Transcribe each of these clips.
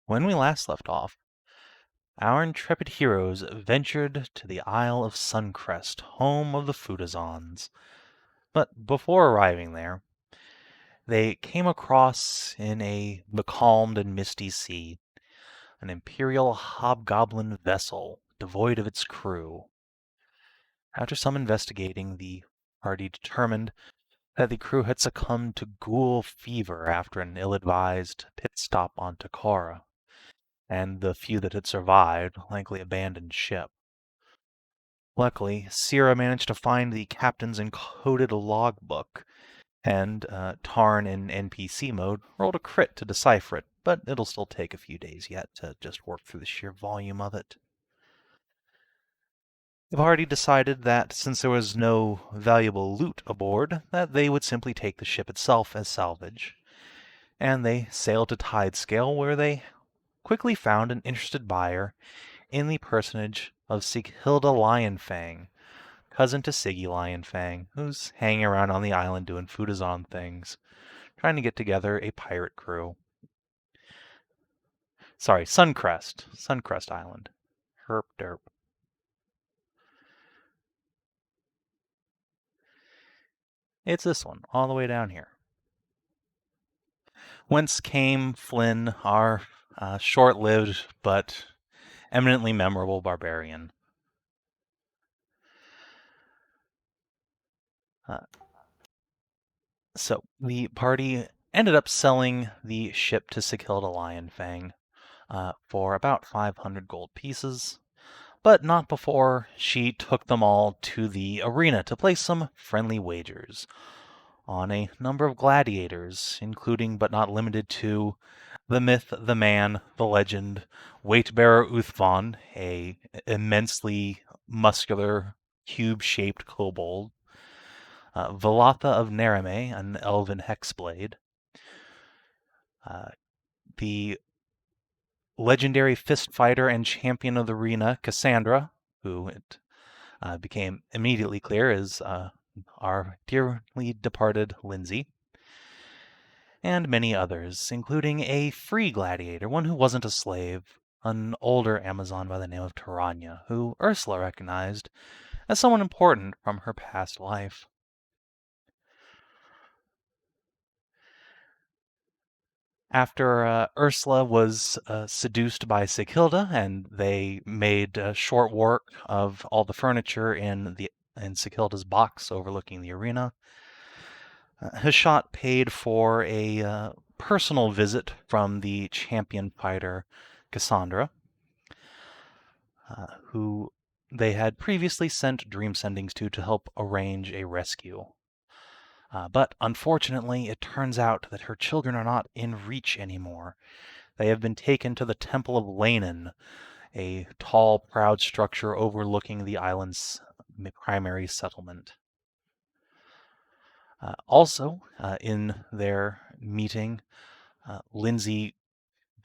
When we last left off, our intrepid heroes ventured to the Isle of Suncrest, home of the Futazons. But before arriving there, they came across, in a becalmed and misty sea, an imperial hobgoblin vessel devoid of its crew. After some investigating, the party determined that the crew had succumbed to ghoul fever after an ill-advised pit stop on Takara, and the few that had survived likely abandoned ship. Luckily, Sierra managed to find the captain's encoded logbook, and Tarn in NPC mode rolled a crit to decipher it, but it'll still take a few days yet to just work through the sheer volume of it. The party decided that since there was no valuable loot aboard, that they would simply take the ship itself as salvage, and they sailed to Tidescale, where they quickly found an interested buyer in the personage of Sighilda Lionfang, cousin to Siggy Lionfang, who's hanging around on the island doing Futazon things, trying to get together a pirate crew. Sorry, Suncrest Island. Herp derp. It's this one, all the way down here. Whence came Flynn, our short-lived but eminently memorable barbarian. So the party ended up selling the ship to Sighilda Lionfang for about 500 gold pieces, but not before she took them all to the arena to place some friendly wagers on a number of gladiators, including but not limited to the myth, the man, the legend, weight-bearer Uthvon, a immensely muscular, cube-shaped kobold, Valatha of Nerame, an elven hexblade, the legendary fist fighter and champion of the arena, Cassandra, who it became immediately clear is our dearly departed Lyndsey, and many others, including a free gladiator, one who wasn't a slave, an older Amazon by the name of Taranya, who Ursula recognized as someone important from her past life. After Ursula was seduced by Sighilda, and they made short work of all the furniture in Sighilda's box overlooking the arena, Hashat paid for a personal visit from the champion fighter Cassandra, who they had previously sent dream sendings to help arrange a rescue. But unfortunately, it turns out that her children are not in reach anymore. They have been taken to the Temple of Lanin, a tall, proud structure overlooking the island's primary settlement. Also, in their meeting, Lyndsey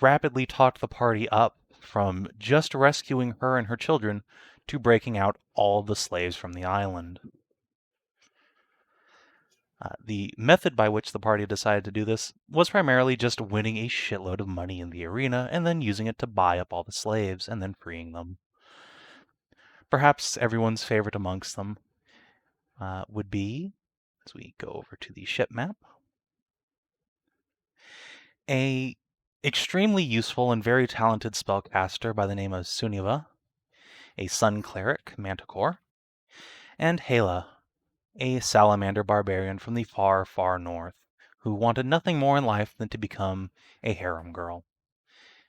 rapidly talked the party up from just rescuing her and her children to breaking out all of the slaves from the island. The method by which the party decided to do this was primarily just winning a shitload of money in the arena and then using it to buy up all the slaves and then freeing them. Perhaps everyone's favorite amongst them would be, as we go over to the ship map, a extremely useful and very talented spellcaster by the name of Suniva, a sun cleric, Manticore, and Hedrah, a salamander barbarian from the far, far north, who wanted nothing more in life than to become a harem girl,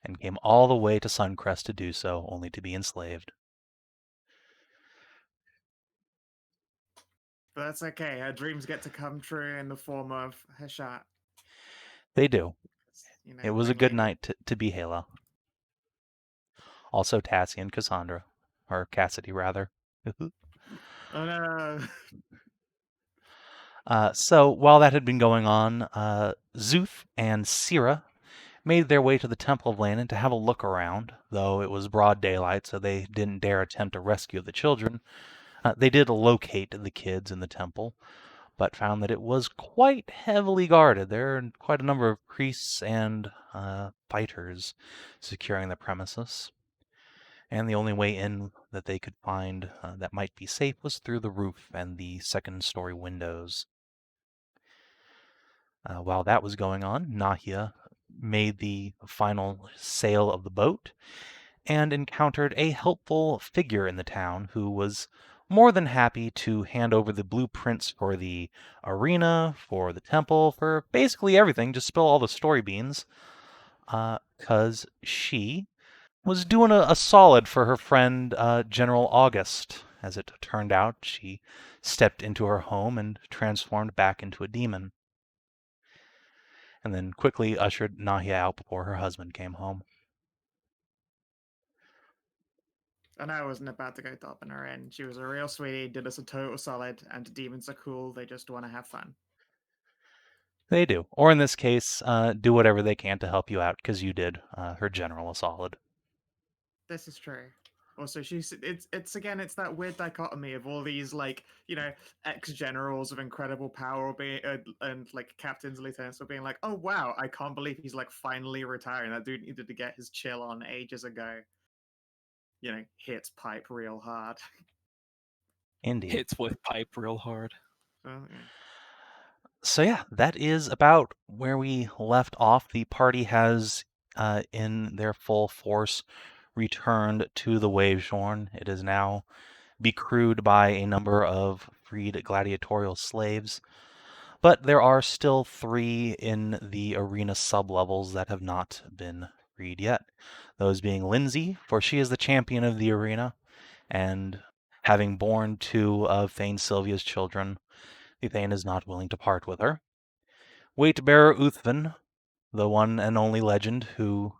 and came all the way to Suncrest to do so, only to be enslaved. But that's okay. Her dreams get to come true in the form of Hashat. They do. You know, It was a good night to be Hedrah. Also Tassie and Cassandra. Or Cassidy, rather. Oh no. So, while that had been going on, Szooth and Sierra made their way to the Temple of Lanin to have a look around, though it was broad daylight, so they didn't dare attempt to rescue the children. They did locate the kids in the temple, but found that it was quite heavily guarded. There are quite a number of priests and fighters securing the premises, and the only way in that they could find that might be safe was through the roof and the second-story windows. While that was going on, Nahia made the final sail of the boat and encountered a helpful figure in the town who was more than happy to hand over the blueprints for the arena, for the temple, for basically everything, just spill all the story beans, because she was doing a solid for her friend General August. As it turned out, she stepped into her home and transformed back into a demon, and then quickly ushered Nahia out before her husband came home. And I wasn't about to go dobbing her in. She was a real sweetie, did us a total solid, and demons are cool, they just want to have fun. They do. Or in this case, do whatever they can to help you out, because you did her general a solid. This is true. Also, it's again, it's that weird dichotomy of all these like ex generals of incredible power being and like captains, lieutenants, being like, oh wow, I can't believe he's like finally retiring. That dude needed to get his chill on ages ago. Hits pipe real hard. Indeed. Hits with pipe real hard. Yeah. So yeah, that is about where we left off. The party has, in their full force, returned to the Waveshorn. It is now becrewed by a number of freed gladiatorial slaves, but there are still 3 in the arena sublevels that have not been freed yet. Those being Lyndsey, for she is the champion of the arena, and having borne 2 of Thane Sylvia's children, the Thane is not willing to part with her. Weight-bearer Uthvin, the one and only legend, who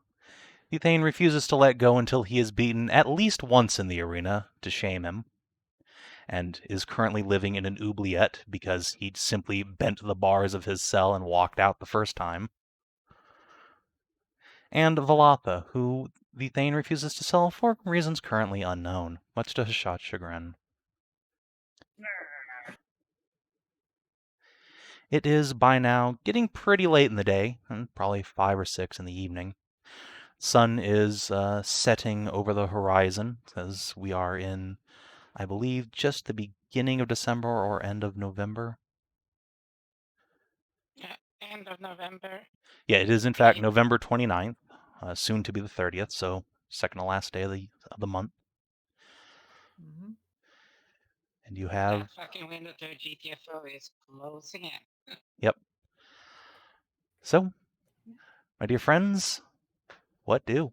the Thane refuses to let go until he is beaten at least once in the arena to shame him, and is currently living in an oubliette because he simply bent the bars of his cell and walked out the first time. And Valatha, who the Thane refuses to sell for reasons currently unknown, much to Hashat's chagrin. It is by now getting pretty late in the day, and probably 5 or 6 in the evening. Sun is setting over the horizon, as we are in, I believe, just the beginning of December or end of November. Yeah, end of November. Yeah, it is in fact November 29th, soon to be the 30th, so second to last day of the month. Mm-hmm. And you have... That fucking window to GTFO is closing in. Yep. So, my dear friends, what do?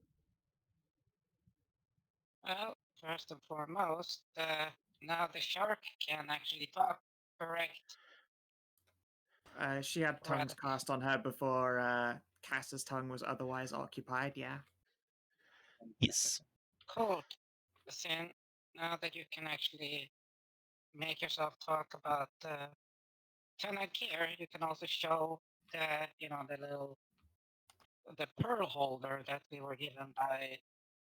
Well, first and foremost, now the shark can actually talk, correct? She had tongues cast on her before Cass's tongue was otherwise occupied, yeah. Yes. Cool. Then, now that you can actually make yourself talk about Tenant here, you can also show the pearl holder that we were given by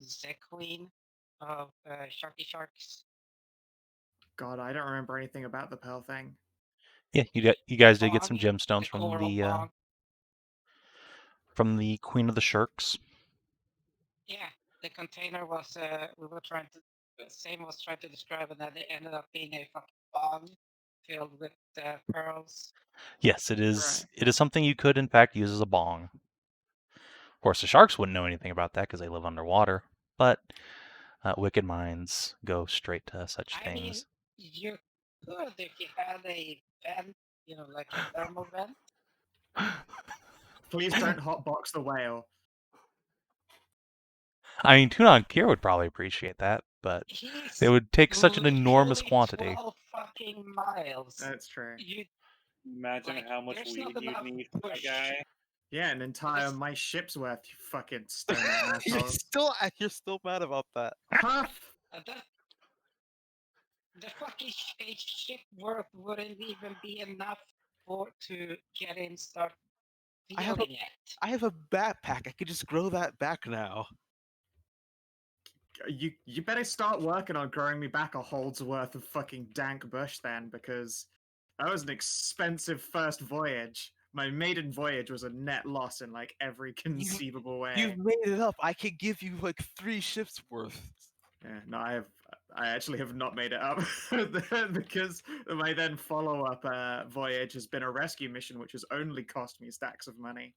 the Queen of Sharky Sharks. God, I don't remember anything about the pearl thing. Yeah, you guys did get Bong, some gemstones the coral bong. from the Queen of the Sharks. Yeah, the container was Same was trying to describe it, and it ended up being a fucking bong filled with pearls. Yes, it is. Right. It is something you could, in fact, use as a bong. Of course, the sharks wouldn't know anything about that because they live underwater, but wicked minds go straight to such I mean, things. you could if you had a vent, like a thermal vent. Please don't hotbox the whale. I mean, Tunon Kier would probably appreciate that, but He's they would take such an enormous literally quantity. 12 fucking miles. That's true. Imagine like, how much there's weed not you'd enough need for that push. guy. Yeah, an entire my ship's worth, you fucking stoner You're asshole. still mad about that. Huff! The fucking ship worth wouldn't even be enough to get in, start feeling it. I have a backpack. I could just grow that back now. You better start working on growing me back a hold's worth of fucking dank bush then, because That was an expensive first voyage. My maiden voyage was a net loss in like every conceivable way. You've made it up. I could give you like 3 ships worth. Yeah, no, I actually have not made it up because my then follow-up voyage has been a rescue mission, which has only cost me stacks of money.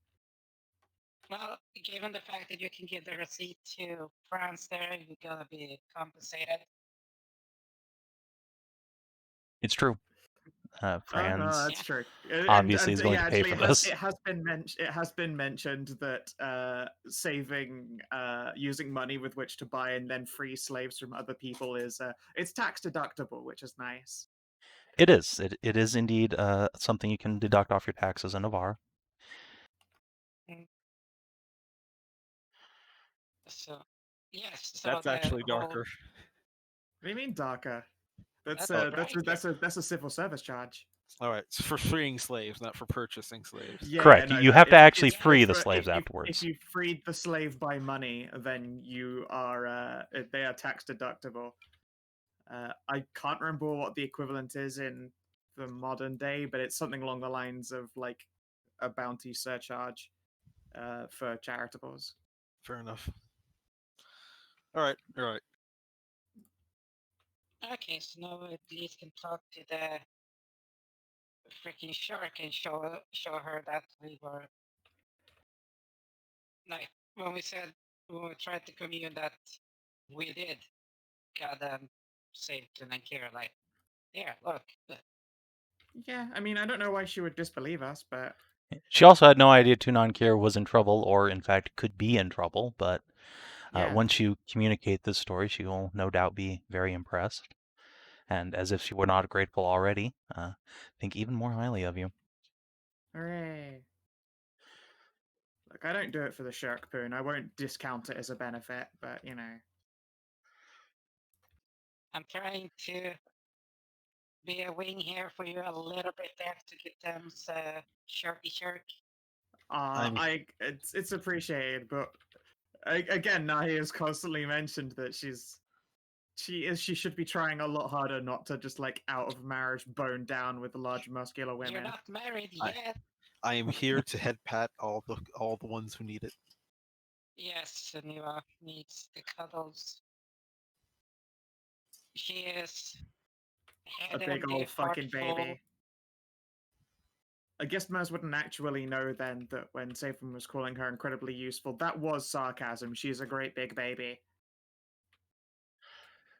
Well, given the fact that you can give the receipt to France there, you're gonna be compensated. It's true. Oh, no, Franz that's true. obviously is going to pay actually, for this. it has been mentioned that saving, using money with which to buy and then free slaves from other people is it's tax deductible, which is nice. It is. It is indeed something you can deduct off your taxes in Navarre. So, yes. So That's the actually whole- darker. What do you mean, DACA? That's That's that's a civil service charge. All right, it's for freeing slaves, not for purchasing slaves. Yeah, Correct. no, You no, have to it's- actually it's free the for- slaves if afterwards. you freed the slave by money, then you are they are tax deductible. I can't remember what the equivalent is in the modern day, but it's something along the lines of like a bounty surcharge for charitables. Fair enough. All right, all right. Okay, so now we at least can talk to the freaking shark and show her that we were like when we tried to commune that we did goddamn save to Nankira, like, yeah, look. Yeah, I mean, I don't know why she would disbelieve us, but She also had no idea Tunankir was in trouble, or in fact could be in trouble. But yeah. once you communicate this story, she will no doubt be very impressed, and as if she were not grateful already, think even more highly of you. Hooray. Look, I don't do it for the shark poon. I won't discount it as a benefit, but you know. I'm trying to be a wing here for you a little bit there to get them sharky shark. It's appreciated, but again, Nahia has constantly mentioned that she should be trying a lot harder not to just like out of marriage bone down with large muscular women. You're not married I- yet. I am here to head pat all the ones who need it. Yes, Sunniva needs the cuddles. She is A head big and old fucking heartful. baby. I guess Mers wouldn't actually know then that when Savin was calling her incredibly useful, that was sarcasm. She's a great big baby.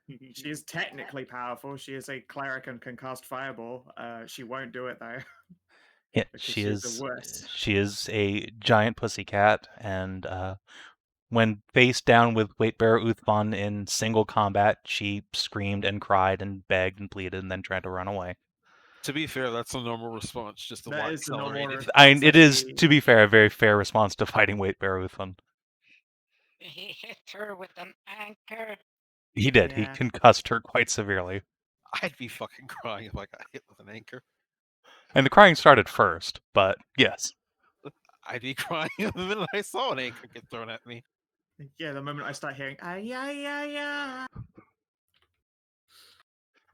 She is technically powerful. She is a cleric and can cast fireball. She won't do it though. Yeah, Because she she's is. the worst. She is a giant pussycat, and when faced down with Weightbearer Uthman in single combat, she screamed and cried and begged and pleaded, and then tried to run away. To be fair, that's a normal response, just a That lot is the normal accelerated. It is, She- to be fair, a very fair response to fighting Weightbearer Uthman. He hit her with an anchor. He did. He Yeah. concussed her quite severely. I'd be fucking crying if I got hit with an anchor. And the crying started first, but yes. I'd be crying the minute I saw an anchor get thrown at me. Yeah, the moment I start hearing yeah,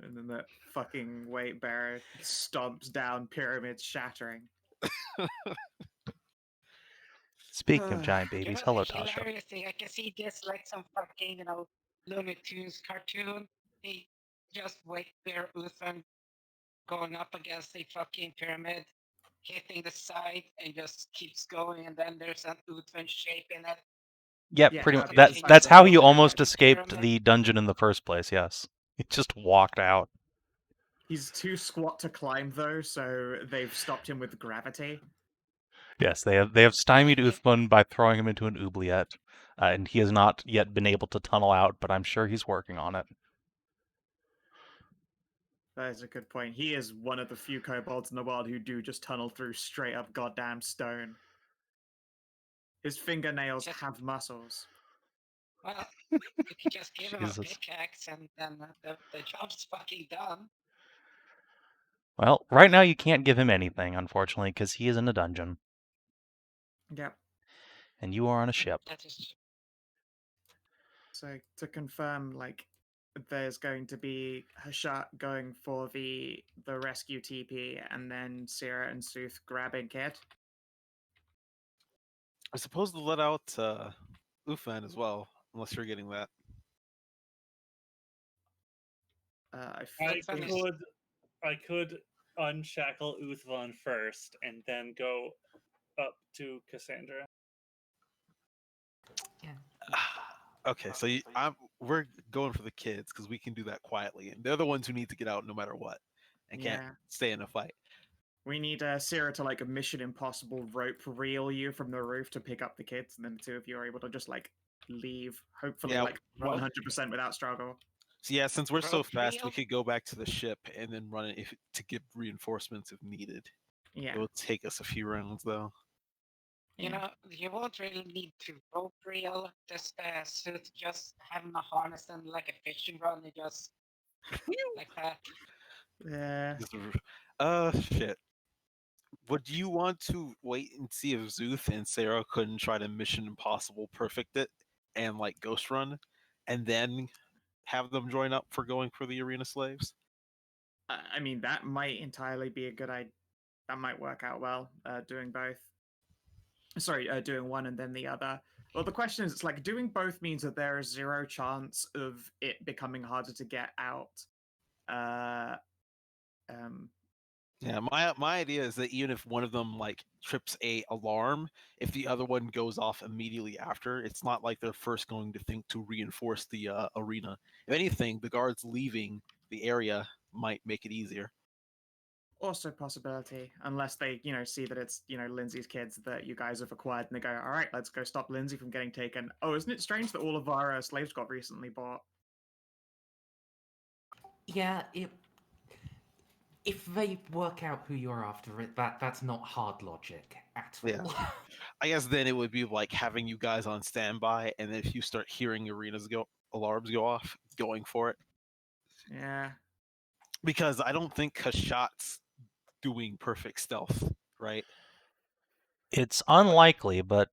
and then that fucking weight bearer stomps down, pyramids shattering. Speaking of giant You babies, know, hello, the Tasha. hilarious thing, I can see this like some fucking, Looney Tunes cartoon. He just wait there, Uthan going up against a fucking pyramid, hitting the side, and just keeps going, and then there's an Uthan shape in it. Yeah, Yeah, pretty that'd much. be That's the how side he of the almost pyramid. escaped the dungeon in the first place. Yes, he just walked out. He's too squat to climb though, so they've stopped him with gravity. Yes, they have stymied Uthman by throwing him into an oubliette, and he has not yet been able to tunnel out. But I'm sure he's working on it. That is a good point. He is one of the few kobolds in the world who do just tunnel through straight up goddamn stone. His fingernails Just- have muscles. Well, you could just give him a Jesus. pickaxe, and then the job's fucking done. Well, right now you can't give him anything, unfortunately, because he is in a dungeon, Yep. and you are on a ship. That is So to confirm, like there's going to be Hashat going for the rescue TP, and then Sierra and Szooth grabbing Kid. I suppose to let out Ufan as well, unless you're getting that. I Right, think so I could unshackle Uthvan first and then go up to Cassandra. Yeah. Okay, so we're going for the kids because we can do that quietly, and they're the ones who need to get out no matter what, and can't Yeah. stay in a fight. we need Sierra to like a Mission Impossible rope reel you from the roof to pick up the kids, and then the two of you are able to just like leave, hopefully Yeah, like 100% without struggle. So yeah, since we're so Rope fast, we reel? could go back to the ship and then run it to get reinforcements if needed. Yeah. It will take us a few rounds though. You know, you won't really need to rope reel this suit, just having a harness and like a fishing rod and just like that. Yeah. Shit. Would you want to wait and see if Szooth and Sarah couldn't try to Mission Impossible perfect it and like Ghost Run, and then have them join up for going for the Arena Slaves? I mean, that might entirely be a good idea. That might work out well, doing both. Sorry, doing one and then the other. Well, the question is, it's like doing both means that there is zero chance of it becoming harder to get out. Yeah, my idea is that even if one of them like trips a alarm, if the other one goes off immediately after, it's not like they're first going to think to reinforce the arena. If anything, the guards leaving the area might make it easier. Also possibility, unless they, see that it's, Lyndsey's kids that you guys have acquired, and they go, all right, let's go stop Lyndsey from getting taken. Oh, isn't it strange that all of our slaves got recently bought? Yeah, if they work out who you're after, that's not hard logic at all. Yeah. I guess then it would be like having you guys on standby, and if you start hearing alarms go off, going for it. Yeah. Because I don't think Hashat's doing perfect stealth, right? It's unlikely, but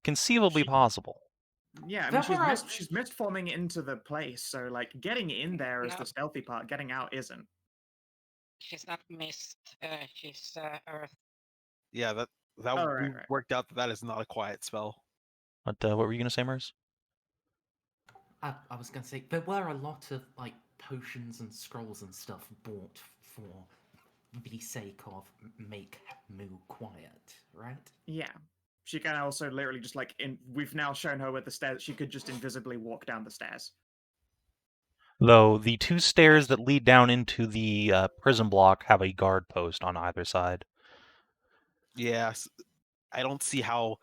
conceivably possible. Yeah, I mean, she's missed forming into the place, so like getting in there is the stealthy part. Getting out isn't. She's not missed. She's Earth. Yeah, that right. worked out that is not a quiet spell. What were you gonna say, Merz? I was going to say, there were a lot of like potions and scrolls and stuff bought for the sake of make Moo quiet, right? Yeah. She can also literally just like we've now shown her where the stairs. She could just invisibly walk down the stairs. Though the two stairs that lead down into the prison block have a guard post on either side. Yes, I don't see how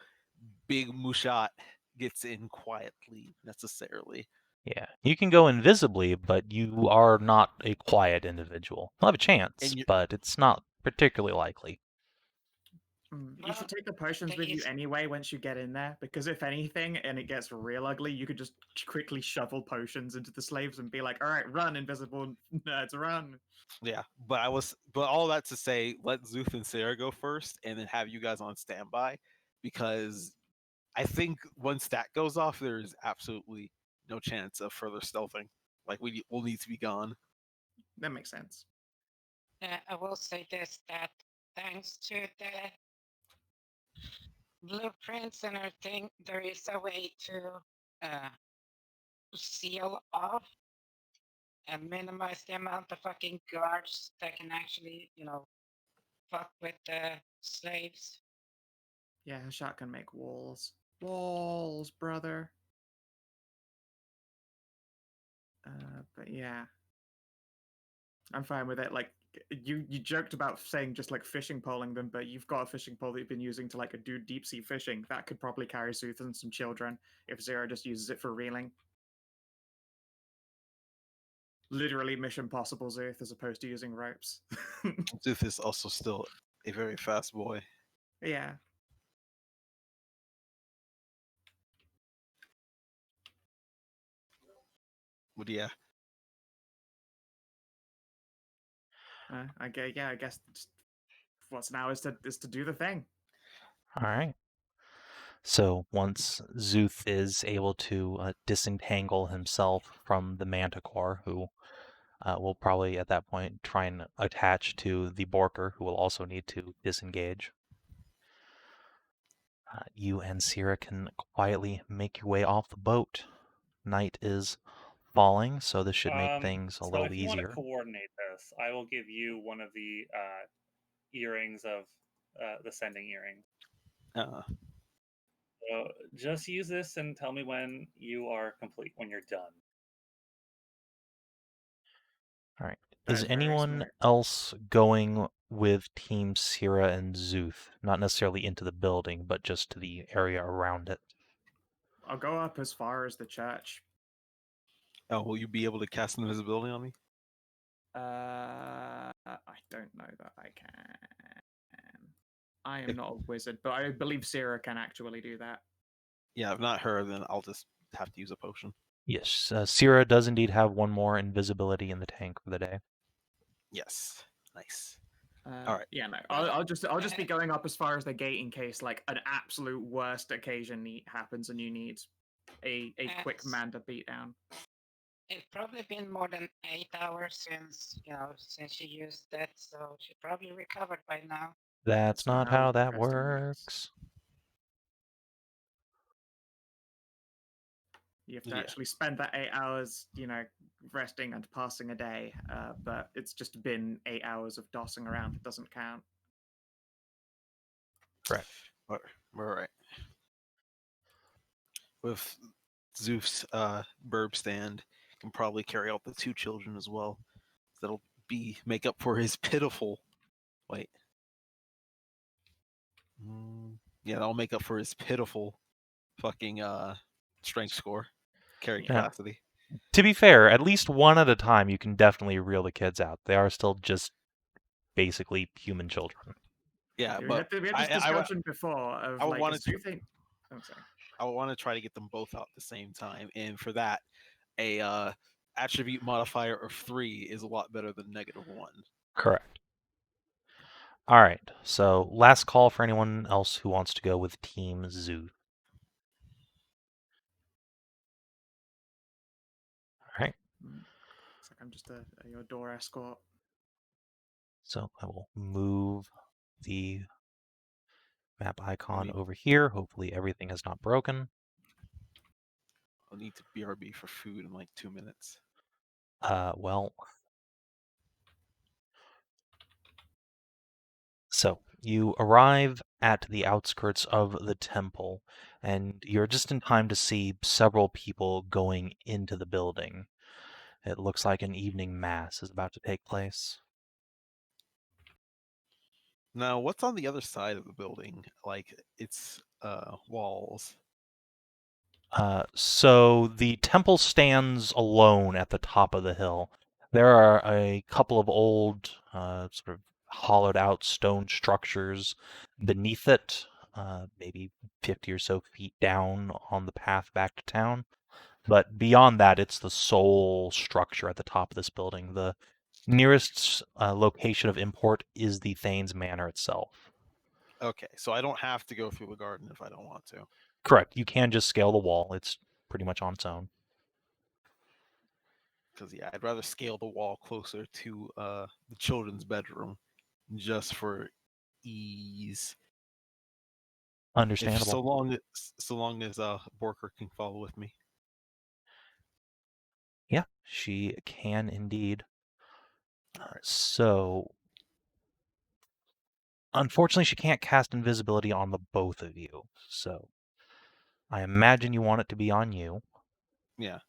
Big Mushat gets in quietly necessarily. Yeah, you can go invisibly, but you are not a quiet individual. You'll have a chance, but it's not particularly likely. You should take the potions with you anyway once you get in there, because if anything, and it gets real ugly, you could just quickly shovel potions into the slaves and be like, all right, run, invisible nerds, run. Yeah, but all that to say, let Szooth and Sarah go first, and then have you guys on standby, because I think once that goes off, there is absolutely no chance of further stealthing. Like we'll need to be gone. That makes sense. I will say this, that thanks to the blueprints and everything, there is a way to seal off and minimize the amount of fucking guards that can actually, fuck with the slaves. Yeah, Hashat can make walls. Walls, brother. But yeah. I'm fine with it. Like, you joked about saying just like fishing poling them, but you've got a fishing pole that you've been using to like do deep sea fishing. That could probably carry Szooth and some children if Zero just uses it for reeling. Literally Mission Possible Szooth as opposed to using ropes. Szooth is also still a very fast boy. Yeah. But yeah. I guess what's now is to do the thing. All right. So once Szooth is able to disentangle himself from the Manticore, who will probably at that point try and attach to the Borker, who will also need to disengage, you and Sierra can quietly make your way off the boat. Night is falling, so this should make things a So little if you want to easier. coordinate this, I will give you one of the earrings of the sending earrings. Uh, So just use this and tell me when you are complete, when you're done. All right. That Is is very anyone smart. else going with Team Sierra and Szooth? Not necessarily into the building, but just to the area around it. I'll go up as far as the church. oh, will you be able to cast invisibility on me? I don't know that I can. I am not a wizard, but I believe Sierra can actually do that. Yeah, if not her, then I'll just have to use a potion. Yes, Sierra does indeed have one more invisibility in the tank for the day. Yes. Nice. All right. Yeah, no. I'll just be going up as far as the gate in case like an absolute worst occasion happens and you need a quick man to beat down. It's probably been more than 8 hours since she used that, so she probably recovered by now. That's not how that resting works. You have to Yeah. actually spend that 8 hours, resting and passing a day. But it's just been 8 hours of dossing around. It doesn't count. Correct. All right. With Szooth's burb stand, can probably carry out the 2 children as well. That'll make up for his pitiful. Wait. Yeah, that'll make up for his pitiful fucking strength score, carry Yeah. capacity. To be fair, at least one at a time, you can definitely reel the kids out. They are still just basically human children. Yeah, We but had this discussion before of I like, wanted do to- you think? I'm sorry. I want to try to get them both out at the same time, and for that, a attribute modifier of 3 is a lot better than -1. Correct. All right, so last call for anyone else who wants to go with Team Szooth. All right. Looks like I'm just your door escort. So I will move the map icon need- over here. Hopefully everything is not broken. I'll need to BRB for food in like 2 minutes. Well, so you arrive at the outskirts of the temple, and you're just in time to see several people going into the building. It looks like an evening mass is about to take place. Now, what's on the other side of the building? Like its walls. So the temple stands alone at the top of the hill. There are a couple of old, sort of hollowed out stone structures beneath it, maybe 50 or so feet down on the path back to town. But beyond that, it's the sole structure at the top of this building. The nearest location of import is the Thane's Manor itself. Okay, so I don't have to go through the garden if I don't want to. Correct. You can just scale the wall. It's pretty much on its own. Because yeah, I'd rather scale the wall closer to the children's bedroom, just for ease. Understandable. So long as Borker can follow with me. Yeah, she can indeed. Alright. So, unfortunately, she can't cast invisibility on the both of you. So, I imagine you want it to be on you. Yeah.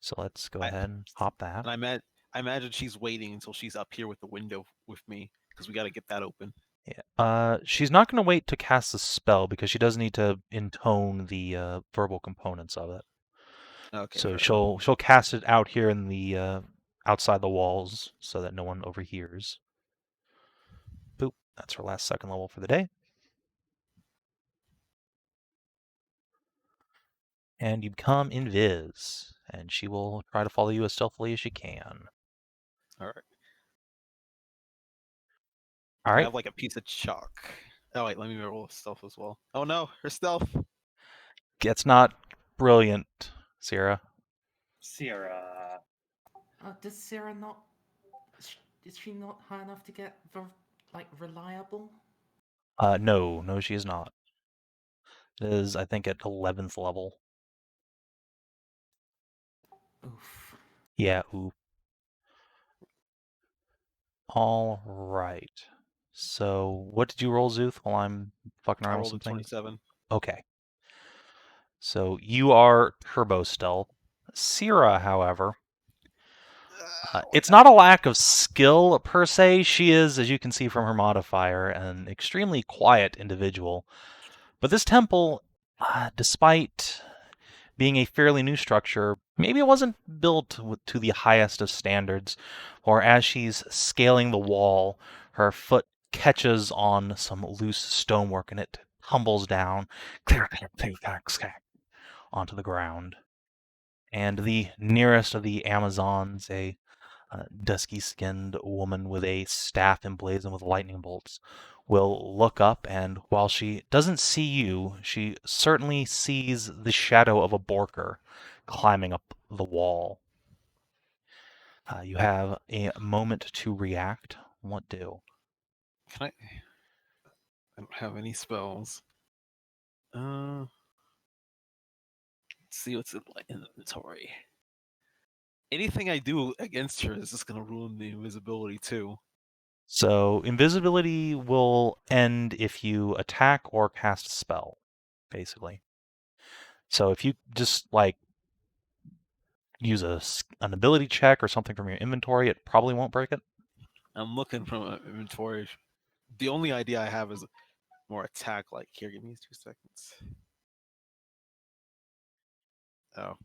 So let's go ahead and hop that. And I imagine she's waiting until she's up here with the window with me because we got to get that open. Yeah. She's not going to wait to cast the spell because she does need to intone the verbal components of it. Okay. So she'll cast it out here in the outside the walls so that no one overhears. Boop. That's her last second level for the day. And you become invis, and she will try to follow you as stealthily as she can. All right. All I right. have like a piece of chalk Oh wait, let me roll stealth as well. Oh no, her stealth. It's not brilliant, Sierra. Sierra. Does Sarah not? Is she not high enough to get reliable? No, she is not. It is, I think, at 11th level. Oof. Yeah, ooh. All right. So, what did you roll, Szooth, while I'm fucking I around with rolled some a things? 27. Okay. So, you are turbo stealth. Sierra, however, it's not a lack of skill per se. She is, as you can see from her modifier, an extremely quiet individual. But this temple, despite being a fairly new structure, maybe it wasn't built to the highest of standards, or as she's scaling the wall, her foot catches on some loose stonework and it tumbles down onto the ground. And the nearest of the Amazons, a dusky-skinned woman with a staff emblazoned with lightning bolts, will look up, and while she doesn't see you, she certainly sees the shadow of a Borker climbing up the wall. You have a moment to react. What do? Can I? I don't have any spells. Let's see what's in my inventory. Anything I do against her is just gonna ruin the invisibility too. So invisibility will end if you attack or cast a spell, basically. So if you just use an ability check or something from your inventory, it probably won't break it. I'm looking from an inventory. The only idea I have is more attack. Like here, give me 2 seconds. Oh.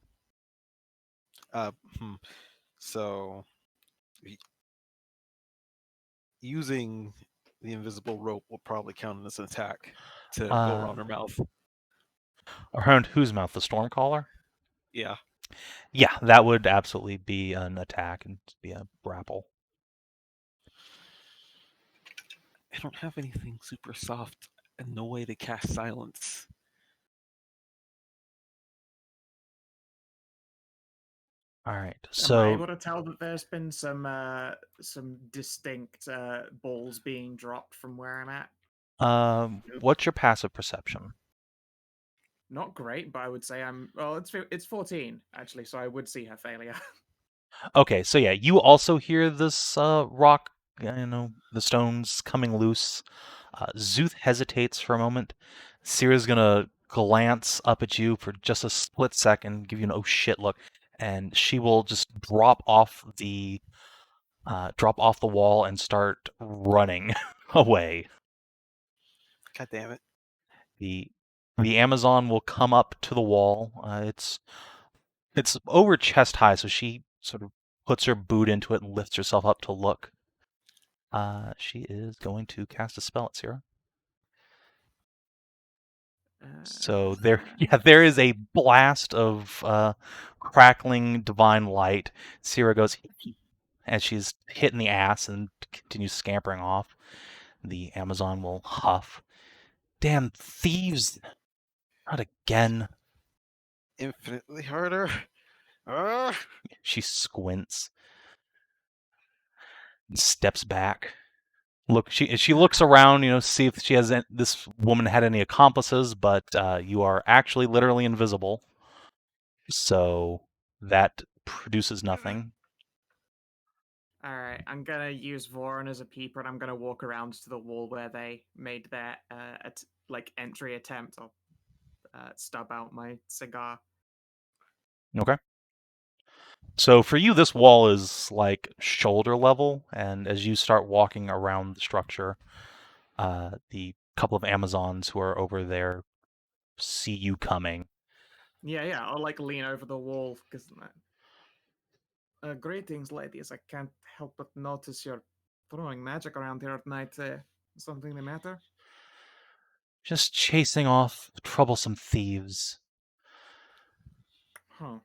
So using the invisible rope will probably count as an attack to go around her mouth. Around whose mouth? The Stormcaller? Yeah. Yeah, that would absolutely be an attack and be a grapple. I don't have anything super soft and no way to cast silence. All right. Am I So able to tell that there's been some distinct balls being dropped from where I'm at? what's your passive perception? Not great, but I would say it's 14 actually, so I would see her failure. Okay, so yeah, you also hear this rock, the stones coming loose. Szooth hesitates for a moment. Sierra's gonna glance up at you for just a split second, give you an oh shit look, and she will just drop off the wall and start running away. God damn it. The Amazon will come up to the wall. It's over chest high, so she sort of puts her boot into it and lifts herself up to look. She is going to cast a spell at Sierra. So there is a blast of crackling divine light. Sierra goes as she's hit in the ass and continues scampering off. The Amazon will huff. Damn thieves! Not again. Infinitely harder. She squints and steps back. She looks around, see if she has this woman had any accomplices, but you are actually literally invisible, so that produces nothing. All right, I'm gonna use Voron as a peeper, and I'm gonna walk around to the wall where they made their entry attempt. I'll stub out my cigar. Okay. So for you, this wall is like shoulder level, and as you start walking around the structure, the couple of Amazons who are over there see you coming. Yeah, I'll lean over the wall because. Greetings, ladies. I can't help but notice you're throwing magic around here at night. Something the matter? Just chasing off troublesome thieves. Huh.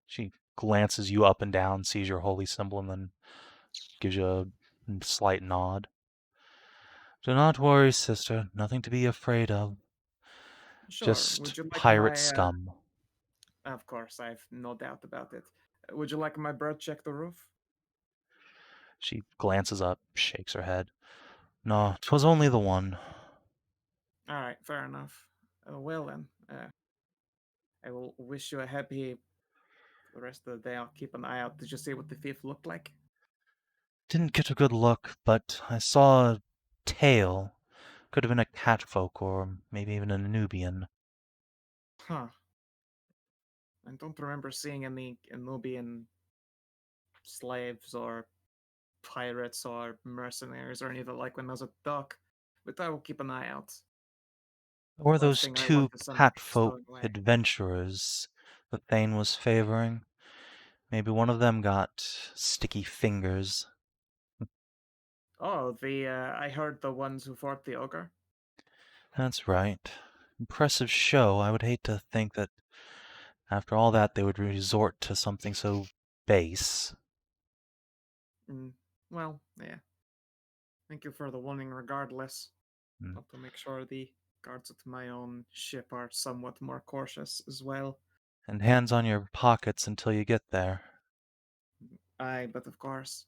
She glances you up and down, sees your holy symbol, and then gives you a slight nod. Do not worry, sister. Nothing to be afraid of. Sure. Just Would you like pirate my? scum. Of course, I've no doubt about it. Would you like my bird check the roof? She glances up, shakes her head. No, 'twas only the one. All right, fair enough. Well then, I will wish you a happy. For the rest of the day, I'll keep an eye out. Did you see what the thief looked like? Didn't get a good look, but I saw a tail. Could have been a catfolk or maybe even a Nubian. Huh. I don't remember seeing any Nubian slaves or pirates or mercenaries or anything like when I was a duck, but I will keep an eye out. Or Last those thing I two want is some catfolk stowing away. adventurers the Thane was favoring. Maybe one of them got sticky fingers. Oh, I heard the ones who fought the ogre. That's right. Impressive show. I would hate to think that after all that they would resort to something so base. Well, yeah. Thank you for the warning regardless. Mm. Have to make sure the guards at my own ship are somewhat more cautious as well. And hands on your pockets until you get there. Aye, but of course.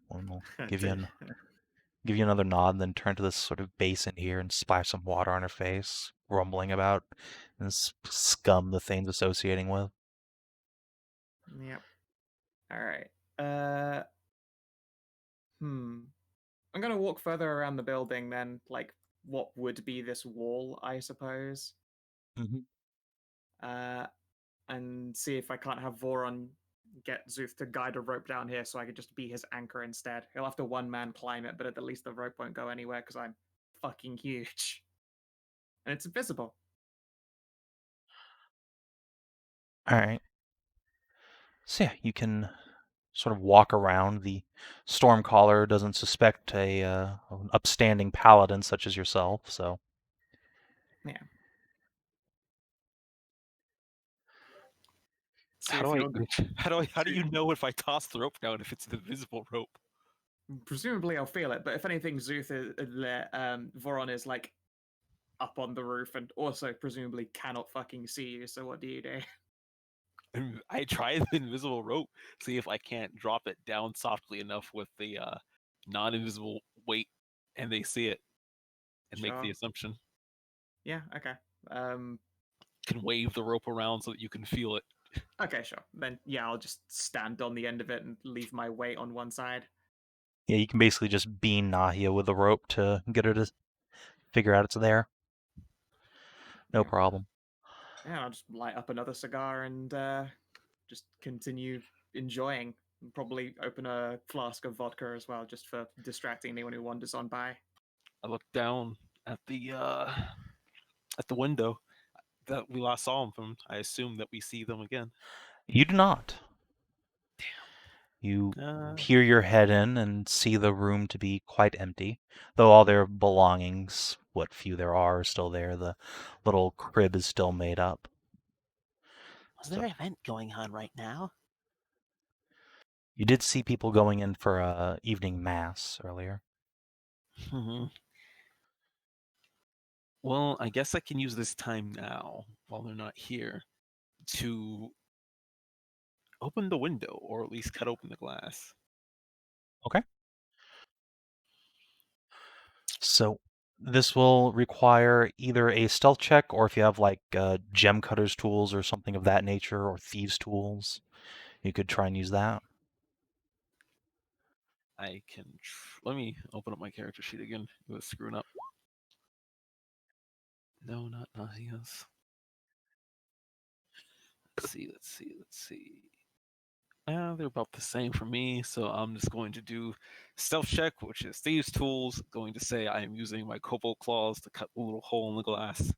One will give you another nod, and then turn to this sort of basin here and splash some water on her face, grumbling about this scum the Thane's associating with. Yep. Alright. I'm gonna walk further around the building then, like what would be this wall, I suppose. Mm-hmm. And see if I can't have Voron get Szooth to guide a rope down here so I could just be his anchor instead. He'll have to one man climb it, but at least the rope won't go anywhere because I'm fucking huge. And it's invisible. Alright. So yeah, you can sort of walk around. The Stormcaller doesn't suspect an upstanding paladin such as yourself, so... Yeah. See How if do I? you'll How do you know if I toss the rope down if it's an invisible rope? presumably I'll feel it, but if anything, Szooth Voron is like up on the roof and also presumably cannot fucking see you, so what do you do? I try the invisible rope, see if I can't drop it down softly enough with the non-invisible weight, and they see it and make the Sure. assumption. Yeah, okay. Can wave the rope around so that you can feel it. Okay, sure. Then yeah, I'll just stand on the end of it and leave my weight on one side. Yeah, you can basically just bean Nahia with the rope to get her to figure out it's there. No Yeah. problem. Yeah, I'll just light up another cigar and just continue enjoying. Probably open a flask of vodka as well, just for distracting anyone who wanders on by. I look down at the window that we last saw them from. I assume that we see them again. You do not. You peer your head in and see the room to be quite empty, though all their belongings, what few there are still there. The little crib is still made up. Is there an event going on right now? You did see people going in for a evening mass earlier. Well, I guess I can use this time now, while they're not here, to open the window, or at least cut open the glass. Okay. So this will require either a stealth check, or if you have like gem cutters tools or something of that nature, or thieves tools, you could try and use that. I can. Let me open up my character sheet again. It was screwing up. No, not Nahia's. Let's see. They're about the same for me, so I'm just going to do stealth check, which is thieves' tools. Going to say I am using my kobold claws to cut a little hole in the glass.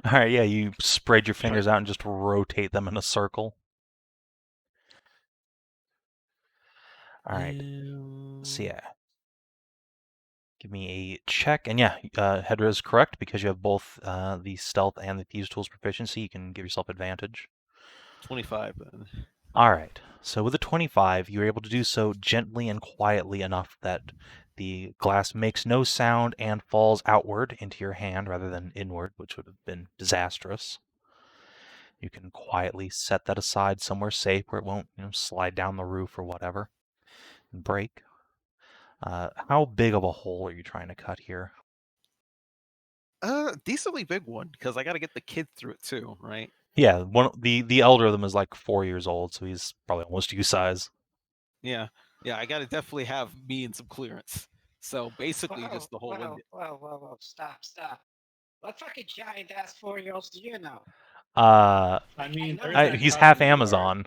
All right, yeah, you spread your fingers out and just rotate them in a circle. All right, so yeah. Give me a check, and yeah, Hedrah is correct because you have both the stealth and the thieves' tools proficiency. You can give yourself advantage. 25 then. All right, so with a 25, you're able to do so gently and quietly enough that The glass makes no sound and falls outward into your hand rather than inward, which would have been disastrous. You can quietly set that aside somewhere safe where it won't slide down the roof or whatever and break. How big of a hole are you trying to cut here? Decently big one, because I got to get the kid through it too, right? Yeah, the elder of them is like 4 years old, so he's probably almost you size. Yeah, I got to definitely have me in some clearance. So basically, just the whole window. Whoa, stop. What fucking giant ass 4-year-olds do you know? Uh, I mean, know there's that that he's cousin half you are. Amazon.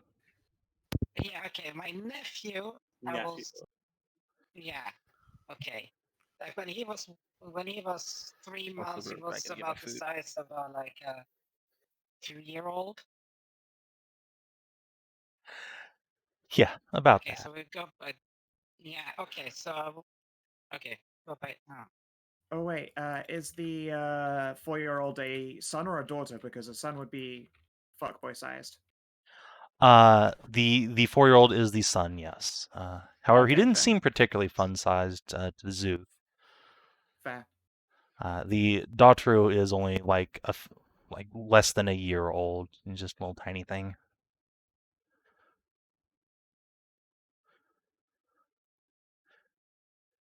Yeah, okay, my nephew, Nephew. yeah, okay. Like when he was 3 months, he we're was not gonna get about my the food. size of like a 2-year-old. Yeah, about Okay, that. so we've got, but yeah, okay, so okay, go by. Oh wait, is the 4-year-old a son or a daughter? Because a son would be fuckboy sized. The 4-year-old is the son, yes. However, he Okay, didn't fair. seem particularly fun-sized to the Szooth. Fair. The daughter is only like less than a year old, and just a little tiny thing.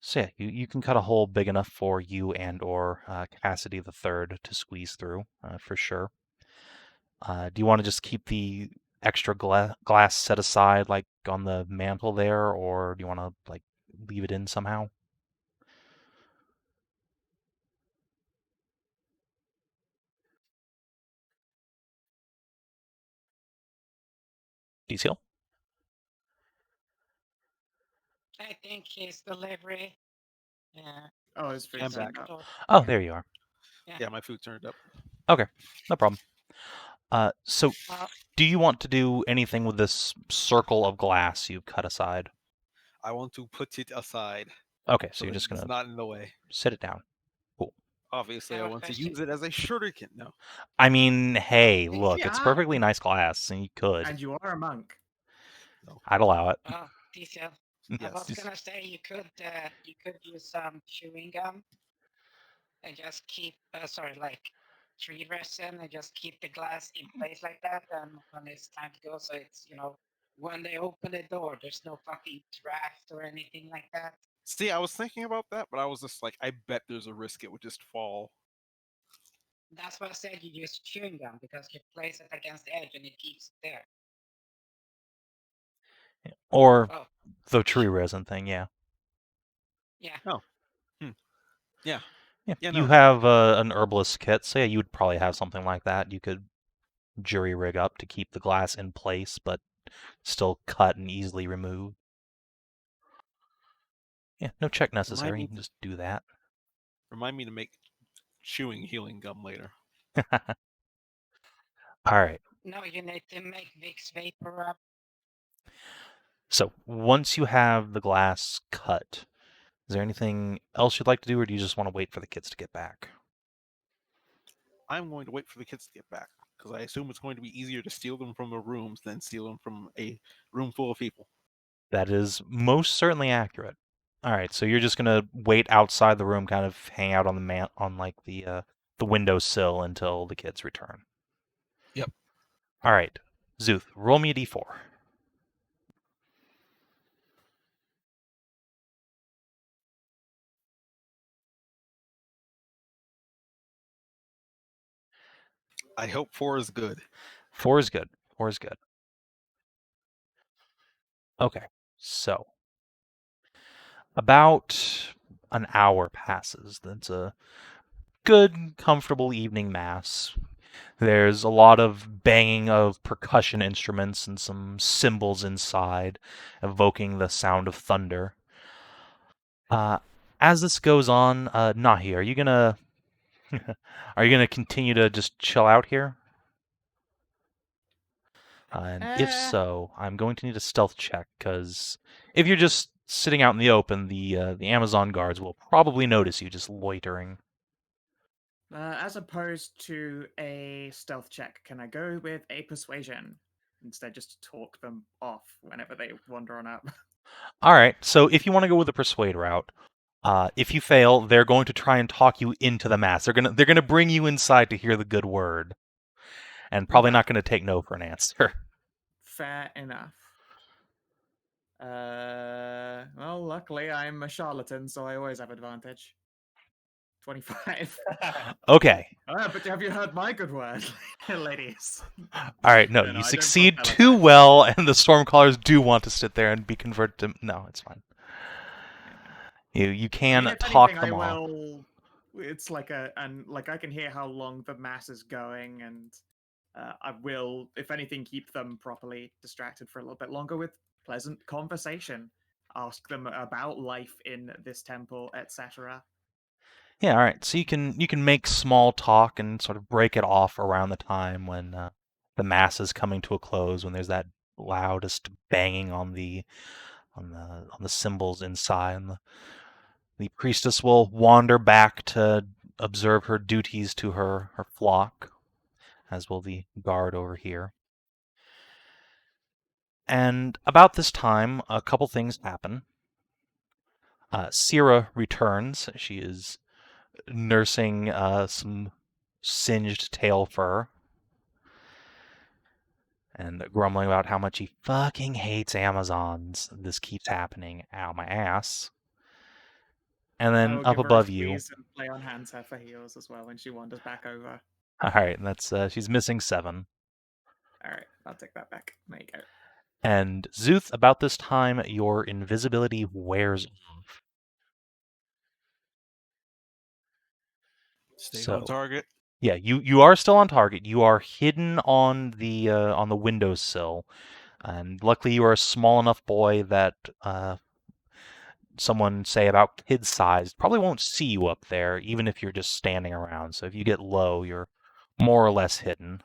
So yeah, you can cut a hole big enough for you and or Cassidy the Third to squeeze through, for sure. Do you want to just keep the extra glass set aside, like on the mantle there, or do you want to like leave it in somehow? Detail? I think his delivery. Yeah. Oh, his food I'm turned back. up. Oh, there you are. Yeah, my food turned up. Okay, no problem. So Well, do you want to do anything with this circle of glass you've cut aside? I want to put it aside Okay, so so you're that just it's gonna not in the way. sit it down. Cool. Obviously, I I have a want to question. use it as a shuriken. No. I mean, hey, look, it's Yeah. perfectly nice glass, and you could. And you are a monk. I'd allow it. Oh, detail. I Yes. was gonna say you could use some chewing gum and just keep like tree resin and just keep the glass in place like that, and when it's time to go, so it's when they open the door, there's no fucking draft or anything like that. See, I was thinking about that, but I was just like, I bet there's a risk it would just fall. That's why I said you use chewing gum, because you place it against the edge and it keeps it there. Or Oh, the tree resin thing, yeah. yeah. Yeah. Yeah, Yeah, you no. have an herbalist kit, so yeah, you would probably have something like that. You could jury rig up to keep the glass in place, but still cut and easily remove. Yeah, no check necessary. You can just do that. Remind me to make chewing healing gum later. All right. No, you need to make Vicks Vapor Rub. So once you have the glass cut, is there anything else you'd like to do, or do you just want to wait for the kids to get back? I'm going to wait for the kids to get back because I assume it's going to be easier to steal them from the rooms than steal them from a room full of people. That is most certainly accurate. All right, so you're just gonna wait outside the room, kind of hang out on the windowsill until the kids return. Yep. All right, Szooth, roll me a d4. I hope 4 is good. 4 is good. 4 is good. Okay, so about an hour passes. That's a good, comfortable evening mass. There's a lot of banging of percussion instruments and some cymbals inside, evoking the sound of thunder. As this goes on, Nahia, are you gonna continue to just chill out here? And if so, I'm going to need a stealth check, because if you're just sitting out in the open, the Amazon guards will probably notice you just loitering. As opposed to a stealth check, can I go with a persuasion instead, just to talk them off whenever they wander on up? All right, so if you want to go with the persuade route, If you fail, they're going to try and talk you into the mass. They're gonna bring you inside to hear the good word, and probably Okay. not gonna take no for an answer. Fair enough. Well, luckily I'm a charlatan, so I always have advantage. 25. Okay. But have you heard my good word, ladies? All right. No, No, you I don't succeed propel too attacks. well, and the Stormcallers do want to sit there and be converted to. No, it's fine. You can if talk anything, them I off. will. It's like I can hear how long the mass is going, and I will, if anything, keep them properly distracted for a little bit longer with pleasant conversation. Ask them about life in this temple, etc. Yeah. All right. So you can make small talk and sort of break it off around the time when the mass is coming to a close. When there's that loudest banging on the cymbals inside, and the priestess will wander back to observe her duties to her flock, as will the guard over here. And about this time, a couple things happen. Syrah returns. She is nursing some singed tail fur and grumbling about how much he fucking hates Amazons. This keeps happening. Ow, my ass. And I then will up give her a above you. squeeze and play on hands her for heals as well when she wanders back over. All right, and that's she's missing 7. All right, I'll take that back. There you go. And Szooth, about this time, your invisibility wears off. Stay on target. Yeah, you are still on target. You are hidden on the windowsill, and luckily you are a small enough boy that someone, say about kid-sized, probably won't see you up there, even if you're just standing around. So if you get low, you're more or less hidden,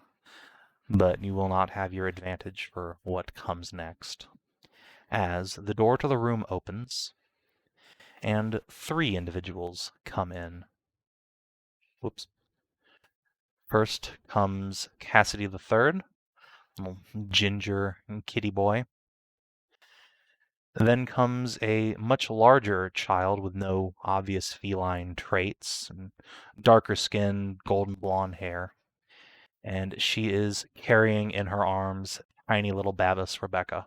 but you will not have your advantage for what comes next. As the door to the room opens, and 3 individuals come in. Whoops. First comes Cassidy the Third, little ginger and kitty boy. Then comes a much larger child with no obvious feline traits, and darker skin, golden blonde hair. And she is carrying in her arms tiny little Babas Rebecca.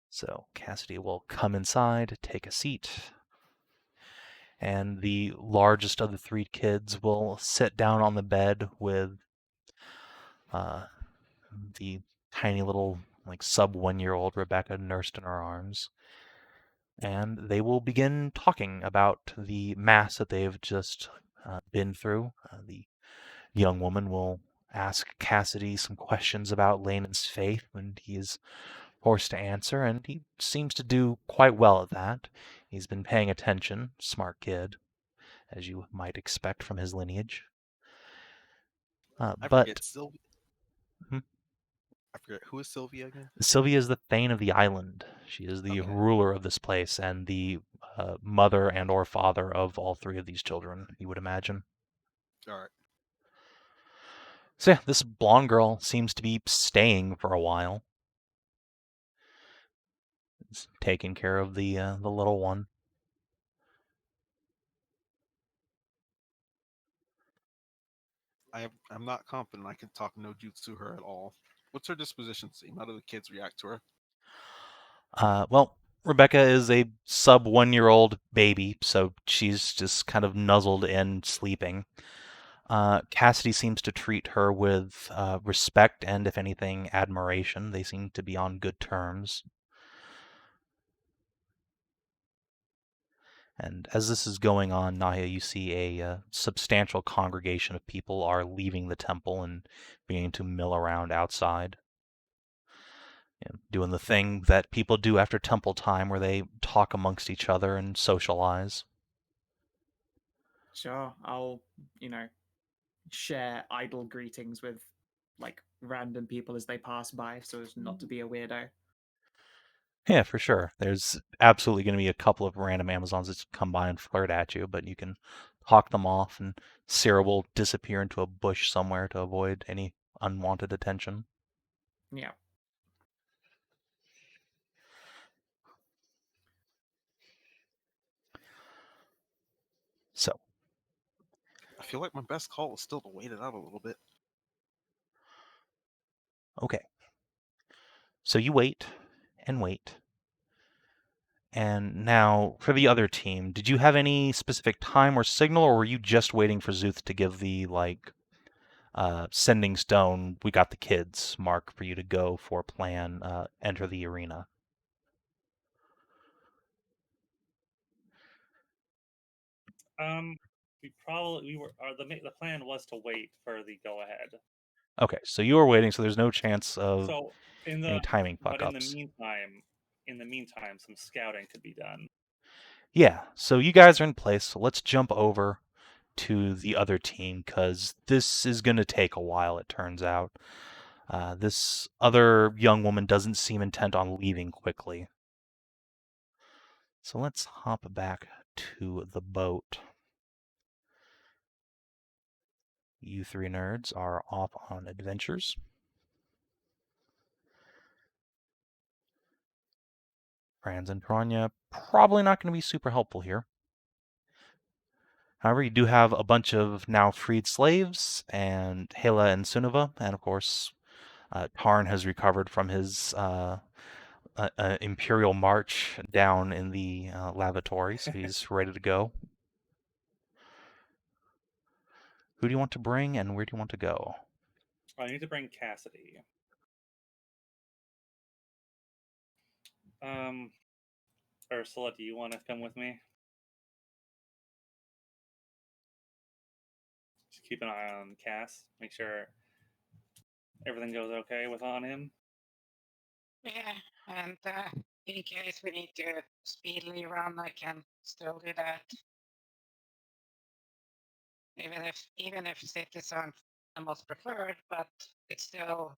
So Cassidy will come inside, take a seat, and the largest of the 3 kids will sit down on the bed with the tiny little, like, sub-1-year-old Rebecca nursed in her arms. And they will begin talking about the mass that they've just been through. The young woman will ask Cassidy some questions about Layman's faith, and he is forced to answer, and he seems to do quite well at that. He's been paying attention, smart kid, as you might expect from his lineage. I But forget Sylvia. Hmm? I forget, who is Sylvia again? Sylvia is the Thane of the island. She is the ruler of this place and the mother and or father of all 3 of these children, you would imagine. All right. So yeah, this blonde girl seems to be staying for a while. It's taking care of the little one. I'm not confident I can talk no jutsu to her at all. What's her disposition seem? How do the kids react to her? Well, Rebecca is a sub-1-year-old baby, so she's just kind of nuzzled in, sleeping. Cassidy seems to treat her with respect and, if anything, admiration. They seem to be on good terms. And as this is going on, Nahia, you see a substantial congregation of people are leaving the temple and beginning to mill around outside. Doing the thing that people do after temple time where they talk amongst each other and socialize. Sure, I'll, share idle greetings with, like, random people as they pass by so as not to be a weirdo. Yeah, for sure. There's absolutely going to be a couple of random Amazons that come by and flirt at you, but you can talk them off, and Sarah will disappear into a bush somewhere to avoid any unwanted attention. Yeah. So, I feel like my best call is still to wait it out a little bit. okay. So you wait and wait. And now, for the other team, did you have any specific time or signal, or were you just waiting for Szooth to give the, sending stone, we got the kids mark for you to go for plan, enter the arena? The plan was to wait for the go ahead. Okay, so you were waiting, so there's no chance of So any timing but in the fuck-ups. meantime, some scouting could be done. Yeah, so you guys are in place, so let's jump over to the other team, because this is going to take a while, it turns out. This other young woman doesn't seem intent on leaving quickly. So let's hop back to the boat. You three nerds are off on adventures. Franz and Tranya, probably not going to be super helpful here. However, you do have a bunch of now freed slaves, and Hedrah and Sunava, and of course, Tarn has recovered from his imperial march down in the lavatory, so he's ready to go. Who do you want to bring, and where do you want to go? I need to bring Cassidy. Ursula, do you want to come with me? Just keep an eye on Cass. Make sure everything goes okay on him. Yeah, and in case we need to speedily run, I can still do that. Even if cities aren't the most preferred, but it's still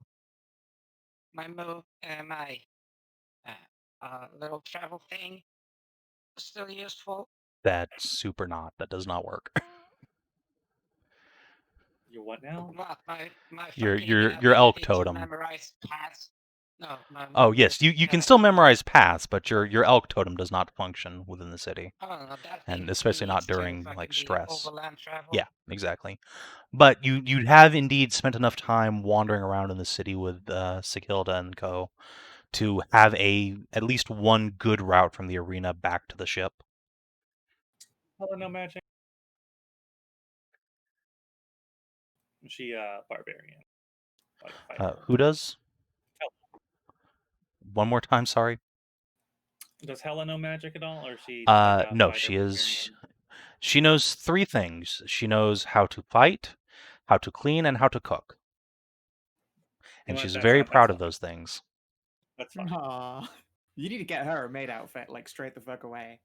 my move, my little travel thing is still useful. That's super not. That does not work. Your what now? What my Your fucking your elk ability to totem. memorize paths. No, Oh yes, you can still memorize paths, but your elk totem does not function within the city, Oh no, that and thing especially not needs to during fucking like be stress. overland travel. Yeah, exactly. But you have indeed spent enough time wandering around in the city with Sikilda and co. to have at least one good route from the arena back to the ship. No magic. She barbarian. Like Who does? One more time, sorry. Does Hella know magic at all, or is she just like a No, fighter she is. barbarian? She knows 3 things. She knows how to fight, how to clean, and how to cook. And she's very proud of those things. That's fine. Aww. You need to get her a maid outfit, like, straight the fuck away.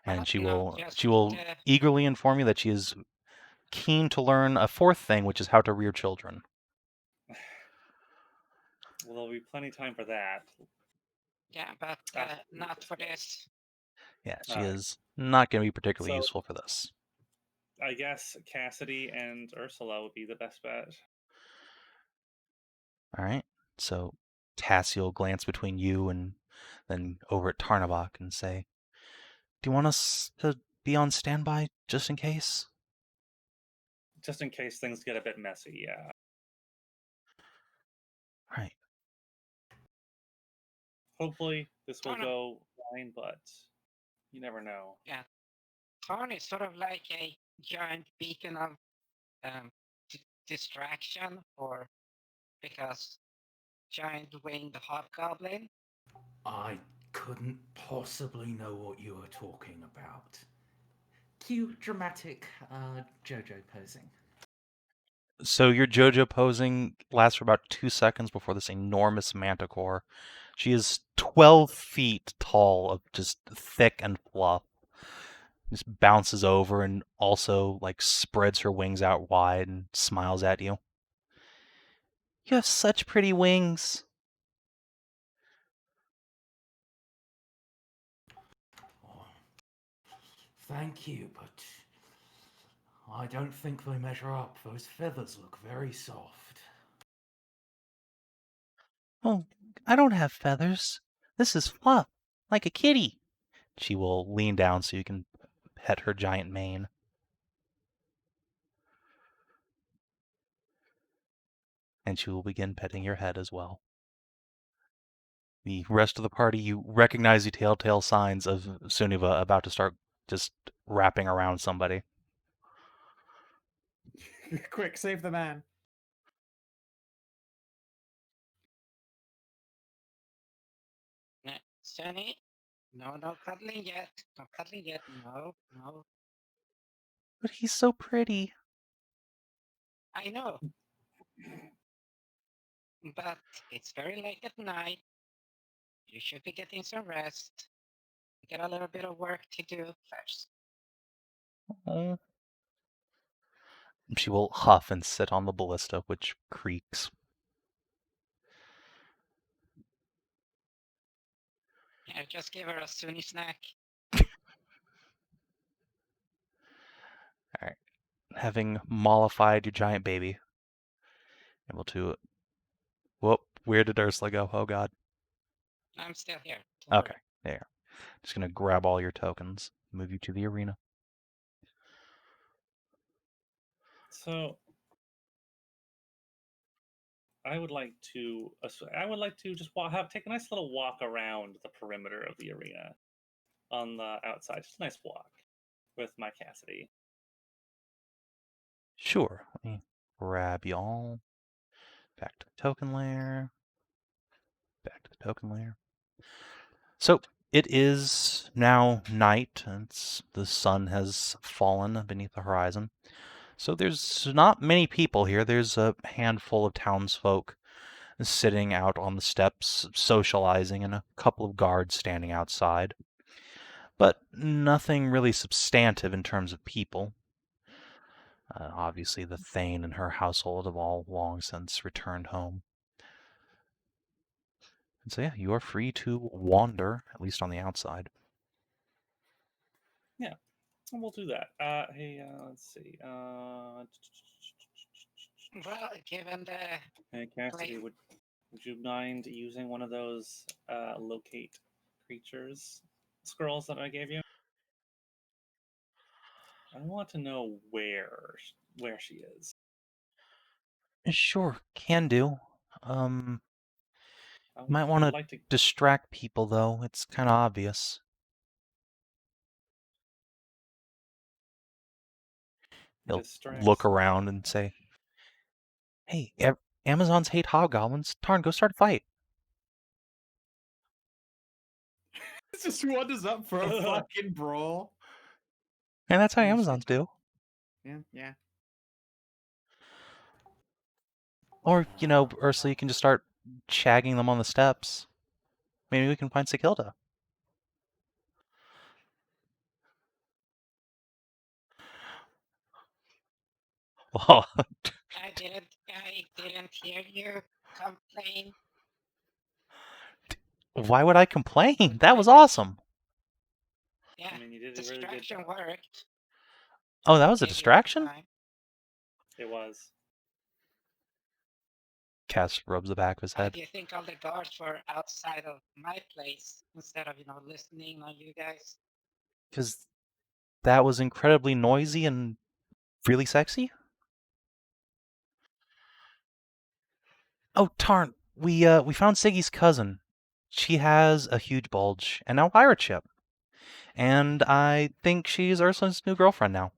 And she No, will eagerly inform you that she is keen to learn a 4th thing, which is how to rear children. Well, there'll be plenty of time for that. Yeah, but not for this. Yeah, she is not going to be particularly So- useful for this. I guess Cassidy and Ursula would be the best bet. All right. So Cassie will glance between you and then over at Tarnavak and say, "Do you want us to be on standby just in case?" Just in case things get a bit messy, yeah. Right. Hopefully this will Tarn- go fine, but you never know. Yeah, Tarn is sort of like a giant beacon of distraction, or because giant winged hobgoblin. I couldn't possibly know what you were talking about. Cue dramatic JoJo posing. So your JoJo posing lasts for about 2 seconds before this enormous manticore. She is 12 feet tall, of just thick and fluff. Just bounces over and also like spreads her wings out wide and smiles at you. You have such pretty wings. Oh, thank you, but I don't think they measure up. Those feathers look very soft. Oh, I don't have feathers. This is fluff, like a kitty. She will lean down so you can pet her giant mane. And she will begin petting your head as well. The rest of the party, you recognize the telltale signs of Suniva about to start just wrapping around somebody. Quick, save the man. Sunny, no cuddling yet. No cuddling yet. No. But he's so pretty. I know. But it's very late at night. You should be getting some rest. You got a little bit of work to do first. Oh. She will huff and sit on the ballista, which creaks. Yeah, just give her a Sunny snack. Alright. Having mollified your giant baby, able to... Whoop, where did Ursula go? Oh god. I'm still here. Don't Okay, there. Just gonna grab all your tokens, move you to the arena. So I would like to just take a nice little walk around the perimeter of the arena on the outside. Just a nice walk with my Cassidy. Sure, let me grab y'all. Back to the token layer. Back to the token layer. So, it is now night, and the sun has fallen beneath the horizon. So there's not many people here. There's a handful of townsfolk sitting out on the steps, socializing, and a couple of guards standing outside. But nothing really substantive in terms of people. Obviously, the Thane and her household have all long since returned home. And so yeah, you are free to wander, at least on the outside. Yeah, we'll do that. Hey, let's see. Well, given the Hey, Cassidy, would you mind using one of those locate creatures scrolls that I gave you? I want to know where she is. Sure, can do. Might want to like to distract people, though. It's kind of obvious. He'll look around and say, "Hey, Amazons hate hobgoblins. Tarn, go start a fight." It just wanders up for a fucking brawl. And that's how Oh, shit. Amazons do. Yeah. Or, Ursula, you can just start shagging them on the steps. Maybe we can find Sikilda. Well, I didn't hear you complain. why would I complain? That was awesome. Yeah, I mean, you did a really good distraction job. worked. Oh, that was a Gave you distraction? time. It was. Cass rubs the back of his Why head. do you think all the guards were outside of my place instead of, listening on you guys? Because that was incredibly noisy and really sexy. Oh, Tarn, we found Siggy's cousin. She has a huge bulge and now a pirate ship. And I think she's Ursula's new girlfriend now.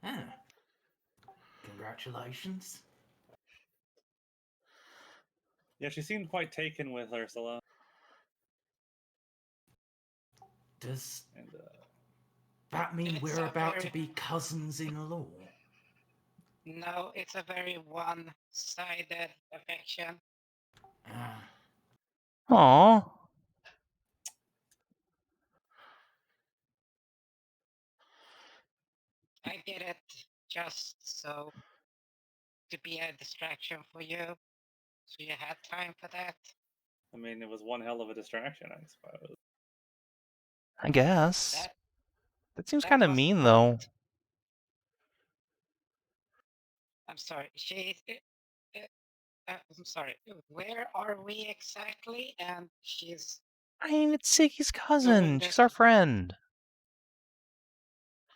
Ah. Congratulations. Yeah, she seemed quite taken with Ursula. Does And that mean It's we're a about to very- be cousins-in-law? No, it's a very one-sided affection. Ah. Aww. I did it just so to be a distraction for you, so you had time for that. I mean, it was one hell of a distraction, I suppose. I guess. That That seems that kind of was mean, though. what- I'm sorry. I'm sorry. Where are we exactly? And she's I mean, it's Siggy's cousin. Doing She's this. our friend.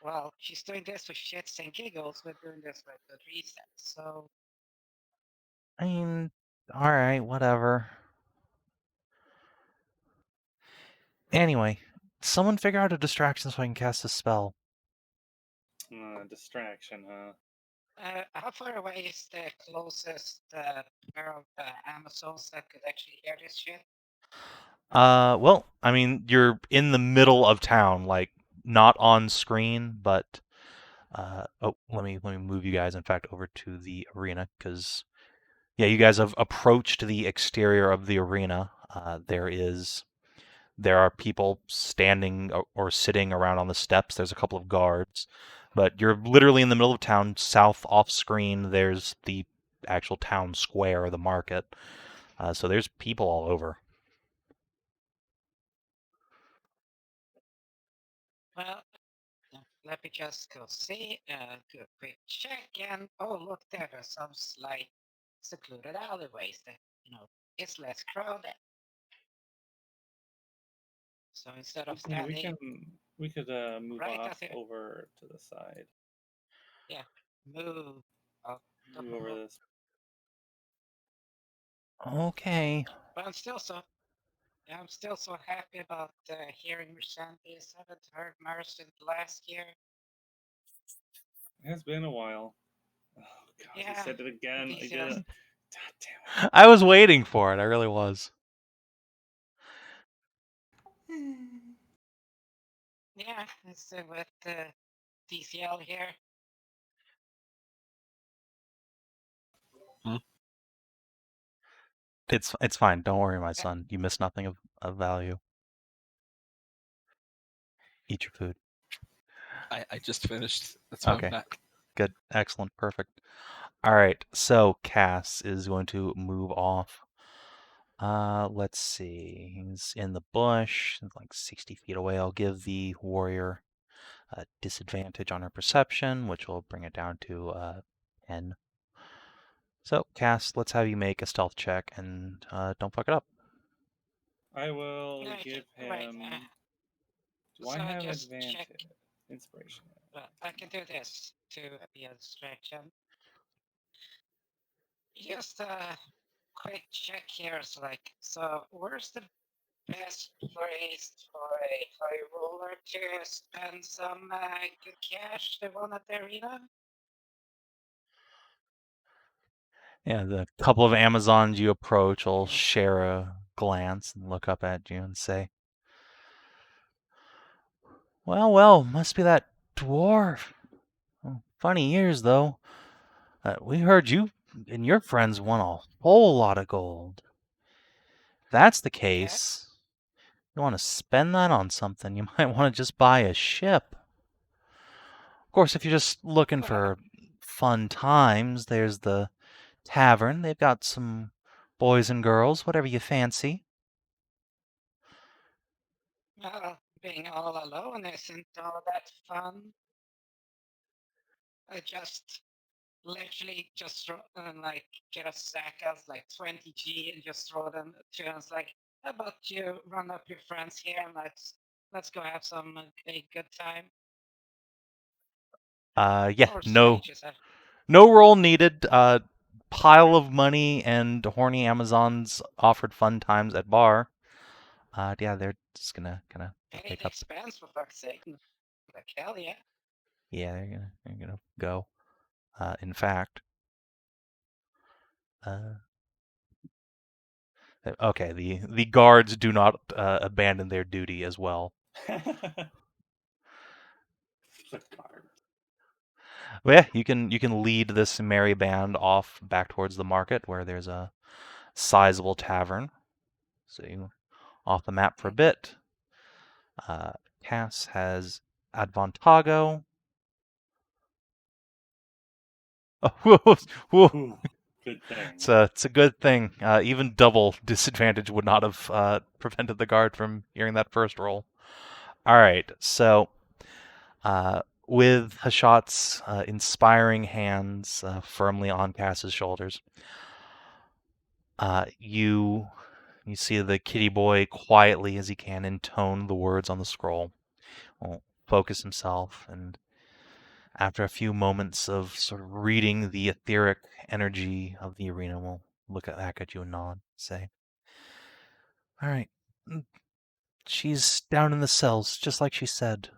Well, she's doing this for shits and giggles. We're doing this for good reason. So I mean, alright, whatever. Anyway, someone figure out a distraction so I can cast a spell. Distraction, huh? how far away is the closest pair of Amazons that could actually hear this shit? Well, I mean, you're in the middle of town, like, not on screen, but... oh, let me move you guys, in fact, over to the arena, because... Yeah, you guys have approached the exterior of the arena. There are people standing or sitting around on the steps. There's a couple of guards. But you're literally in the middle of town. South off screen, there's the actual town square, the market. So there's people all over. Well, let me just go see, do a quick check, and oh look, there are some slight secluded alleyways that, it's less crowded. So instead of standing, We could move right off out there. over to the side. Move up the Move over wall. this. Okay. But I'm still so happy about hearing Merzendi. I haven't heard Merzendi last year. It has been a while. Oh god, Yeah, he said it again. I these did years. it. God damn it. I was waiting for it. I really was. Yeah, it's with DCL here. It's fine. Don't worry, my son. You missed nothing of value. Eat your food. I just finished. That's why Okay. I'm back. Good. Excellent. Perfect. All right. So Cass is going to move off. Let's see. He's in the bush, like 60 feet away. I'll give the warrior a disadvantage on her perception, which will bring it down to 10. So, Cass, let's have you make a stealth check, and don't fuck it up. I will Yeah, give right, him. Do so I have just advantage? check. Inspiration. Well, I can do this to be a distraction. Just a quick check here. So where's the best place for a high roller to spend some good cash? The one at the arena? Yeah, the couple of Amazons you approach will share a glance and look up at you and say, well, must be that dwarf. Oh, funny ears, though. We heard you and your friends won a whole lot of gold. If that's the case, you want to spend that on something, you might want to just buy a ship. Of course, if you're just looking for fun times, there's the tavern. They've got some boys and girls, whatever you fancy. Well, being all alone isn't all that fun. I just literally just get a stack of 20G and just throw them to us. How about you run up your friends here and let's go have a good time. Yeah, Or no strangers, roll needed. Pile of money and horny Amazons offered fun times at bar. Yeah, they're just gonna pay pick the up. expense for fuck's sake. Like hell yeah. Yeah, they're gonna go. In fact, okay, the guards do not abandon their duty as well. The card. But yeah, you can lead this merry band off back towards the market where there's a sizable tavern. So you off the map for a bit. Cass has Advantago. Oh, whoa. Ooh, good thing. It's a good thing. Even double disadvantage would not have prevented the guard from hearing that first roll. All right, so with Hashat's inspiring hands firmly on Cass's shoulders, you You see the kitty boy quietly as he can intone the words on the scroll. Will focus himself, and after a few moments of sort of reading the etheric energy of the arena, will look back at you and nod, say, "All right, she's down in the cells, just like she said.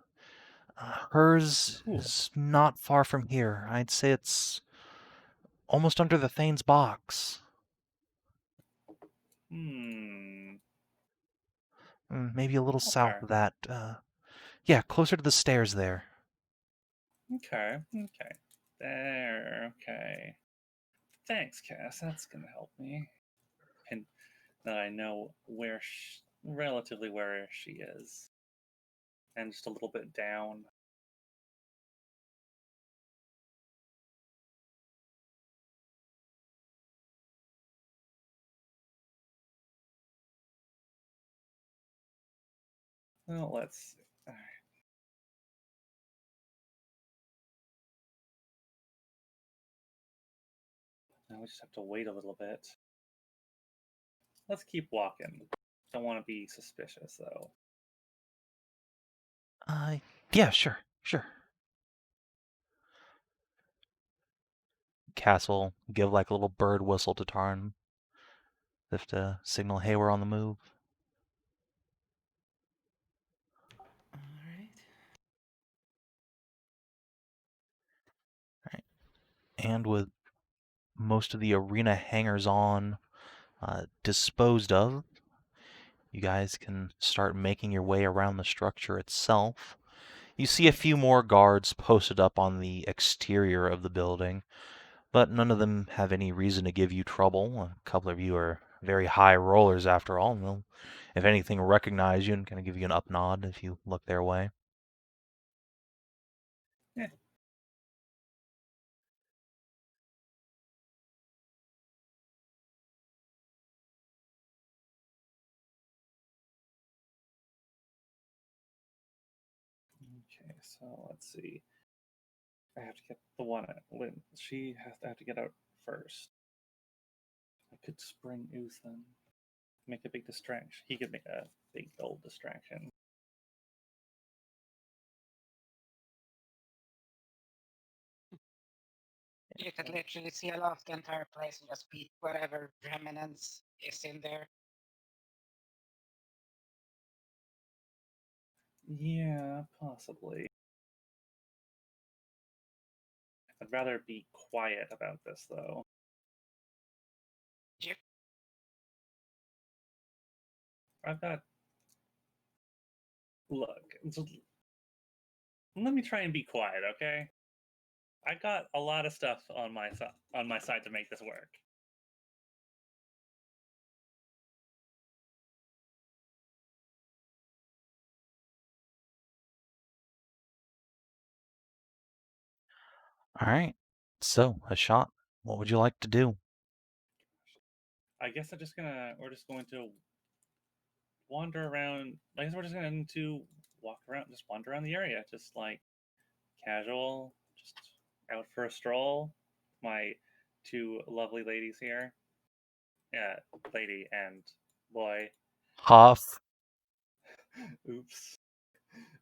Hers Cool. is not far from here. I'd say it's almost under the Thane's box. Maybe a little south Okay. of that. Yeah, closer to the stairs there." Okay. There. Okay. Thanks, Cass. That's gonna help me. And that I know relatively where she is, and just a little bit down. Well, let's see. All right. Now we just have to wait a little bit. Let's keep walking. Don't want to be suspicious, though. Yeah, sure. Castle give like a little bird whistle to Tarn, as if to signal, hey, we're on the move. All right. And with most of the arena hangers-on disposed of, you guys can start making your way around the structure itself. You see a few more guards posted up on the exterior of the building, but none of them have any reason to give you trouble. A couple of you are very high rollers after all, and they'll, if anything, recognize you and kind of give you an up nod if you look their way. Yeah. Okay, so let's see. I have to get the one at Lynn. She has to have to get out first. I could spring Uthan. Make a big distraction. He could make a big old distraction. You could literally seal off the entire place and just beat whatever remnants is in there. Yeah, possibly. I'd rather be quiet about this, though. Yep. I've got. Look, let me try and be quiet, okay? I got a lot of stuff on my side to make this work. All right. So, Hashat, what would you like to do? I guess we're just going to wander around. I guess we're just going to wander around the area, just like casual, just out for a stroll. My two lovely ladies here. Yeah, lady and boy. Huff. Oops.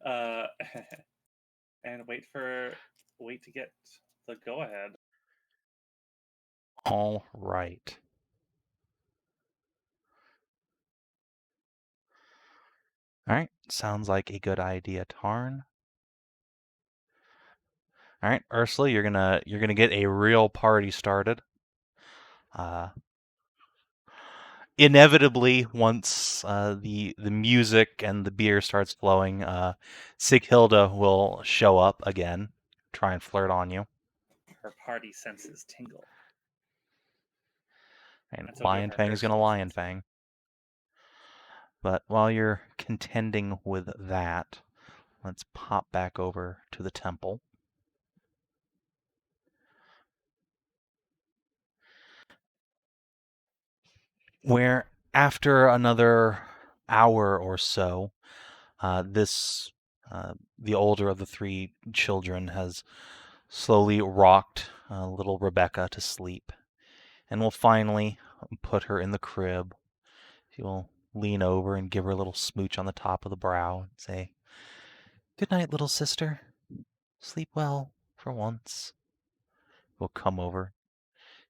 And wait to get the go ahead. All right. All right. Sounds like a good idea, Tarn. All right, Ursula, you're gonna get a real party started. Inevitably, once the music and the beer starts flowing, Sighilda will show up again, try and flirt on you. Her party senses tingle. And so Lion her Fang is gonna personal Lion senses. Fang. But while you're contending with that, let's pop back over to the temple. Where after another hour or so, the older of the three children has slowly rocked little Rebecca to sleep, and will finally put her in the crib She will lean over and give her a little smooch on the top of the brow and say, "Good night, little sister. Sleep well for once." Will come over.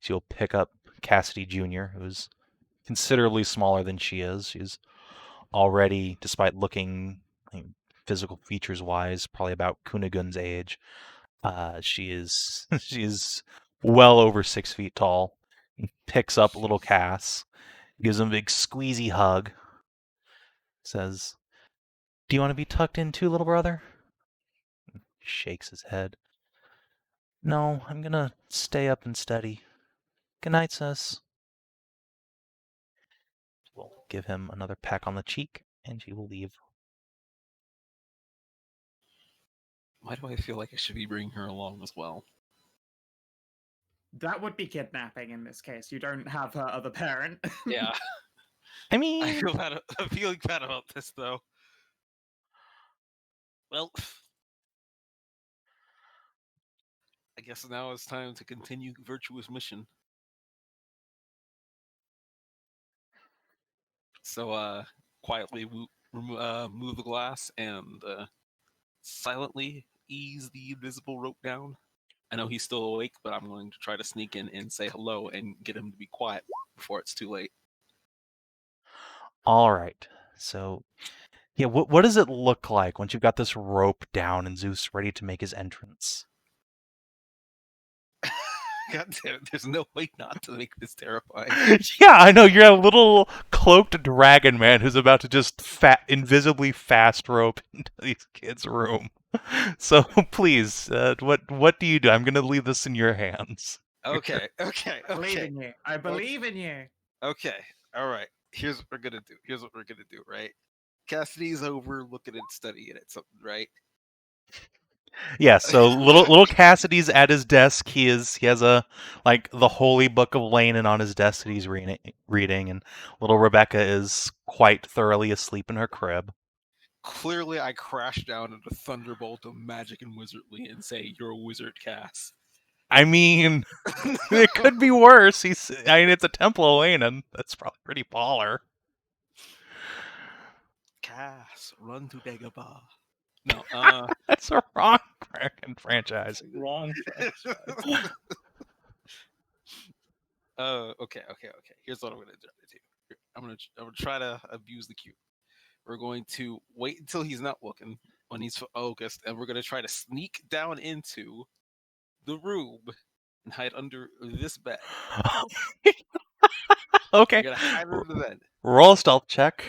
She'll pick up Cassidy Jr., who's considerably smaller than she is. She's already, despite looking physical features wise, probably about Kunigun's age. She is well over 6 feet tall. Picks up little Cass, gives him a big squeezy hug. Says, "Do you want to be tucked in too, little brother?" Shakes his head. "No, I'm gonna stay up and study. Good night, sis." We'll give him another peck on the cheek, and she will leave. Why do I feel like I should be bringing her along as well? That would be kidnapping in this case. You don't have her other parent. Yeah. I mean, I'm feeling bad about this, though. Well, I guess now it's time to continue virtuous mission. So, quietly move the glass and silently ease the invisible rope down. I know he's still awake, but I'm going to try to sneak in and say hello and get him to be quiet before it's too late. all right. So, yeah, what does it look like once you've got this rope down and Zeus ready to make his entrance? God damn it, there's no way not to make this terrifying. Yeah, I know. You're a little cloaked dragon man who's about to just invisibly fast rope into these kids' room. So please, what do you do? I'm gonna leave this in your hands. Okay. I believe in you. I believe in you. Okay. All right. Here's what we're gonna do. Right? Cassidy's over looking and studying at something, right? Yeah. So little Cassidy's at his desk. He has the Holy Book of Lanin on his desk that he's reading, and little Rebecca is quite thoroughly asleep in her crib. Clearly, I crash down into thunderbolt of magic and wizardly and say, "You're a wizard, Cass." I mean, it could be worse. It's a Temple of Lanin. That's probably pretty baller. Cass, run to Dagobah. No, That's a wrong freaking franchise. Wrong. Okay. Here's what I'm gonna do. I'm gonna try to abuse the cue. We're going to wait until he's not looking, when he's focused, and we're gonna try to sneak down into the room and hide under this bed. Okay. We're gonna hide under the bed. Roll a stealth check.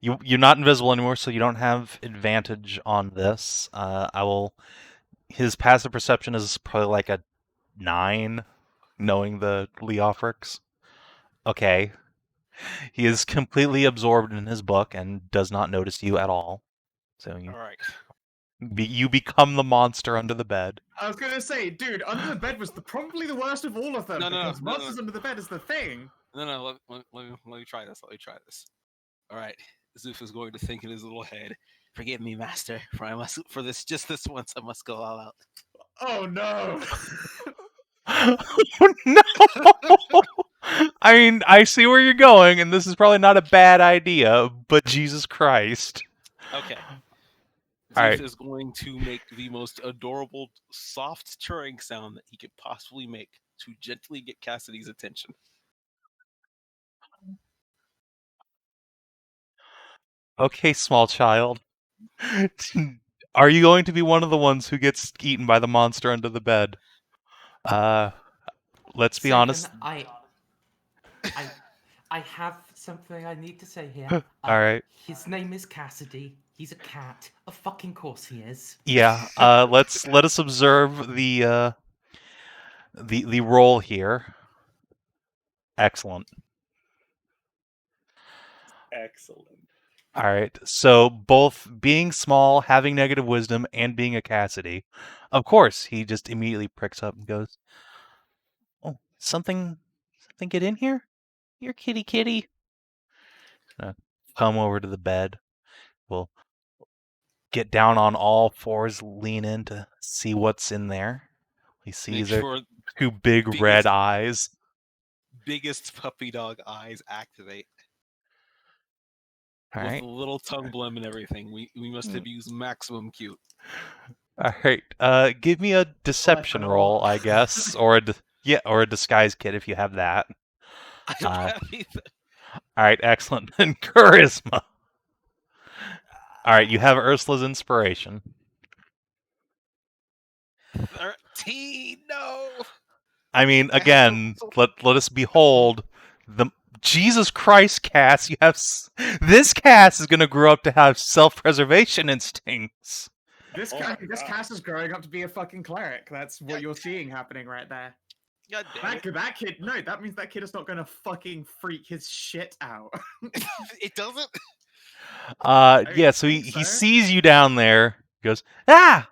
You're not invisible anymore, so you don't have advantage on this. His passive perception is probably like a 9, knowing the Leofrix. Okay. He is completely absorbed in his book and does not notice you at all. So All right. you become the monster under the bed. I was gonna say, dude, under the bed was probably the worst of all of them. No, because monsters under the bed is the thing. No. Let me try this. All right. Szooth is going to think in his little head, "Forgive me, master, for just this once I must go all out." Oh no! No! I mean, I see where you're going, and this is probably not a bad idea, but Jesus Christ. Okay. All Szooth right. is going to make the most adorable, soft churring sound that he could possibly make to gently get Cassidy's attention. Okay, small child. Are you going to be one of the ones who gets eaten by the monster under the bed? Let's be Savin, honest. I have something I need to say here. All right. His name is Cassidy. He's a cat. Of fucking course he is. Yeah. Let us observe the roll here. Excellent. Excellent. All right. So both being small, having negative wisdom, and being a Cassidy, of course, he just immediately pricks up and goes, "Oh, something get in here? You're kitty. Come over to the bed. We'll get down on all fours, lean in to see what's in there. He sees Make sure two big red eyes. biggest puppy dog eyes activate. All With right. the little tongue blem and everything. We must have used maximum cute. All right. Give me a deception all. roll, I guess, or or a disguise kit if you have that. I don't Uh, have either. All right, excellent. And charisma. All right, you have Ursula's inspiration. 13, no. I mean, I have again, let us behold the Jesus Christ cast. You have this cast is going to grow up to have self-preservation instincts. This Oh guy, my this God. cast is growing up to be a fucking cleric. That's what you're seeing happening right there. God damn it. That kid, no, that means that kid is not gonna fucking freak his shit out. It doesn't? Yeah. So he think so. sees you down there. Goes ah,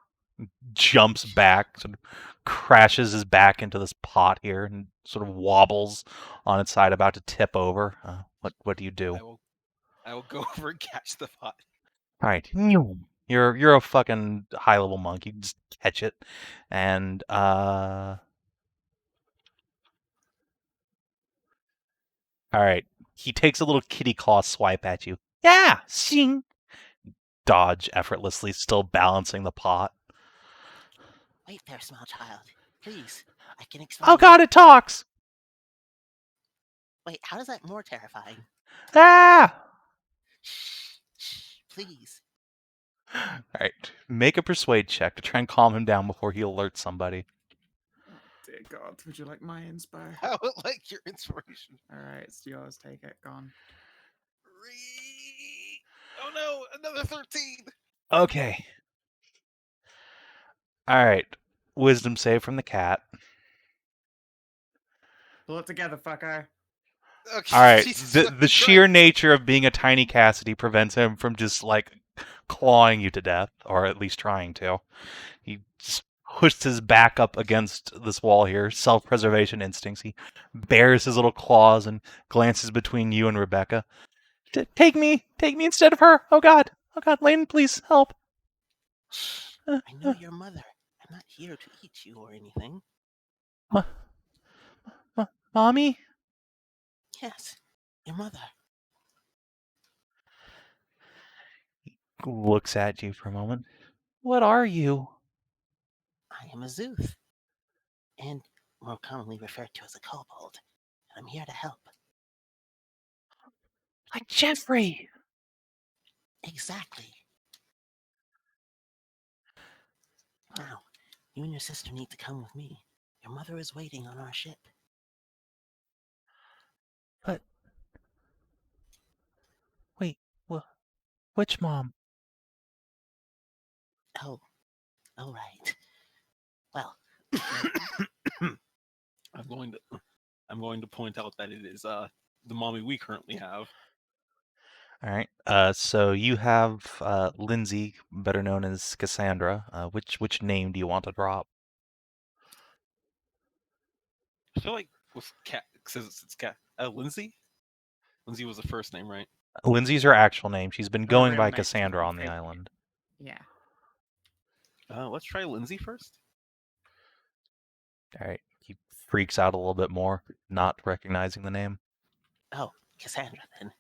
jumps back, sort of crashes his back into this pot here, and sort of wobbles on its side, about to tip over. What do you do? I will go over and catch the pot. All right, you're a fucking high level monk. You can just catch it, and all right. He takes a little kitty claw swipe at you. Yeah, sing. Dodge effortlessly, still balancing the pot. Wait there, small child. Please, I can explain. Oh God, it talks. Wait, how is that more terrifying? Ah. Shh, shh, please. All right, make a persuade check to try and calm him down before he alerts somebody. Oh, dear God, would you like my inspo? I would like your inspiration. All right, it's yours. Take it. Gone. Oh no, another 13. Okay. All right, wisdom save from the cat. Pull it together, fucker. Okay, All right, Jesus the fucking sheer Christ. nature of being a tiny Cassidy prevents him from just like clawing you to death, or at least trying to. He just pushed his back up against this wall here, self-preservation instincts. He bares his little claws and glances between you and Rebecca. Take me instead of her. Oh God, Lane, please help. Shh, I know your mother. I'm not here to eat you or anything. Mommy? Yes, your mother. He looks at you for a moment. What are you? I am a Szooth, and more commonly referred to as a Kobold, and I'm here to help. Like Jeffrey. Exactly. Now, you and your sister need to come with me. Your mother is waiting on our ship. But wait, which mom? Oh, right. Well, I'm going to point out that it is the mommy we currently have. All right. So you have Lyndsey, better known as Cassandra. Which name do you want to drop? I feel like with cat, says it's cat. Lyndsey. Lyndsey was the first name, right? Lyndsey's her actual name. She's been Her going real by name, Cassandra she's on the fake. island. Yeah. Let's try Lyndsey first. All right. He freaks out a little bit more, not recognizing the name. oh, Cassandra then.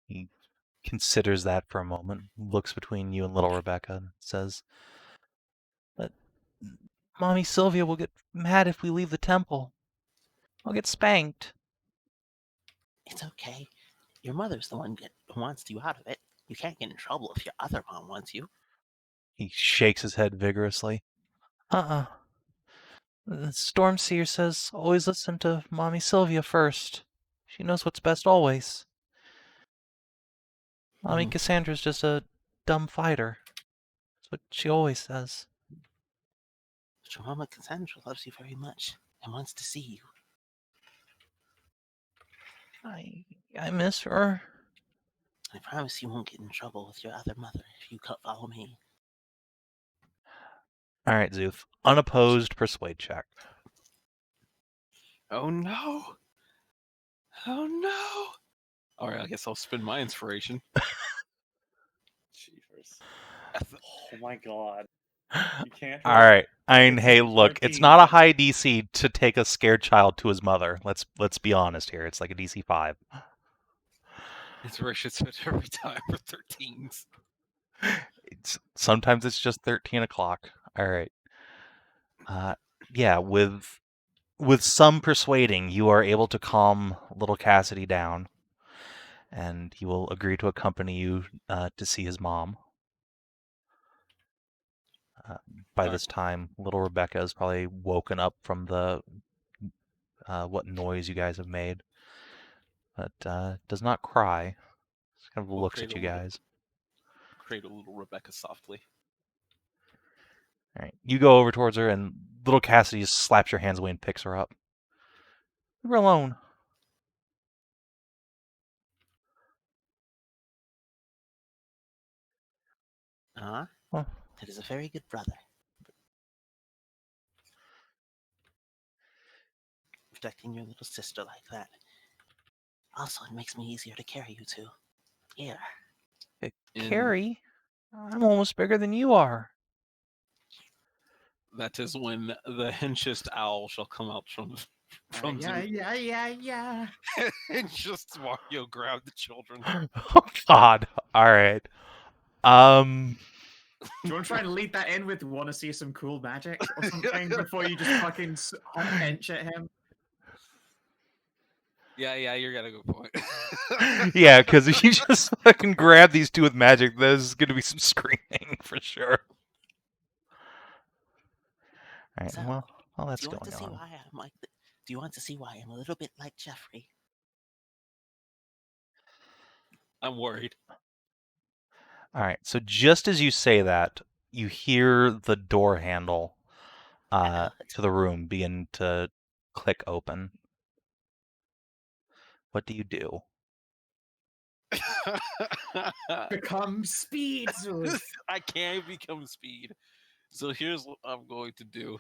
He considers that for a moment, looks between you and little Rebecca, and says, "But Mommy Sylvia will get mad if we leave the temple. I'll get spanked." It's okay. Your mother's the one who wants you out of it. You can't get in trouble if your other mom wants you. He shakes his head vigorously. The Stormseer says always listen to Mommy Sylvia first. She knows what's best always. Mommy Cassandra's just a dumb fighter. That's what she always says. But your mama Cassandra loves you very much and wants to see you. I miss her. I promise you won't get in trouble with your other mother if you follow me. All right, Szooth. Unopposed persuade check. Oh no! Oh no! All right, I guess I'll spin my inspiration. Jeepers. Oh my god. You can't All roll right. I mean, 15 hey, and look, it's 13. not a high DC to take a scared child to his mother. Let's be honest here. It's like a DC 5. Inspiration switch every time for 13s. Sometimes it's just 13 o'clock. All right. Yeah, with some persuading, you are able to calm little Cassidy down, and he will agree to accompany you to see his mom. By this time, little Rebecca is probably woken up from the what noise you guys have made, but does not cry. Just kind of looks at you guys. Cradle little Rebecca softly. All right, you go over towards her, and little Cassidy just slaps your hands away and picks her up. Leave her alone. Huh? Well, That is a very good brother. Protecting your little sister like that. Also, it makes me easier to carry you two. Here. Carrie, I'm almost bigger than you are. That is when the henchest owl shall come out from Yeah. and just Mario grab the children. Oh God! All right. Do you want to try and lead that in with "want to see some cool magic" or something before you just fucking hench at him? Yeah, you got a good point. Yeah, because if you just fucking grab these two with magic, there's gonna be some screaming for sure. All right. So, well, that's do you want going to see on. why I'm like? Do you want to see why I'm a little bit like Jeffrey? I'm worried. All right. So just as you say that, you hear the door handle to the room begin to click open. What do you do? Become speed, Szooth. I can't become speed. So here's what I'm going to do.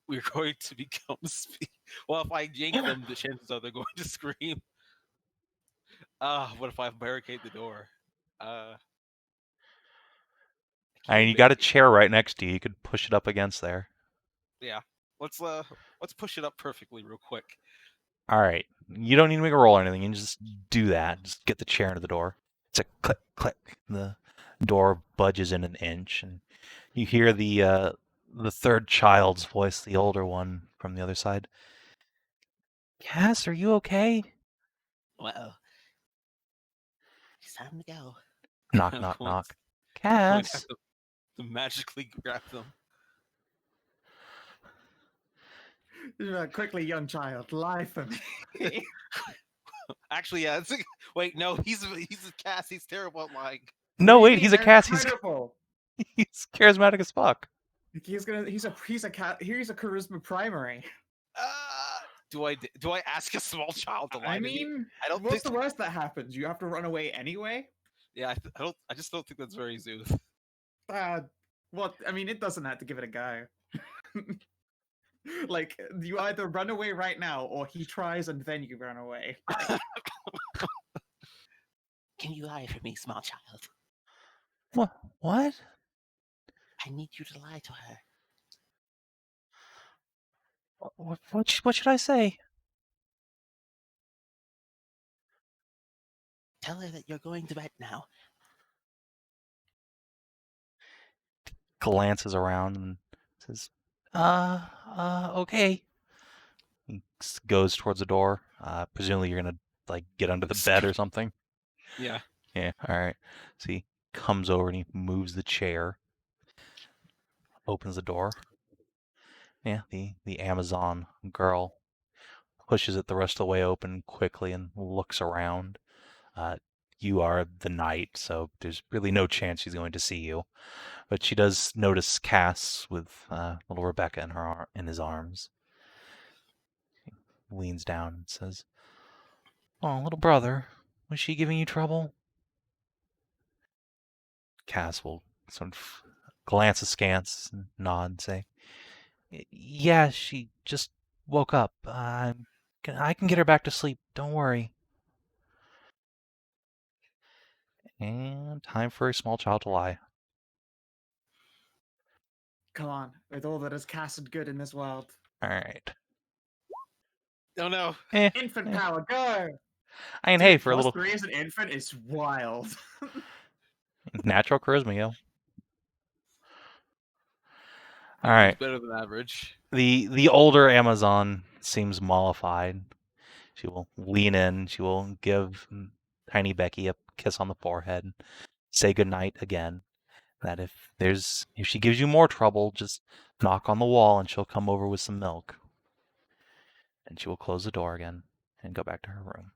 We're going to become speed. Well, if I yank them, the chances are they're going to scream. What if I barricade the door? I mean, you got a chair right next to you. You could push it up against there. Yeah. Let's push it up perfectly real quick. All right. You don't need to make a roll or anything. You can just do that. Just get the chair into the door. It's a click, click. The door budges in an inch, and you hear the third child's voice, the older one, from the other side. Cass, are you okay? Well, it's time to go. Knock, I'm knock, going knock. to- I'm going to Cass. have to magically grab them. Quickly, young child, lie for me. Actually, yeah. Wait, no, he's a Cass. He's terrible at lying. No, What do you wait, he's a mean? Cass. They're incredible. He's charismatic as fuck. He's a charisma primary. Do I ask a small child to lie I to me? mean, I don't what's think. the worst that happens? You have to run away anyway. Yeah, I just don't think that's very Szooth. What? I mean, it doesn't have to give it a go. Like, you either run away right now, or he tries and then you run away. Can you lie for me, small child? What? I need you to lie to her. What should I say? Tell her that you're going to bed now. Glances around and says, okay. He goes towards the door. Presumably you're gonna like get under the bed or something. Yeah. Yeah. All right. So he comes over and he moves the chair. Opens the door. Yeah. The Amazon girl pushes it the rest of the way open quickly and looks around. You are the knight, so there's really no chance she's going to see you. But she does notice Cass with little Rebecca in his arms. She leans down and says, "Oh, little brother, was she giving you trouble?" Cass will sort of glance askance and nod and say, "Yeah, she just woke up. I can get her back to sleep. Don't worry." And time for a small child to lie. Come on, with all that is cast and good in this world. All right. Oh no. Infant Eh. power, go! I mean, Dude, hey, for a plus little 3 as an infant is wild. natural charisma, yo. All It's right. better than average. The older Amazon seems mollified. She will lean in. She will give tiny Becky a kiss on the forehead. Say goodnight again. That if she gives you more trouble, just knock on the wall and she'll come over with some milk. And she will close the door again and go back to her room.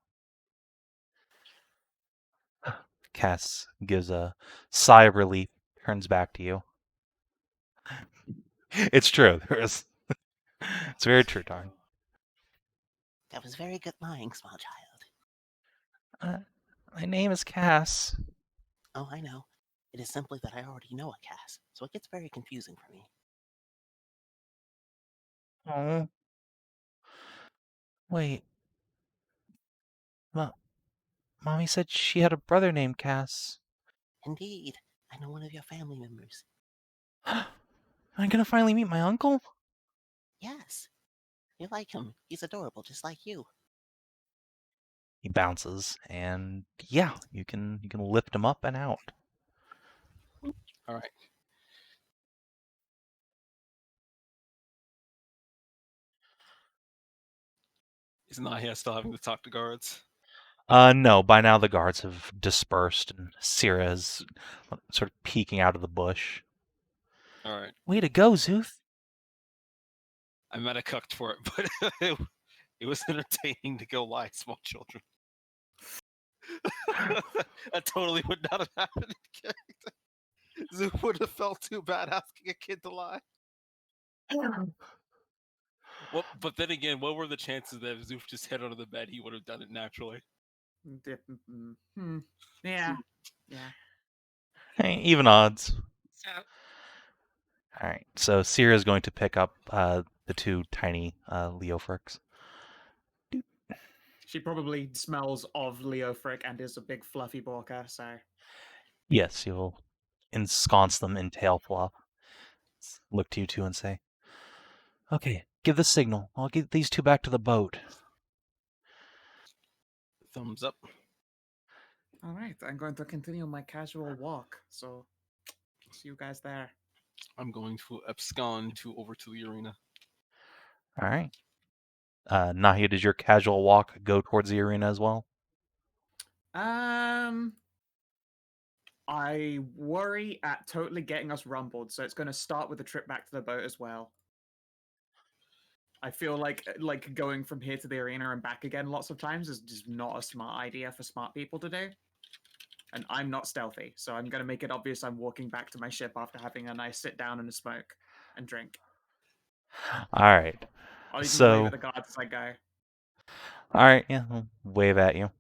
Cass gives a sigh of relief, turns back to you. It's true. It's very true, Tarn. That was very good lying, small child. My name is Cass. Oh, I know. It is simply that I already know a Cass, so it gets very confusing for me. Oh. Wait. Mommy said she had a brother named Cass. Indeed, I know one of your family members. Am I gonna finally meet my uncle? Yes. You like him. He's adorable, just like you. He bounces, and yeah, you can lift him up and out. All right. Is Nahia still having to talk to guards? No, by now the guards have dispersed, and Syrah is sort of peeking out of the bush. All right. Way to go, Szooth. I met a cucked for it, but it was entertaining to go lie small children. That totally would not have happened in character. Szooth would have felt too bad asking a kid to lie. Well, but then again, what were the chances that if Szooth just hid under the bed, he would have done it naturally? Yeah. Yeah. Hey, even odds. So, All right, so Syrah is going to pick up the two tiny Leofrics. She probably smells of Leofric and is a big fluffy Borka, so. Yes, you'll ensconce them in tail fluff. Look to you two and say, "Okay, give the signal. I'll get these two back to the boat." Thumbs up. Alright, I'm going to continue my casual walk, so see you guys there. I'm going to abscond over to the arena. All right. Nahia, does your casual walk go towards the arena as well? I worry at totally getting us rumbled, so it's going to start with a trip back to the boat as well. I feel like going from here to the arena and back again lots of times is just not a smart idea for smart people to do. And I'm not stealthy, so I'm going to make it obvious I'm walking back to my ship after having a nice sit down and a smoke and drink. All right. I'll even So- wave at the guards as I go. All right, yeah, I'll wave at you.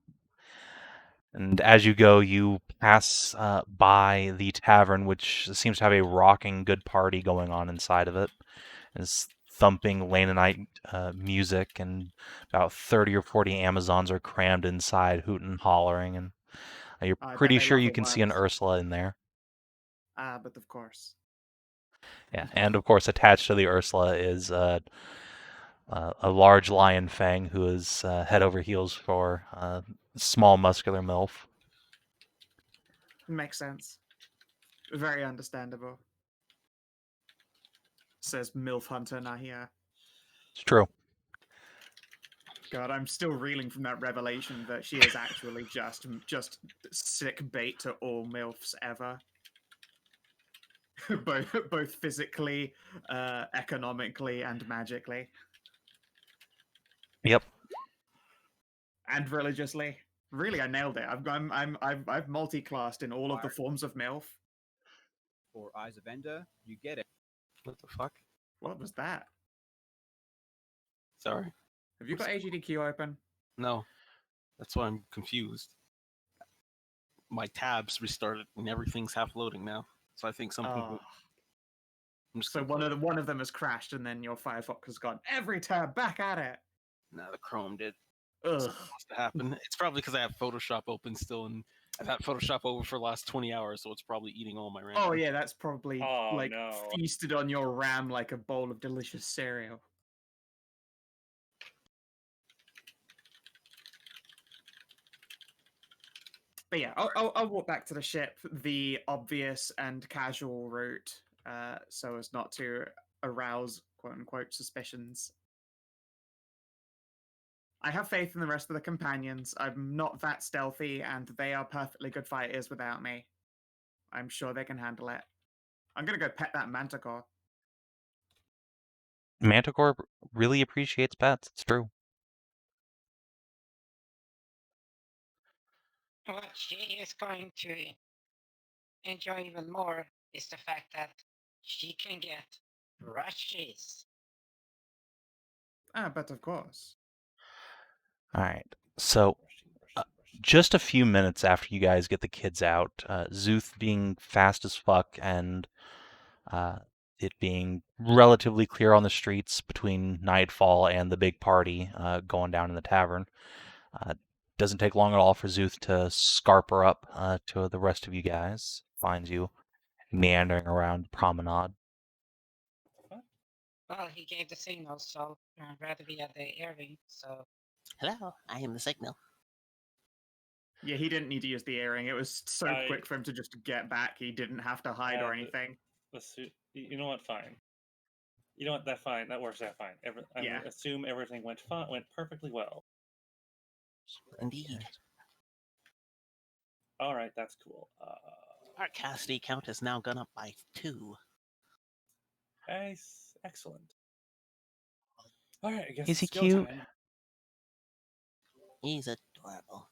And as you go, you pass by the tavern, which seems to have a rocking good party going on inside of it. It's thumping Lananite music, and about 30 or 40 Amazons are crammed inside, hooting and hollering. And you're I bet pretty they sure love you the can see an works. Ursula in there. But of course. Yeah, and of course, attached to the Ursula is a large lion fang who is head over heels for small muscular MILF. Makes sense. Very understandable. Says MILF Hunter Nahia. It's true. God, I'm still reeling from that revelation that she is actually just sick bait to all MILFs ever. both physically, economically, and magically. Yep. And religiously. Really, I nailed it. I've multi-classed in all of the forms of MILF. For Eyes of Ender, you get it. What the fuck? What was that? Sorry. Have you got AGDQ open? No. That's why I'm confused. My tabs restarted and everything's half loading now. So I think something. Oh. I'm just So gonna one of them has crashed, and then your Firefox has gone every tab back at it. No, the Chrome did. Ugh. Something must have happened. It's probably because I have Photoshop open still, and I've had Photoshop over for the last 20 hours, so it's probably eating all my RAM. Oh yeah, that's probably Oh, like no. feasted on your RAM like a bowl of delicious cereal. But yeah, I'll walk back to the ship the obvious and casual route, so as not to arouse quote unquote suspicions. I have faith in the rest of the companions. I'm not that stealthy, and they are perfectly good fighters without me. I'm sure they can handle it. I'm gonna go pet that manticore. Manticore really appreciates pets. It's true. What she is going to enjoy even more is the fact that she can get brushes. Ah, but of course. All right. So, just a few minutes after you guys get the kids out, Szooth being fast as fuck and it being relatively clear on the streets between nightfall and the big party going down in the tavern, doesn't take long at all for Szooth to scarper up to the rest of you guys. Finds you meandering around the promenade. Well, he gave the signal, so rather be at the earring, so... Hello, I am the signal. Yeah, he didn't need to use the earring. It was so quick for him to just get back. He didn't have to hide or anything. You know what? Fine. You know what? That fine. That works out fine. Yeah. I assume everything went perfectly well. Indeed. All right, that's cool. Our custody count has now gone up by 2. Nice, excellent. All right, I guess Is he it's go cute? time. He's adorable.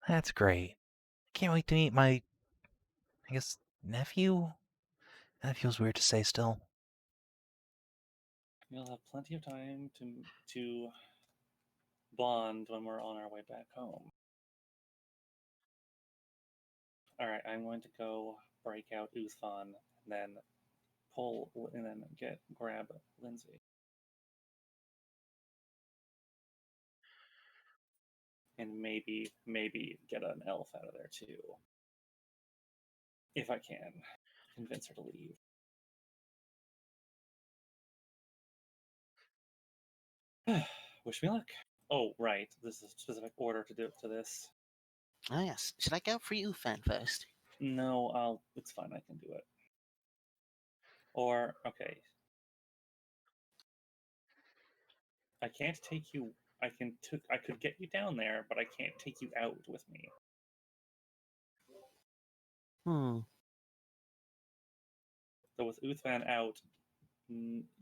That's great. Can't wait to meet my, I guess, nephew? That feels weird to say still. We'll have plenty of time to bond when we're on our way back home. All right, I'm going to go break out Uthon and then grab Lyndsey. And maybe get an elf out of there too. If I can. Convince her to leave. Wish me luck. Oh, right. This is a specific order to do to this. Oh yes. Should I go for you, Fan, first? No, it's fine, I can do it. Or, okay. I can't take you. I could get you down there, but I can't take you out with me. So with Uthman out,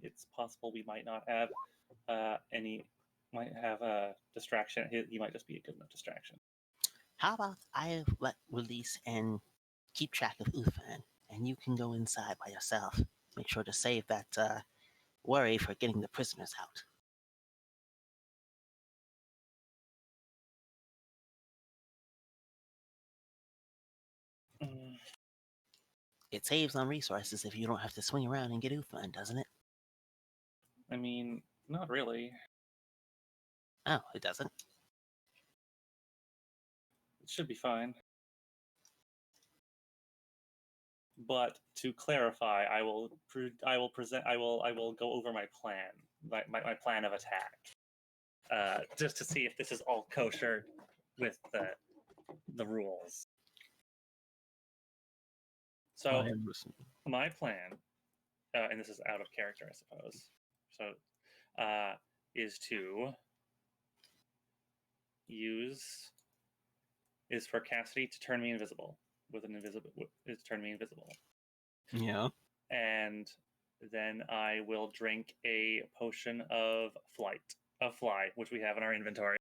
it's possible we might not have might have a distraction. He might just be a good enough distraction. How about I let release and keep track of Uthan, and you can go inside by yourself. Make sure to save that worry for getting the prisoners out. It saves on resources if you don't have to swing around and get Uthan, doesn't it? I mean, not really. Oh, it doesn't? It should be fine. But to clarify, I will go over my plan, my plan of attack, just to see if this is all kosher with the rules. So my plan, and this is out of character, I suppose. So, is for Cassidy to turn me invisible turn me invisible. Yeah. And then I will drink a potion of fly, which we have in our inventory.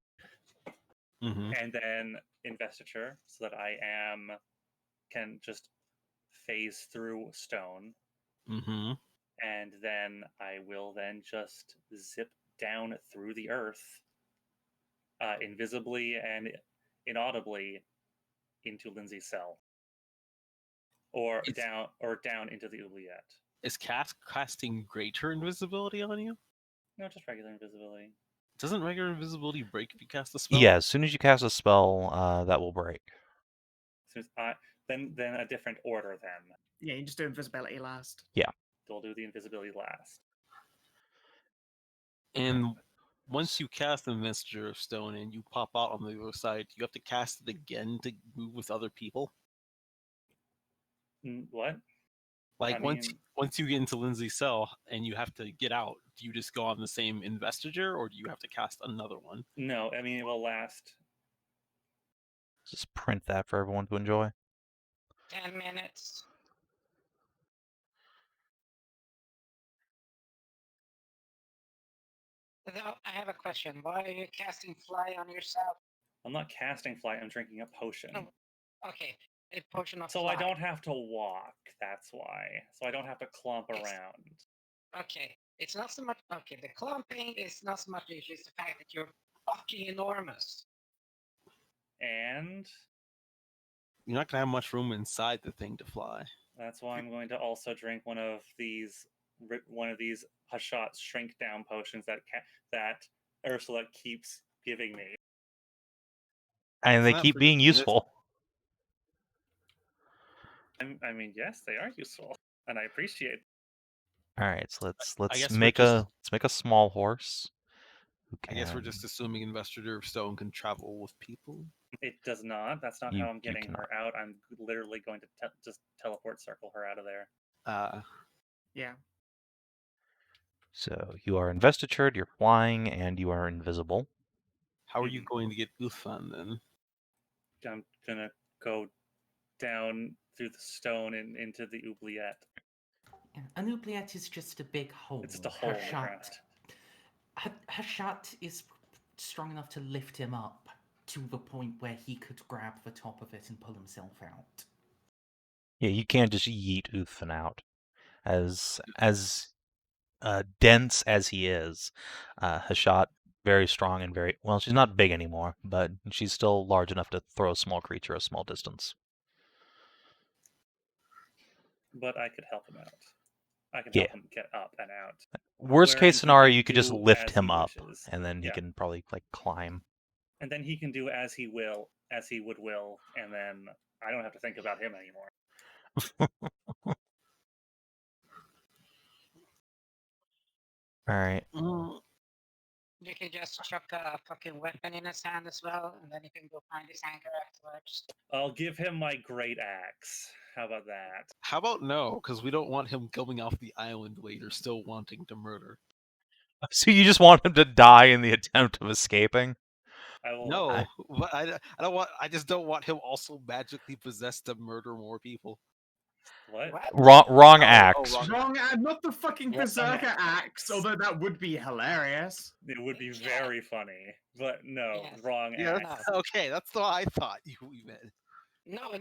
Mm-hmm. And then investiture, so that I can just phase through stone. Mm-hmm. And then I will just zip down through the earth, invisibly and inaudibly, into Lyndsey's cell, or down into the oubliette. Is casting greater invisibility on you? No, just regular invisibility. Doesn't regular invisibility break if you cast a spell? Yeah, as soon as you cast a spell, that will break. So then a different order then. Yeah, you just do invisibility last. We'll do the invisibility last. And once you cast the Messenger of Stone and you pop out on the other side, you have to cast it again to move with other people. What? Like I once mean- once you get into Lyndsey's cell and you have to get out, do you just go on the same investiture or do you have to cast another one? No, I mean it will last. Just print that for everyone to enjoy. 10 minutes. Though, I have a question. Why are you casting fly on yourself? I'm not casting fly. I'm drinking a potion. No. Okay, a potion of So fly. I don't have to walk. That's why. So I don't have to clump It's- around. Okay, it's not so much. Okay, the clumping is not so much the issue. It's the fact that you're fucking enormous. And You're not gonna have much room inside the thing to fly. that's why I'm going to also drink one of these Hashat shrink down potions that Ursula keeps giving me. And It's they not keep for being this- useful. I mean, yes, they are useful, and I appreciate. All right, so let's guess we're make just- a small horse. Who I guess we're can- just assuming Investiture of Stone can travel with people. It does not. That's not You- how I'm you getting cannot. her out. I'm literally going to just teleport circle her out of there. Yeah. So you are investitured, you're flying, and you are invisible. How are you going to get Uthman then? I'm gonna go down through the stone and into the oubliette. Yeah, an oubliette is just a big hole. It's just a hole in the Hashat, ground. Hashat is strong enough to lift him up to the point where he could grab the top of it and pull himself out. Yeah, you can't just yeet Uthman out. As dense as he is, Hashat, very strong and very well. She's not big anymore, but she's still large enough to throw a small creature a small distance. But I could help him out. I can Yeah. help him get up and out. Worst Wherein case he scenario, can you could just do lift as him he up, wishes. and then he Yeah. can probably climb. And then he can do as he would will, and then I don't have to think about him anymore. All right. You can just chuck a fucking weapon in his hand as well, and then you can go find his anchor afterwards. I'll give him my great axe. How about that? How about no? Because we don't want him going off the island later, still wanting to murder. So you just want him to die in the attempt of escaping? I will. No, but I don't want. I just don't want him also magically possessed to murder more people. What? Wrong Oh, axe. wrong. Not the fucking Wrong Berserker axe. axe, although that would be hilarious. It would be Yeah. very funny, but no, Yes. wrong Yeah, axe. okay, that's what I thought you meant. No.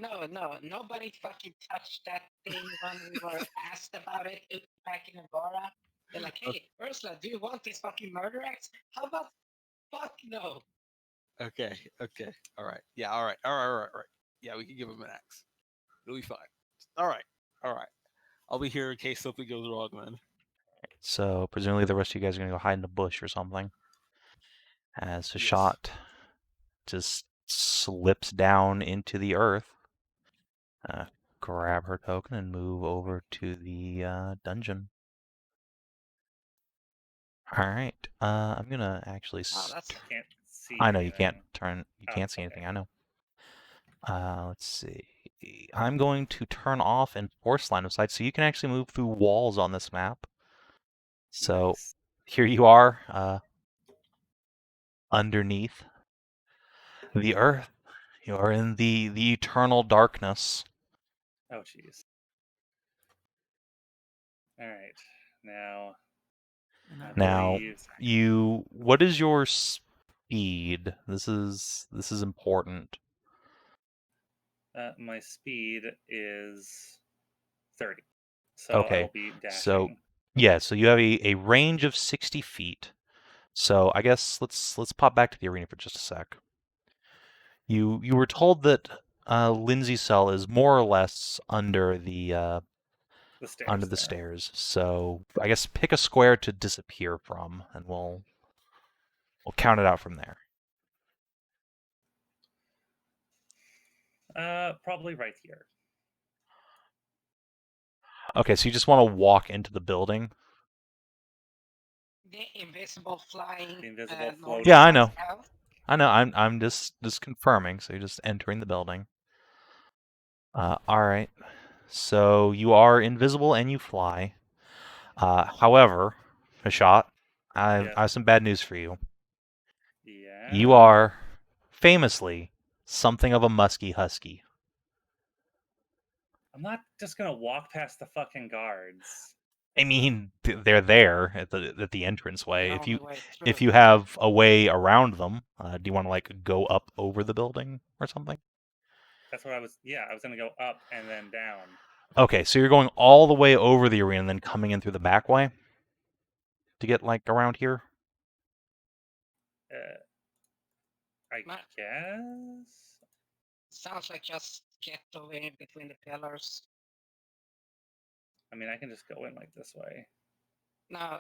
Nobody fucking touched that thing when we were asked about it back in Agora. They're like, hey, Ursula, do you want this fucking murder axe? How about fuck no? Okay, all right, yeah, all right. Yeah, we can give him an axe. It'll be fine. All right. I'll be here in case something goes wrong, then. So presumably the rest of you guys are going to go hide in a bush or something. As Yes. Hashat just slips down into the earth. Grab her token and move over to the dungeon. All right. I'm gonna actually. Oh, that's Can't see. I know you can't anything. turn. You Oh, can't see okay. anything. I know. Let's see. I'm going to turn off enforce line of sight, so you can actually move through walls on this map. So Nice. here you are, underneath the earth. You are in the eternal darkness. Oh, jeez. All right. Now. I Now, believe- what is your speed? This is important. my speed is 30. So Okay, I'll be dashing. so yeah, so you have a range of 60 feet. So I guess let's pop back to the arena for just a sec. You were told that Lyndsey's cell is more or less under the stairs. there. stairs. So I guess pick a square to disappear from, and we'll. We'll count it out from there. Probably right here. Okay, so you just want to walk into the building? The invisible flying. The invisible normal floating. Yeah, I know. house. I know. I'm just confirming. So you're just entering the building. All right. So you are invisible and you fly. However, Hashat, I Yes. have some bad news for you. Yeah. You are famously something of a musky husky. I'm not just gonna walk past the fucking guards. I mean, they're there at the entranceway. The If only you way if through. you have a way around them, do you want to like go up over the building or something? That's what I was. Yeah, I was gonna go up and then down. Okay, so you're going all the way over the arena and then coming in through the back way to get like around here? I Ma- guess. Sounds like just get the way in between the pillars. I mean, I can just go in like this way. No,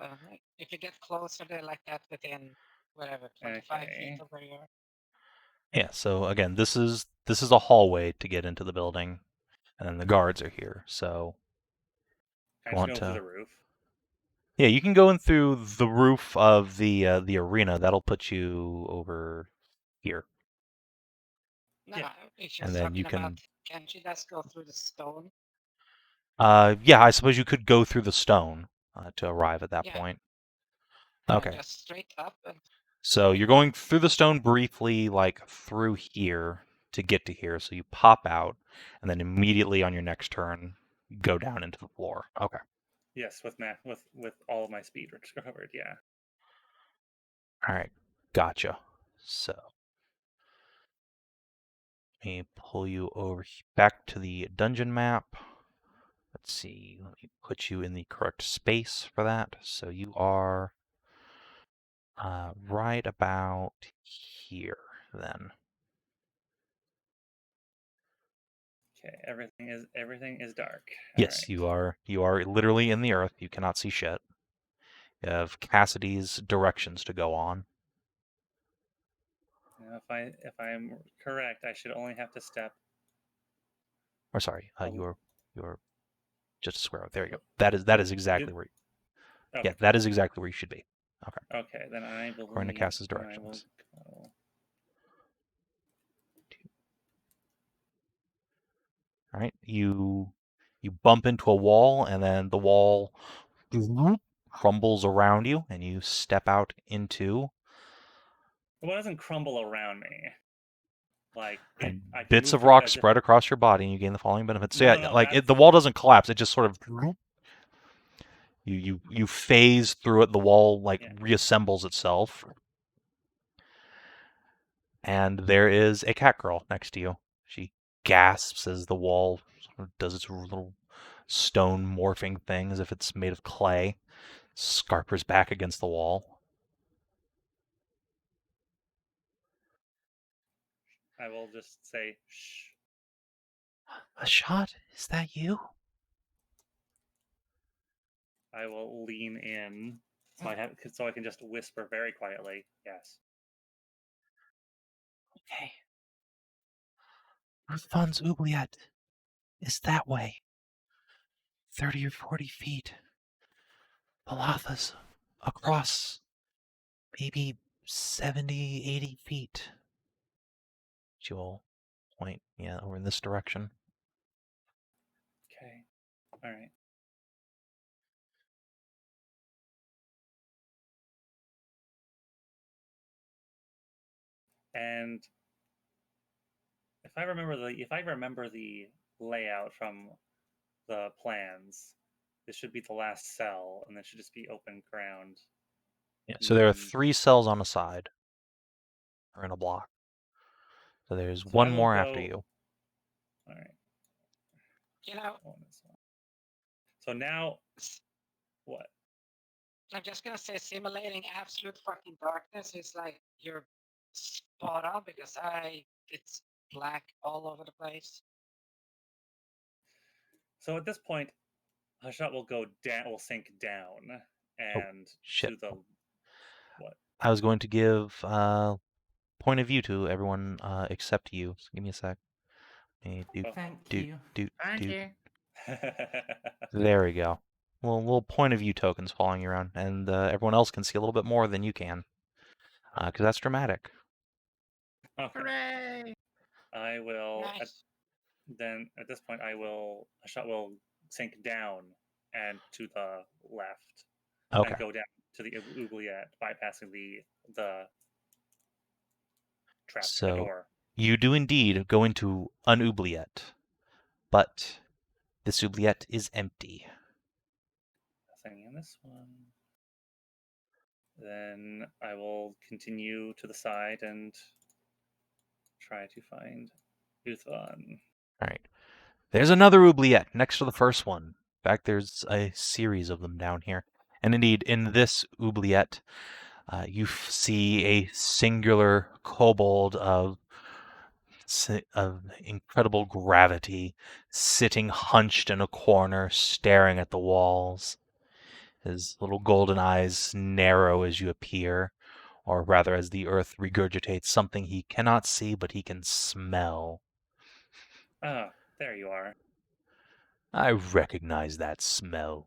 if you get closer there like that within whatever 25 Okay. feet of where you are. Yeah, so again, this is a hallway to get into the building, and then the guards are here. So Can you I want just go through to? the roof? Yeah, you can go in through the roof of the arena. That'll put you over here. No, Yeah. if you're And then you talking about, can- can't you just go through the stone? Yeah, I suppose you could go through the stone to arrive at that Yeah. point. No, Okay. just straight up and So you're going through the stone briefly, like through here to get to here. So you pop out, and then immediately on your next turn, go down into the floor. Okay. Yes, with all of my speed recovered. Yeah. All right. Gotcha. So let me pull you over back to the dungeon map. Let's see. Let me put you in the correct space for that. So you are right about here then. Okay. Everything is dark. Yes, you are literally in the earth. You cannot see shit. You have Cassidy's directions to go on. Now, if I'm correct, I should only have to step. Or sorry, Oh. you're just a square. There you go. That is exactly where. Okay. Yeah, that is exactly where you should be. Okay. Okay, then I believe. According to Cass's then I will directions. go. All right, you bump into a wall, and then the wall crumbles around you, and you step out into. Well, it doesn't crumble around me. Like And I can bits move of through rock as if- spread across your body, and you gain the following benefits. So No, yeah, no, like that's- the wall doesn't collapse; it just sort of you phase through it. The wall like Yeah. reassembles itself, and there is a cat girl next to you. She gasps as the wall sort of does its little stone morphing thing, as if it's made of clay. Scarpers back against the wall. I will just say shh. Hashat, is that you? I will lean in so I can just whisper very quietly. Yes. Okay. Ruthvan's oubliette is that way. 30 or 40 feet. Palatha's across maybe 70, 80 feet. She will point, yeah, over in this direction. Okay. All right. And if I remember the layout from the plans, this should be the last cell, and this should just be open ground. Yeah, so there are And 3 cells on a side, or in a block. So there's So I one will more after go- you. All right. you know, So now, what? I'm just gonna say simulating absolute fucking darkness is like you're spot on because it's black all over the place. So at this point, Hashat will go down. Will sink down and shit. to the what? I was going to give point of view to everyone except you. So give me a sec. Thank Doot, you. doot, Thank doot. you. There we go. Well, little point of view tokens following you around, and everyone else can see a little bit more than you can, because that's dramatic. Okay. Hooray! I will. Nice. Then at this point, Hashat will sink down and to the left Okay. and go down to the oubliette, bypassing the trap So door. you do indeed go into an oubliette, but this oubliette is empty. Nothing in this one. Then I will continue to the side and try to find Uthvan. All right. There's another oubliette next to the first one. In fact, there's a series of them down here. And indeed, in this oubliette, you see a singular kobold of incredible gravity, sitting hunched in a corner, staring at the walls. His little golden eyes narrow as you appear, or rather as the earth regurgitates something he cannot see but he can smell. Ah, there you are. I recognize that smell.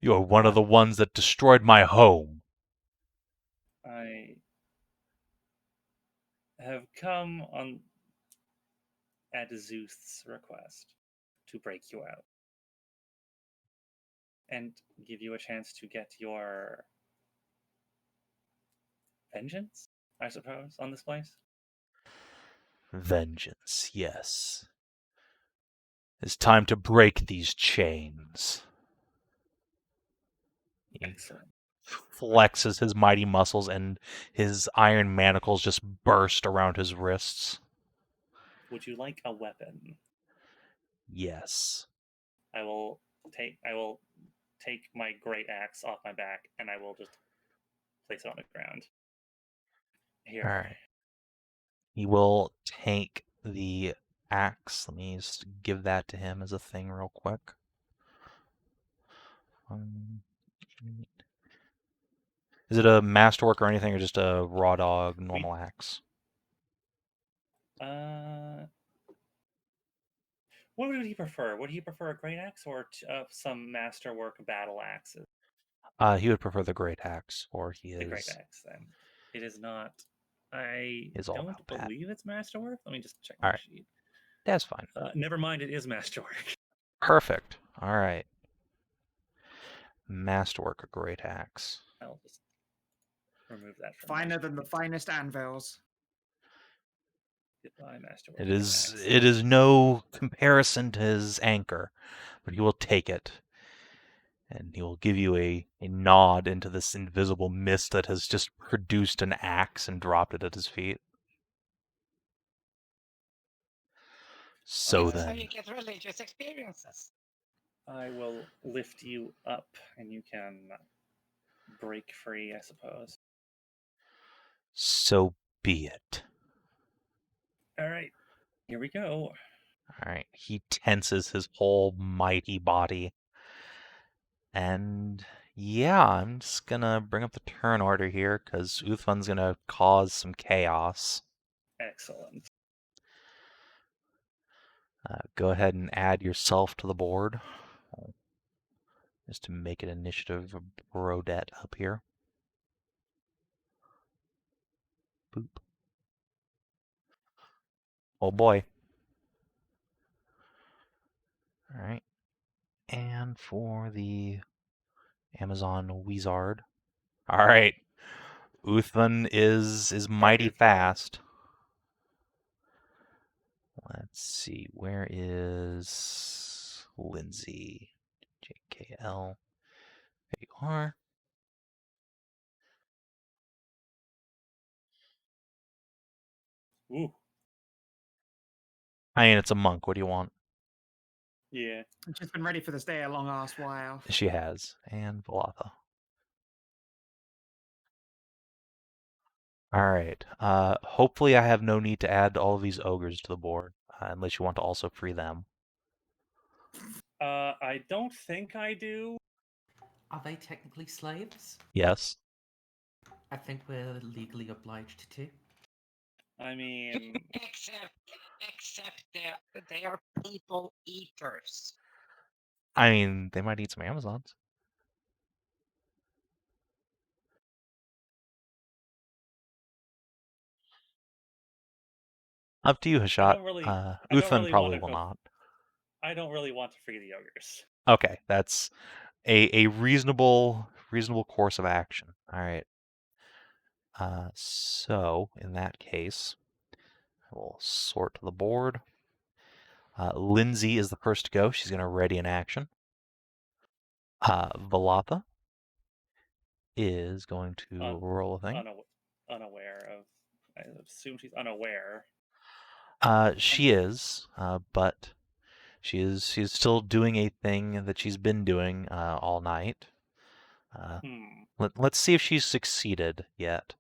You're one of the ones that destroyed my home. I have come on at Szooth's request to break you out and give you a chance to get your vengeance, I suppose, on this place. Vengeance, yes. It's time to break these chains. He Excellent. flexes his mighty muscles and his iron manacles just burst around his wrists. Would you like a weapon? Yes. I will take my great axe off my back and I will just place it on the ground. Here. All right. He will take the axe. Let me just give that to him as a thing real quick. Is it a masterwork or anything, or just a raw dog normal axe? What would he prefer? Would he prefer a great axe or some masterwork battle axes? He would prefer the great axe, or he The great is. axe, then. It is not. I Is all don't about that. believe it's masterwork. Let me just check All my right. sheet. That's fine. Never mind, it is masterwork. Perfect. All right. Masterwork, a great axe. I'll just remove that from Finer than the finest anvils. Goodbye, masterwork. It great is. axe. It is no comparison to his anchor, but he will take it, and he will give you a nod into this invisible mist that has just produced an axe and dropped it at his feet. So This is how then, you get religious experiences. I will lift you up, and you can break free, I suppose. so be it. All right, here we go. All right. He tenses his whole mighty body. And yeah, I'm just gonna bring up the turn order here because Uthman's gonna cause some chaos. Excellent. Go ahead and add yourself to the board. Just to make it initiative Brodette up here. Boop. Oh boy. Alright. And for the Amazon Wizard. Alright. Uthman is mighty fast. Let's see. Where is Lyndsey? JKL. There you are. Ooh. I mean, it's a monk. What do you want? Yeah. She's been ready for this day a long ass while. She has. And Valatha. Alright. Hopefully I have no need to add all of these ogres to the board. Unless you want to also free them. I don't think I do. Are they technically slaves? Yes. I think we're legally obliged to. I mean, Except they are people eaters. I mean, they might eat some Amazons. Up to you, Hashat. don't really- I don't Uthman really probably wanna will go- not. I don't really want to free the ogres. Okay, that's a reasonable course of action. All right. So in that case, I will sort the board. Lyndsey is the first to go. She's going to ready an action. Valatha is going to roll a thing. Unaware of. I assume she's unaware. She is, but she's still doing a thing that she's been doing all night. Let's see if she's succeeded yet.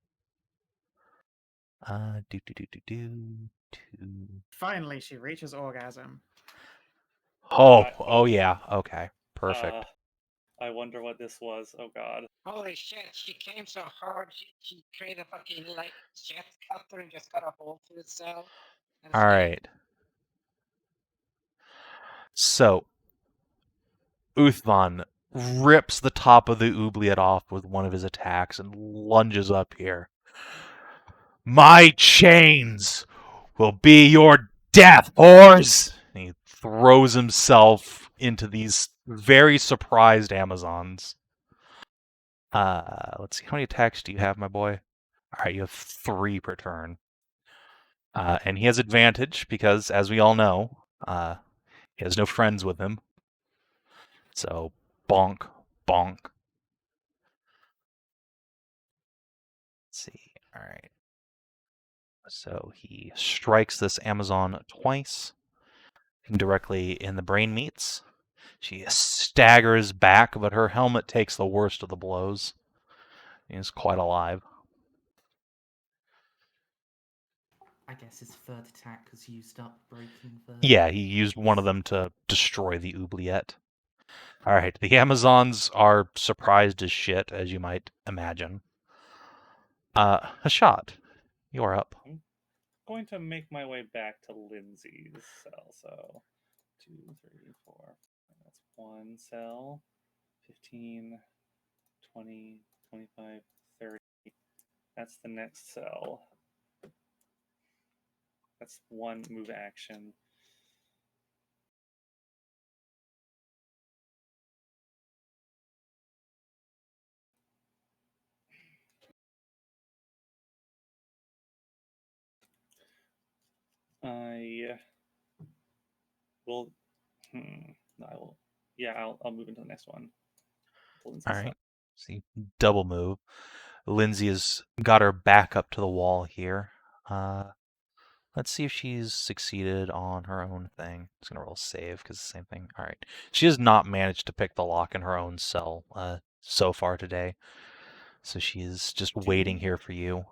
Finally, she reaches orgasm. Oh yeah, okay, perfect. I wonder what this was. Oh god. Holy shit, she came so hard, she created a fucking, like, jet cutter and just cut a hole through the cell. All right. So, Uthman rips the top of the oubliette off with one of his attacks and lunges up here. My chains will be your death, whores! And he throws himself into these very surprised Amazons. Let's see, how many attacks do you have, my boy? All right, you have 3 per turn. And he has advantage because, as we all know, he has no friends with him. So, bonk, bonk. Let's see. All right. So he strikes this Amazon twice, directly in the brain meats. She staggers back, but her helmet takes the worst of the blows. He's quite alive. I guess his third attack has used up breaking the... Yeah, he used one of them to destroy the oubliette. Alright, the Amazons are surprised as shit, as you might imagine. Hashat, you're up. I'm going to make my way back to Lyndsey's cell. So 2, 3, 4. That's 1 cell. 15, 20, 25, 30. That's the next cell. That's 1 move action. I will. I will. Yeah, I'll move into the next one. All right. See, double move. Lyndsey has got her back up to the wall here. Let's see if she's succeeded on her own thing. It's gonna roll save because the same thing. All right. She has not managed to pick the lock in her own cell so far today, so she's just waiting here for you.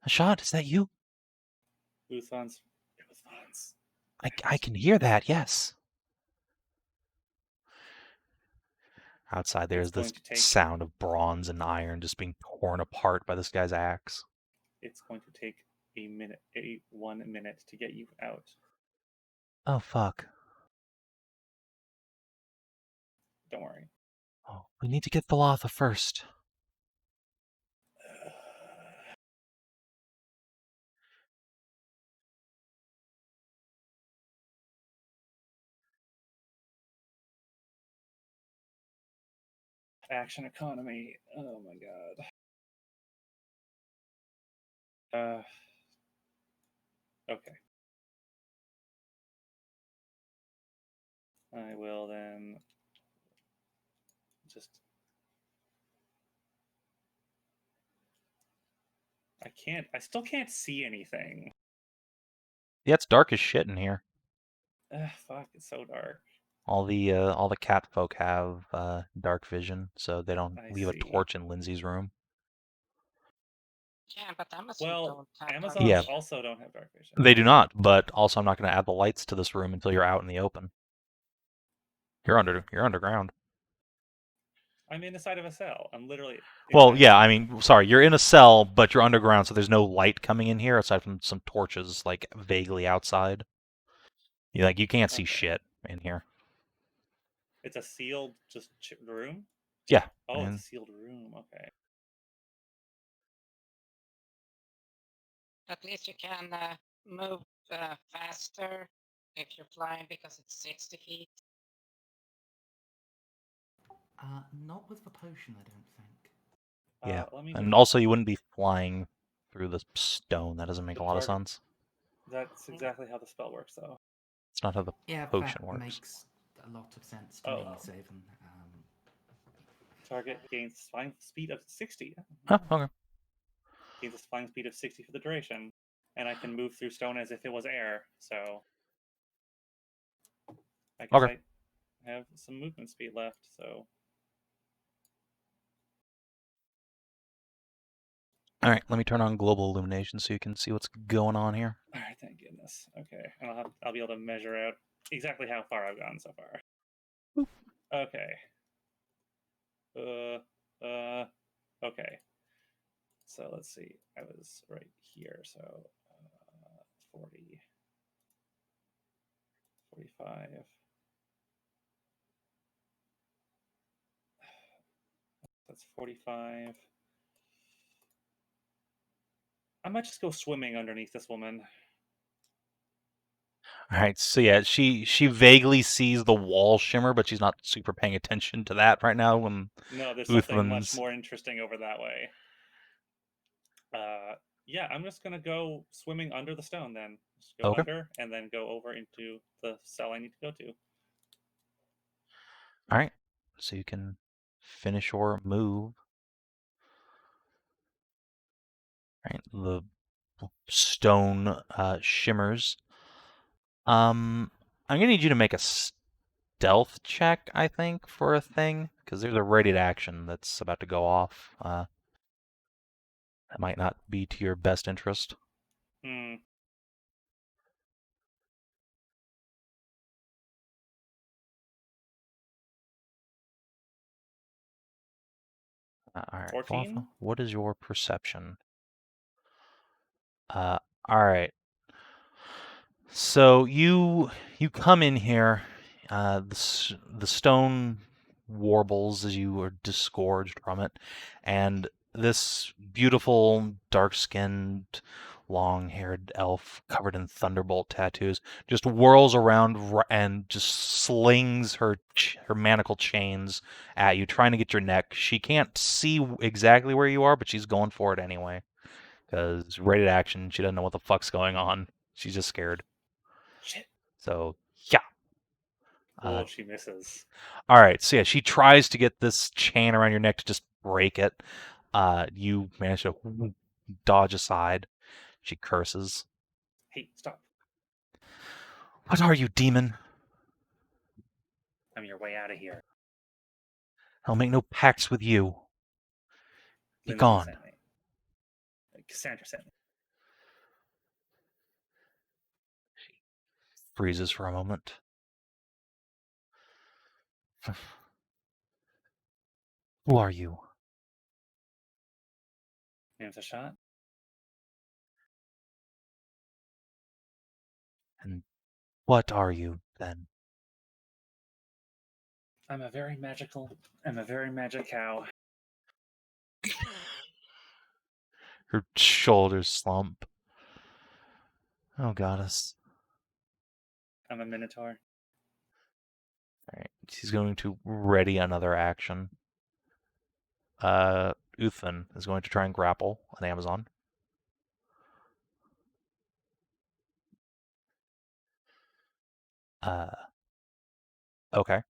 Hashat, is that you? Uthman's. I can hear that. Yes. Outside there's this sound of bronze and iron just being torn apart by this guy's axe. It's going to take a minute, 1 minute to get you out. Oh, fuck. Don't worry. Oh, we need to get Valatha first. Action economy. Oh my god. Okay. I will then just. I still can't see anything. Yeah, it's dark as shit in here. Fuck, it's so dark. All the cat folk have dark vision, so they don't leave a torch in Lyndsey's room. Yeah, but Amazon Well, don't have Amazons also don't have dark vision. They do not, but also I'm not going to add the lights to this room until you're out in the open. You're underground. I'm in the side of a cell. I'm literally. Well, inside- yeah, I mean, sorry, you're in a cell, but you're underground, so there's no light coming in here aside from some torches, like, vaguely outside. You can't see Okay. shit in here. It's a sealed room. Yeah. Oh, and- it's a sealed room. Okay. At least you can move faster if you're flying because it's 60 feet. Not with the potion, I don't think. Yeah. Let me. And also, you wouldn't be flying through the stone. That doesn't make The a lot of target- sense. That's exactly how the spell works, though. It's not how the Yeah, potion that works. makes a lot of sense to me, Oh. Savin. Target gains flying speed of 60. Oh, okay. Gains a flying speed of 60 for the duration, and I can move through stone as if it was air. So I guess Okay. I have some movement speed left. So All right, let me turn on global illumination so you can see what's going on here. all right, thank goodness. Okay, and I'll be able to measure out exactly how far I've gone so far. Boop. Okay. Okay. So let's see. I was right here. So 40, 45. That's 45. I might just go swimming underneath this woman. All right, so yeah, she vaguely sees the wall shimmer, but she's not super paying attention to that right now. When No, there's something much Uthman's- more interesting over that way. Yeah, I'm just gonna go swimming under the stone then. Just go Okay. under and then go over into the cell I need to go to. All right, so you can finish your move. All right, the stone shimmers. I'm gonna need you to make a stealth check, I think, for a thing, because there's a ready action that's about to go off. That might not be to your best interest. Hmm. All right, 14? Dwarf, what is your perception? All right. So you come in here. The stone warbles as you are disgorged from it, and this beautiful, dark-skinned, long-haired elf covered in thunderbolt tattoos just whirls around and just slings her manacle chains at you, trying to get your neck. She can't see exactly where you are, but she's going for it anyway. Because rated action, she doesn't know what the fuck's going on. She's just scared. Shit. So, yeah. Oh, she misses. All right. So, yeah, she tries to get this chain around your neck to just break it. You manage to dodge aside. She curses. Hey, stop. What are you, demon? I'm your way out of here. I'll make no pacts with you. Be Lyndsey gone. sent me. Cassandra sent me. Freezes for a moment. Who are you? Name's Hashat. And what are you, then? I'm a very magic cow. Her shoulders slump. Oh, goddess. I'm a minotaur. Alright, she's going to ready another action. Uthman is going to try and grapple an Amazon. Okay.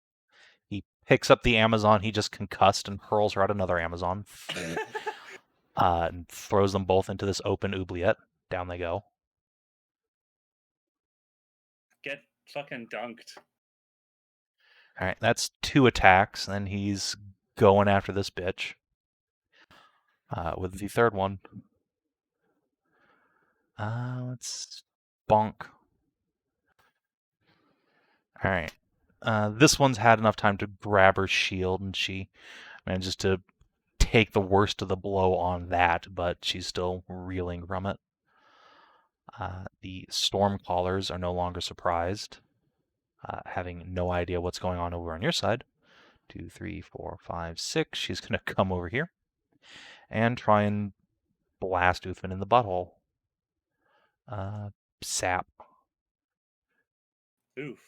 He picks up the Amazon he just concussed and hurls her at another Amazon. And throws them both into this open oubliette. Down they go. Get fucking dunked. Alright, that's 2 attacks, and he's going after this bitch. With the third one. Let's bonk. Alright. This one's had enough time to grab her shield, and she manages to take the worst of the blow on that, but she's still reeling from it. The Stormcallers are no longer surprised, having no idea what's going on over on your side. 2, 3, 4, 5, 6. She's going to come over here and try and blast Uthman in the butthole. Sap. Oof.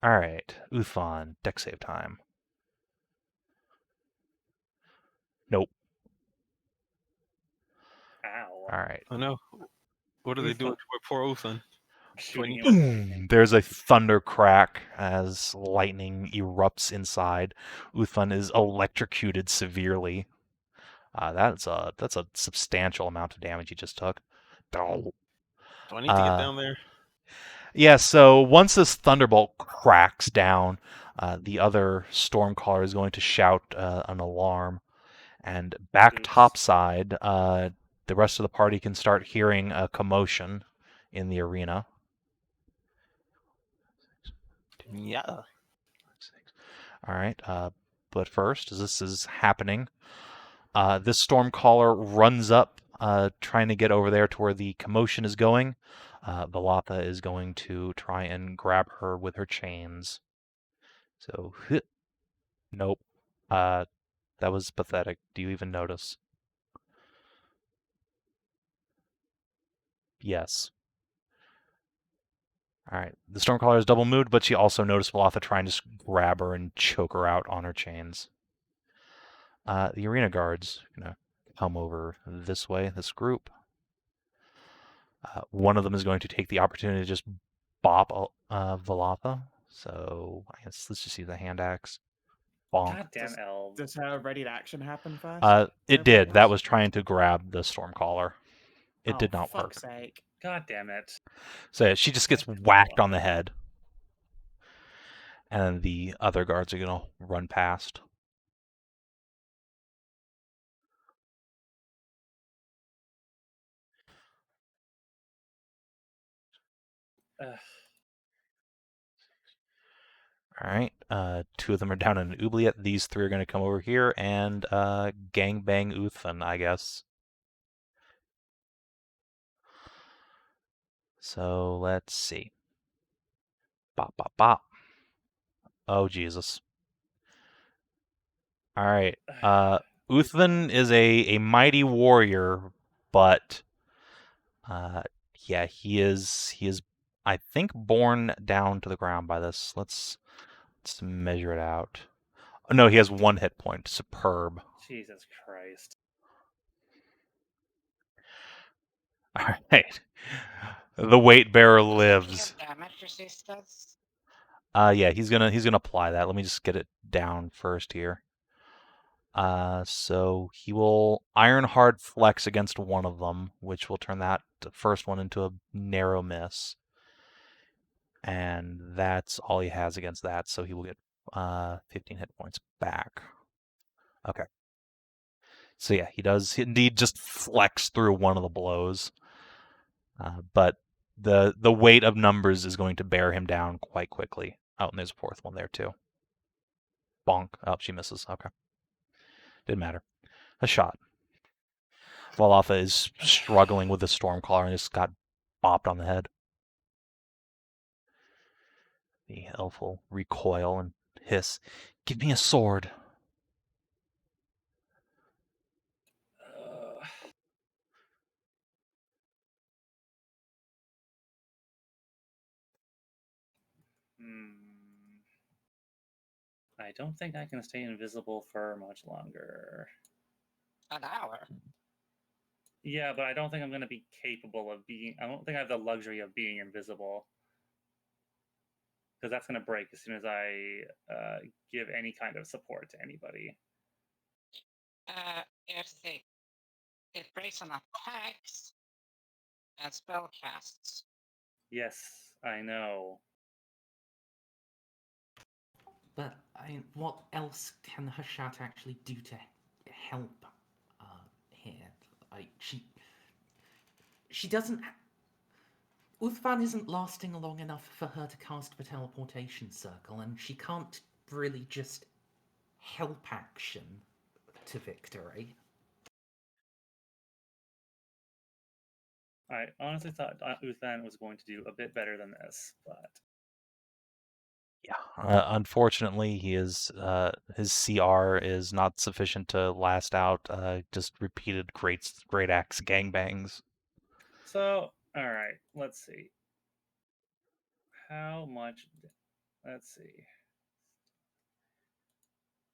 All right, Uthman, deck save time. Nope. Ow. All right. Oh no. What are they doing to our poor Uthan? Shooting need- him. Boom! There's a thunder crack as lightning erupts inside. Uthman is electrocuted severely. That's a substantial amount of damage he just took. Oh. Do I need to get down there? Yeah, so once this thunderbolt cracks down, the other Stormcaller is going to shout an alarm. And back Oops. topside, the rest of the party can start hearing a commotion in the arena. Yeah. All right, but first, as this is happening, this Stormcaller runs up, trying to get over there to where the commotion is going. Velatha is going to try and grab her with her chains. So, nope. That was pathetic. Do you even notice? Yes. All right. The Stormcaller is double moved, but she also noticed Velatha trying to just grab her and choke her out on her chains. The arena guards are going to come over this way, this group. One of them is going to take the opportunity to just bop Velatha. So I guess let's just use the hand axe. Bonk. Goddamn elves. Does her ready to action happen first? It did. That was trying to grab the Stormcaller. It did not work. Fuck's sake. God damn it. So yeah, she just gets whacked on the head. And the other guards are going to run past. Ugh. All right, 2 of them are down in an oubliette. These 3 are going to come over here and gangbang Uthman, I guess. So let's see. Bop, bop, bop. Oh, Jesus. All right. Uthman is a mighty warrior, but yeah, he is I think born down to the ground by this. Let's measure it out. Oh, no, he has 1 hit point. Superb. Jesus Christ. All right. The weight bearer lives. Damage resistance. Yeah, he's gonna apply that. Let me just get it down first here. So he will Ironheart flex against one of them, which will turn that first one into a narrow miss. And that's all he has against that, so he will get 15 hit points back. Okay. So yeah, he does indeed just flex through one of the blows. But the weight of numbers is going to bear him down quite quickly. Oh, and there's a 4th one there too. Bonk. Oh, she misses. Okay. Didn't matter. Hashat. Velatha is struggling with the Stormcaller and just got bopped on the head. The elf will recoil and hiss, "Give me a sword." I don't think I can stay invisible for much longer. An hour. Yeah, but I don't think I'm going to be capable of being... I don't think I have the luxury of being invisible. Because that's going to break as soon as I give any kind of support to anybody. Here's the thing. It breaks on attacks and spell casts. Yes, I know. But what else can Hashat actually do to help here? Like she doesn't. Uthvan isn't lasting long enough for her to cast the teleportation circle, and she can't really just help action to victory. I honestly thought Uthman was going to do a bit better than this, but Yeah, unfortunately, his CR is not sufficient to last out just repeated great axe gangbangs. so all right. Let's see. How much? Let's see.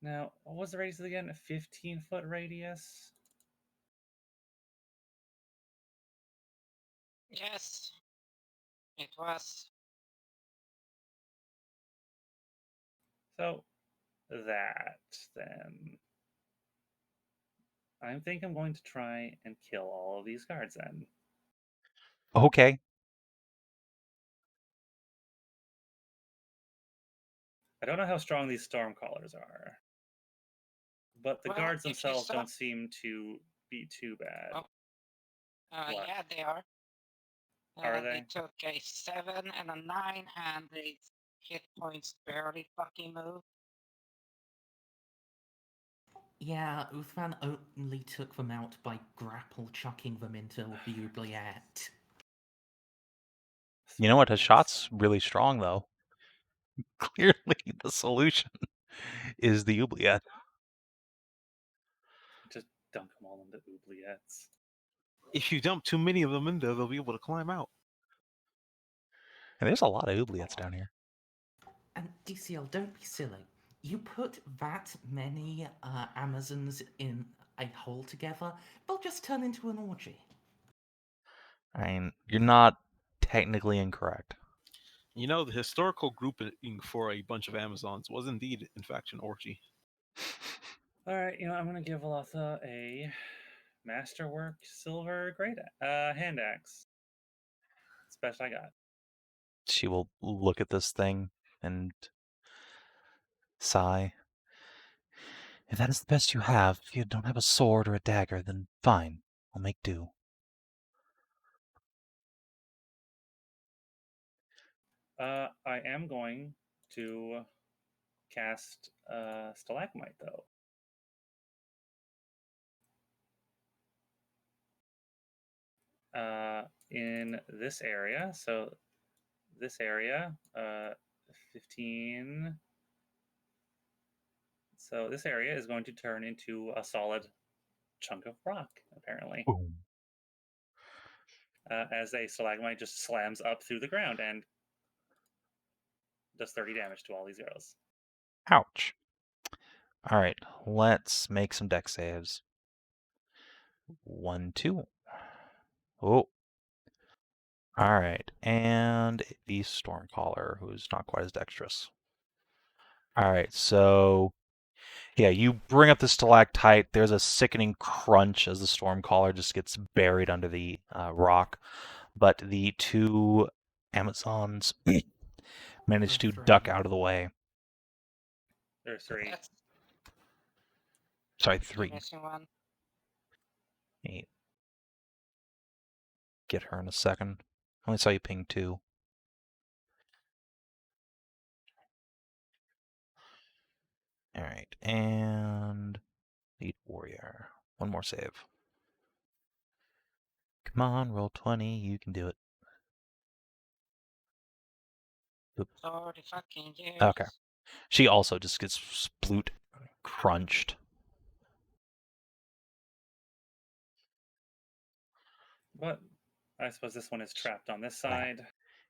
Now, what was the radius again? A 15-foot radius? Yes, it was. So that then. I think I'm going to try and kill all of these guards then. Okay. I don't know how strong these stormcallers are, but the Well, guards if you themselves saw- don't seem to be too bad. Oh. What? Yeah, they are. Are They they? took a 7 and a 9, and they hit points barely fucking move. Yeah, Uthman only took them out by grapple chucking them into the oubliette. You know what? Hashat's really strong, though. Clearly, the solution is the oubliette. Just dunk them all into oubliettes. If you dump too many of them in there, they'll be able to climb out. And there's a lot of oubliettes down here. And DCL, don't be silly. You put that many Amazons in a hole together, they'll just turn into an orgy. I mean, you're not technically incorrect. You know, the historical grouping for a bunch of Amazons was indeed, in fact, an orgy. All right, I'm going to give Alatha a Masterwork Silver Great Hand Axe. It's the best I got. She will look at this thing and sigh. If that is the best you have, if you don't have a sword or a dagger, then fine. I'll make do. I am going to cast Stalagmite, though. In this area, so this area, 15. So this area is going to turn into a solid chunk of rock, apparently. Boom. As a stalagmite just slams up through the ground and does 30 damage to all these arrows. Ouch. All right, let's make some deck saves. 1, 2. Oh. All right, and the Stormcaller, who's not quite as dexterous. All right, so yeah, you bring up the stalactite. There's a sickening crunch as the Stormcaller just gets buried under the rock, but the two Amazons manage to duck out of the way. There's 3. That's Sorry, the 3. missing one. 8. Get her in a second. I only saw you ping 2. All right, and lead warrior. One more save. Come on, roll 20. You can do it. Oop. 40 fucking years. Okay. She also just gets sploot crunched. But I suppose this one is trapped on this side.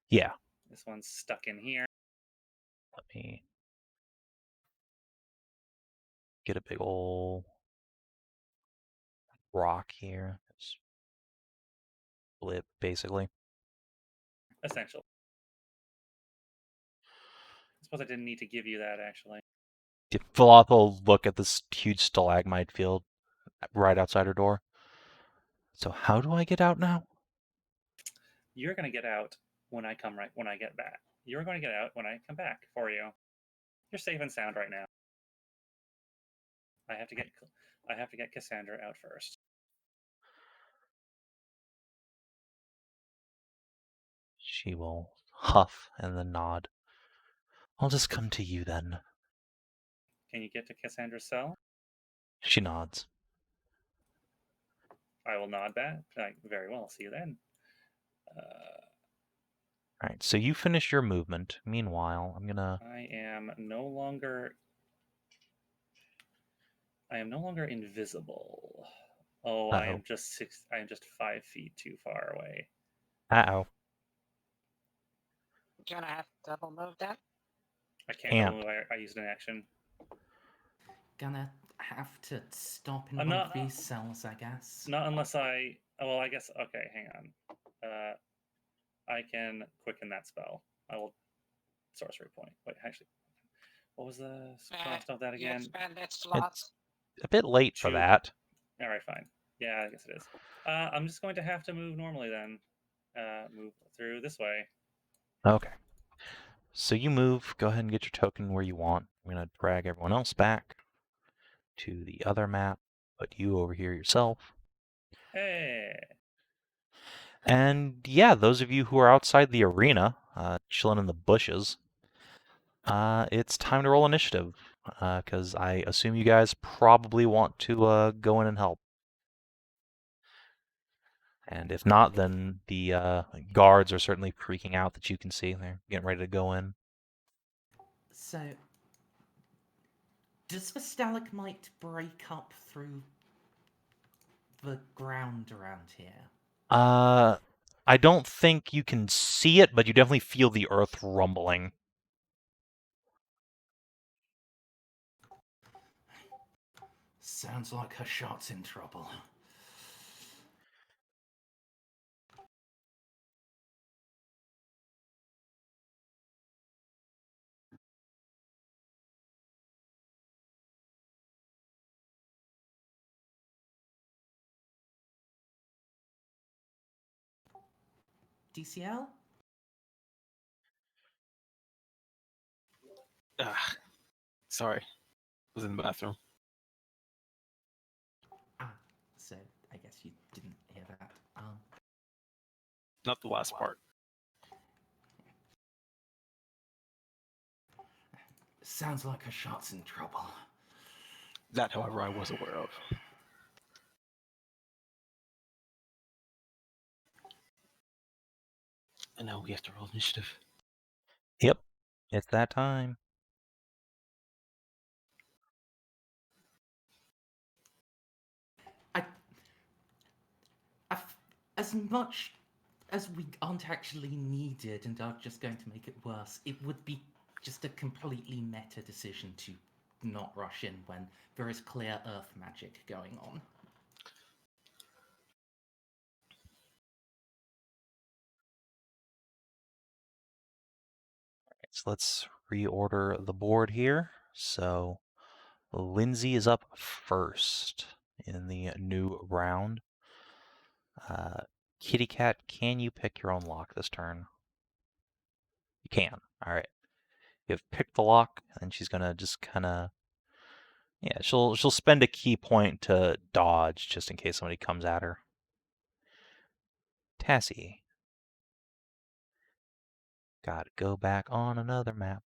Yeah. This one's stuck in here. Let me get a big ol' rock here. Split, basically. Essentially. I suppose I didn't need to give you that, actually. Philop will look at this huge stalagmite field right outside her door. So how do I get out now? You're going to get out when I get back. You're going to get out when I come back for you. You're safe and sound right now. I have to get Cassandra out first. She will huff and then nod. I'll just come to you then. Can you get to Cassandra's cell? She nods. I will nod back. Like, very well. See you then. Alright, so you finish your movement. Meanwhile, I'm gonna... I am no longer invisible. Oh, I am just 5 feet too far away. Uh-oh. Gonna have to double move that. I can't double move. I used an action. Gonna have to stop in I'm one not- of these cells, I guess. Not unless I... Well, I guess... Okay, hang on. I can quicken that spell. I will... Sorcery point. Wait, actually... What was the cost of that You again? expanded slots. A bit late for that. Alright, fine. Yeah, I guess it is. I'm just going to have to move normally then. Move through this way. Okay. So you move. Go ahead and get your token where you want. I'm going to drag everyone else back to the other map. Put you over here yourself. Hey! And yeah, those of you who are outside the arena, chilling in the bushes, it's time to roll initiative. Because I assume you guys probably want to go in and help. And if not, then the guards are certainly freaking out that you can see. They're getting ready to go in. So, does the stalagmite break up through the ground around here? I don't think you can see it, but you definitely feel the earth rumbling. Sounds like Hashat's in trouble. DCL? Sorry. I was in the bathroom. So I guess you didn't hear that. Not the last part. Sounds like Hashat's in trouble. That, however, I was aware of. And now we have to roll initiative. Yep, it's that time. As much as we aren't actually needed and are just going to make it worse, it would be just a completely meta decision to not rush in when there is clear earth magic going on. So let's reorder the board here. So Lyndsey is up first in the new round. Kitty Cat, can you pick your own lock this turn? You can. All right. You have picked the lock, and she's gonna just kind of, yeah, she'll spend a key point to dodge just in case somebody comes at her. Tassie. Gotta go back on another map.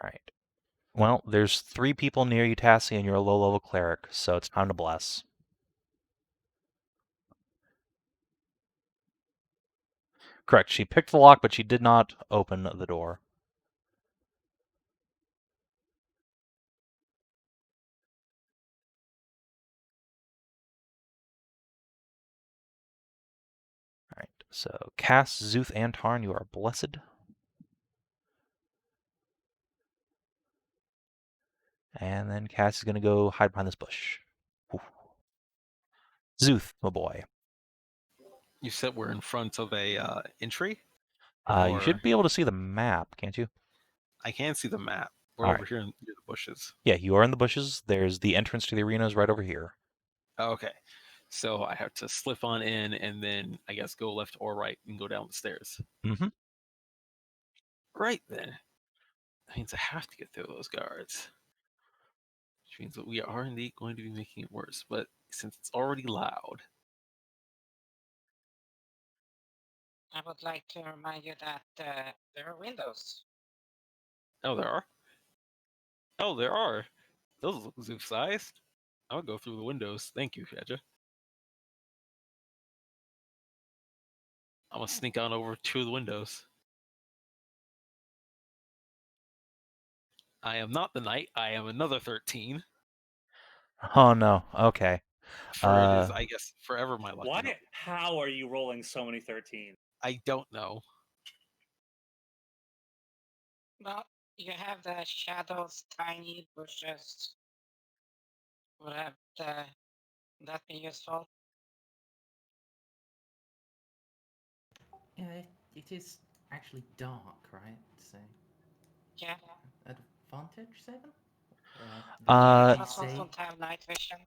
All right. Well, there's 3 people near you, Tassie, and you're a low-level cleric, so it's time to bless. Correct. She picked the lock, but she did not open the door. All right. So, Cass, Szooth, and Tarn, you are blessed. And then Cass is going to go hide behind this bush. Ooh. Szooth, my boy. You said we're in front of a entry? You should be able to see the map, can't you? I can see the map. We're All over right. here near the bushes. Yeah, you are in the bushes. There's the entrance to the arena is right over here. Okay. So I have to slip on in and then I guess go left or right and go down the stairs. Mm-hmm. Right then. That means I have to get through those guards. Which means that we are indeed going to be making it worse. But since it's already loud, I would like to remind you that there are windows. oh, there are. Oh, there are. Those look Szooth-sized. I'll go through the windows. Thank you, Hedrah. I'm gonna sneak on over to the windows. I am not the knight. I am another 13. Oh no. Okay. For it is, I guess, forever my lucky number. Why? How are you rolling so many 13? I don't know. Well, you have the shadows, tiny bushes. Would have that be useful? Yeah, it is actually dark, right? So Yeah. advantage, Savin? Plus one don't have night vision.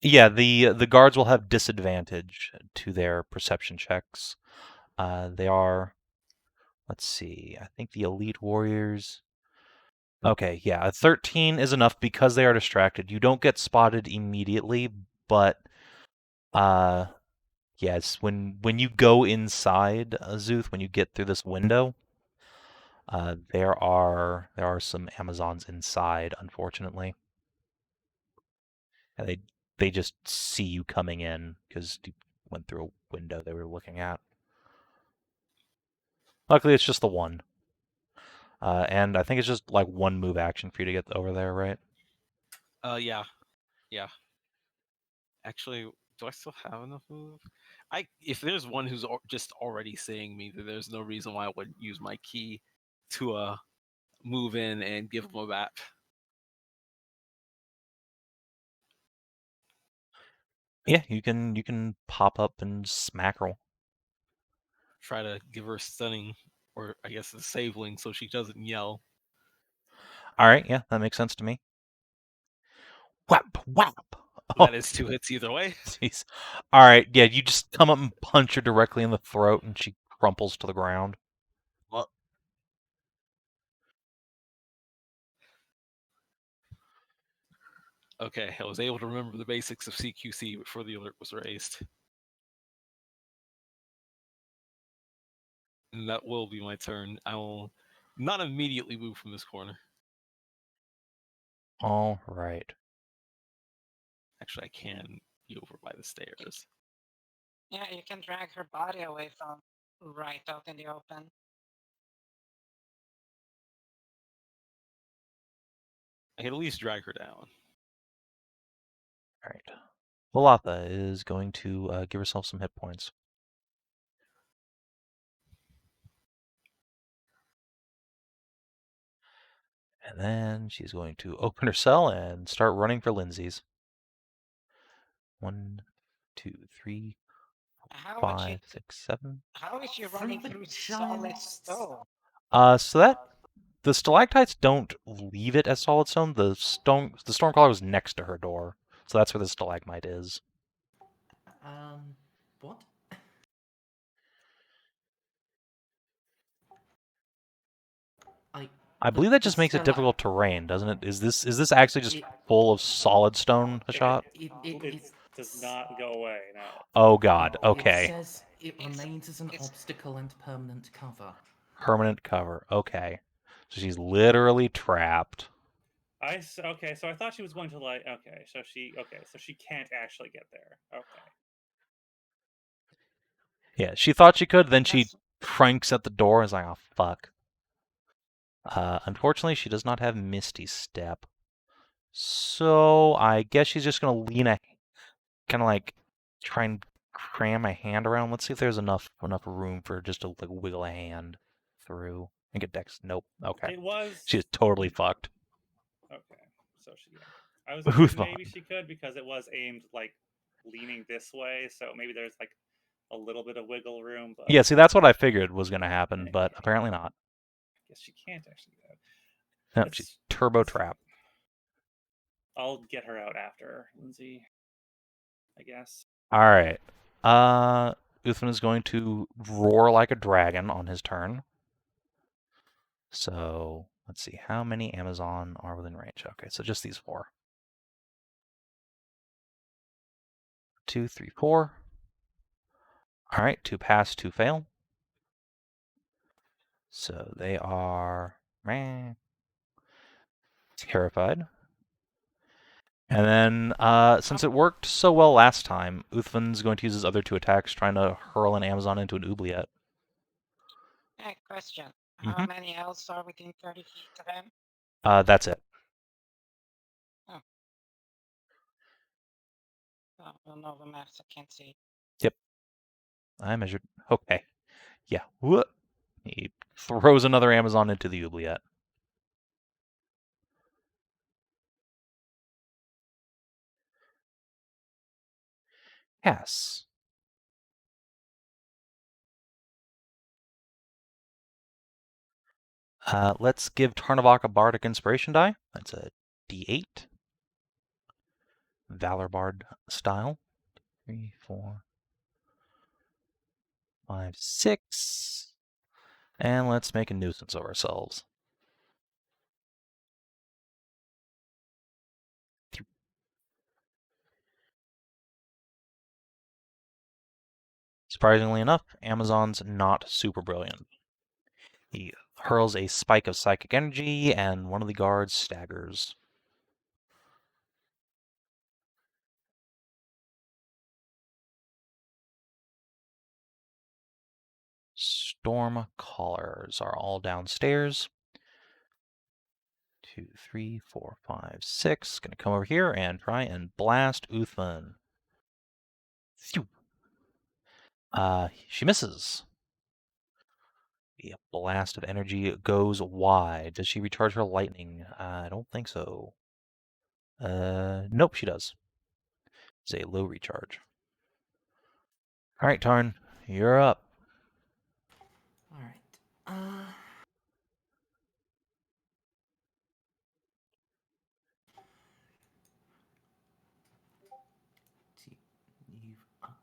Yeah, the guards will have disadvantage to their perception checks. They are, let's see, I think the elite warriors. Okay, yeah, a 13 is enough because they are distracted. You don't get spotted immediately, but yes, when you go inside Szooth, when you get through this window, there are some Amazons inside, unfortunately. And they just see you coming in because you went through a window they were looking at. Luckily, it's just the one. And I think it's just like one move action for you to get over there, right? Yeah. Actually, do I still have enough move? If there's one who's just already saying me that there's no reason why I wouldn't use my key to move in and give them a bat. Yeah, you can pop up and smack her. Try to give her a stunning, or I guess a sabling, so she doesn't yell. All right, yeah, that makes sense to me. Whap, whap. That is 2 hits either way. Jeez. All right, yeah, you just come up and punch her directly in the throat, and she crumples to the ground. Well, okay, I was able to remember the basics of CQC before the alert was raised. And that will be my turn. I will not immediately move from this corner. All right. Actually, I can be over by the stairs. Yeah, you can drag her body away from right out in the open. I can at least drag her down. All right. Valatha is going to give herself some hit points. And then she's going to open her cell and start running for Lyndsey's. 1, 2, 3, 4, 5, 6, 7. How is she running through solid stone? So the stalactites don't leave it as solid stone. The Stormcaller was next to her door, so that's where the stalagmite is. What? I believe that just makes it difficult terrain, doesn't it? Is this actually just full of solid stone, Hashat? It does not go away, no. Oh god, okay. It says it remains as an obstacle and permanent cover. Permanent cover, okay. So she's literally trapped. Okay, so I thought she was going to so she can't actually get there. Okay. Yeah, she thought she could, then she cranks at the door and is like, oh fuck. Unfortunately, she does not have Misty Step. So I guess she's just gonna lean kind of like try and cram a hand around. Let's see if there's enough room for just to like wiggle a hand through and get Dex. Nope. Okay. She's totally fucked. Okay, so I was thinking maybe she could because it was aimed like leaning this way, so maybe there's like a little bit of wiggle room. But yeah, see, that's what I figured was gonna happen, but apparently not. I guess she can't actually get out. Nope, she's turbo trap. I'll get her out after Lyndsey, I guess. All right. Uthman is going to roar like a dragon on his turn. So let's see, how many Amazon are within range? Okay, so just these 4. 2, 3, 4. All right, 2 pass, 2 fail. So they are terrified. And then, since it worked so well last time, Uthman's going to use his other 2 attacks, trying to hurl an Amazon into an oubliette. Hey, question. How many elves are within 30 feet of him? That's it. Oh, I don't know the maps, I can't see. Yep. I measured. Okay. Yeah. Whoop. He throws another Amazon into the oubliette. Yes. Let's give Tarnavak a Bardic Inspiration die. That's a D8. Valor Bard style. 3, 4, 5, 6. And let's make a nuisance of ourselves. Surprisingly enough, Amazon's not super brilliant. He hurls a spike of psychic energy, and one of the guards staggers. Storm Callers are all downstairs. 2, 3, 4, 5, 6. Gonna come over here and try and blast Uthman. Phew. She misses. The blast of energy goes wide. Does she recharge her lightning? I don't think so. Nope, she does. It's a low recharge. All right, Tarn, you're up. All right. To move up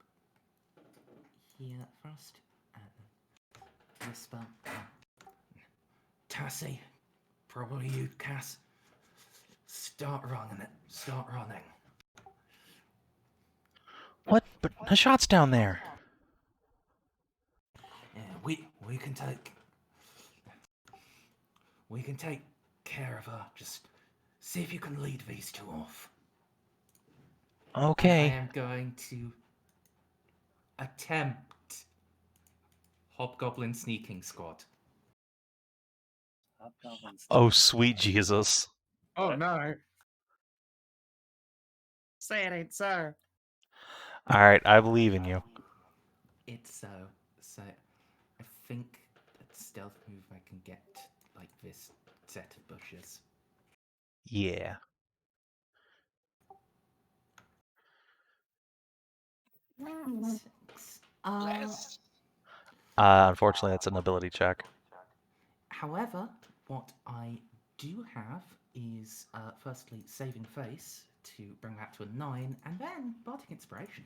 here first and whisper. Tassie, probably you, Cass. Start running it. Start running. What? But Hashat's down there. Yeah, we can take care of her. Just see if you can lead these 2 off. Okay. I am going to attempt Hobgoblin sneaking squad. Hobgoblins. Oh, sweet Jesus. Oh What? no. Say it ain't so. All right, I believe in you. It's so I think that stealth move I can get like this set of bushes. Yeah. Six. Less? Unfortunately, that's an ability check. However, what I do have is firstly saving face to bring that to a 9, and then Bardic Inspiration.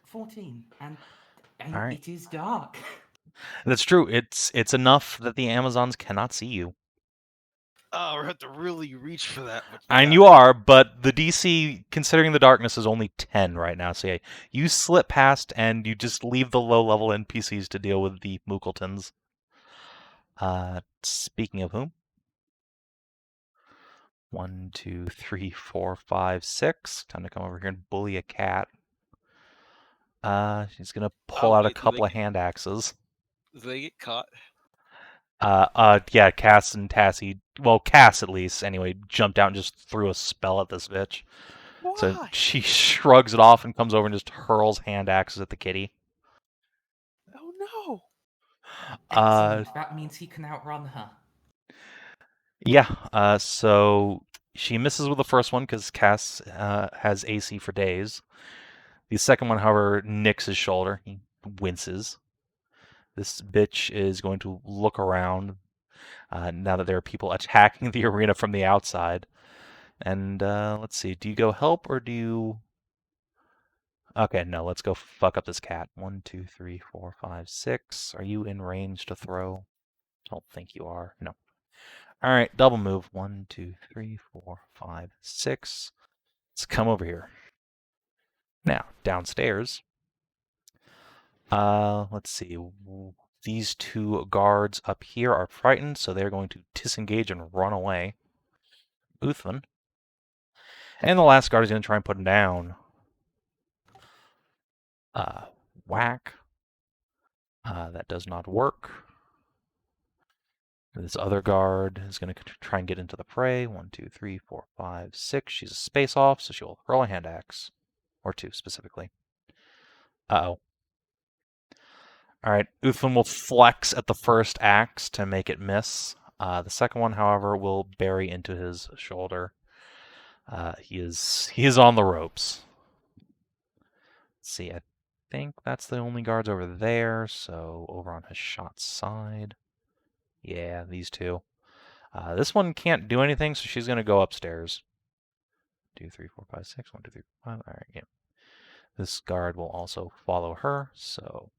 14, and All right. it is dark. That's true. It's enough that the Amazons cannot see you. Oh, we're have to really reach for that. But And yeah. you are, but the DC, considering the darkness, is only 10 right now. So yeah, you slip past and you just leave the low-level NPCs to deal with the Mookletons. Speaking of whom? 1, 2, 3, 4, 5, 6. Time to come over here and bully a cat. She's gonna pull out a wait, couple of hand axes. Do they get caught? Yeah, Cass and Tassie, well, Cass at least, anyway, jumped out and just threw a spell at this bitch. Why? So she shrugs it off and comes over and just hurls hand axes at the kitty. Oh no! Excellent. That means he can outrun her. Yeah, so she misses with the first one because Cass has AC for days. The second one, however, nicks his shoulder. He winces. This bitch is going to look around now that there are people attacking the arena from the outside. And let's see, do you go help or do you... Okay, no, let's go fuck up this cat. 1, 2, 3, 4, 5, 6. Are you in range to throw? I don't think you are. No. All right, double move. 1, 2, 3, 4, 5, 6. Let's come over here. Now, downstairs. Let's see. These two guards up here are frightened, so they're going to disengage and run away. Uthman. And the last guard is going to try and put him down. Whack. That does not work. This other guard is going to try and get into the fray. 1, 2, 3, 4, 5, 6. She's a space off, so she'll hurl a hand axe. Or 2, specifically. Uh-oh. Alright, Uthman will flex at the first axe to make it miss. The second one, however, will bury into his shoulder. He is on the ropes. Let's see, I think that's the only guards over there, so over on Hashat's side. Yeah, these two. This one can't do anything, so she's going to go upstairs. 2, 3, 4, 5, 6. 1, 2, 3, 4, 5. Alright, yeah. This guard will also follow her, so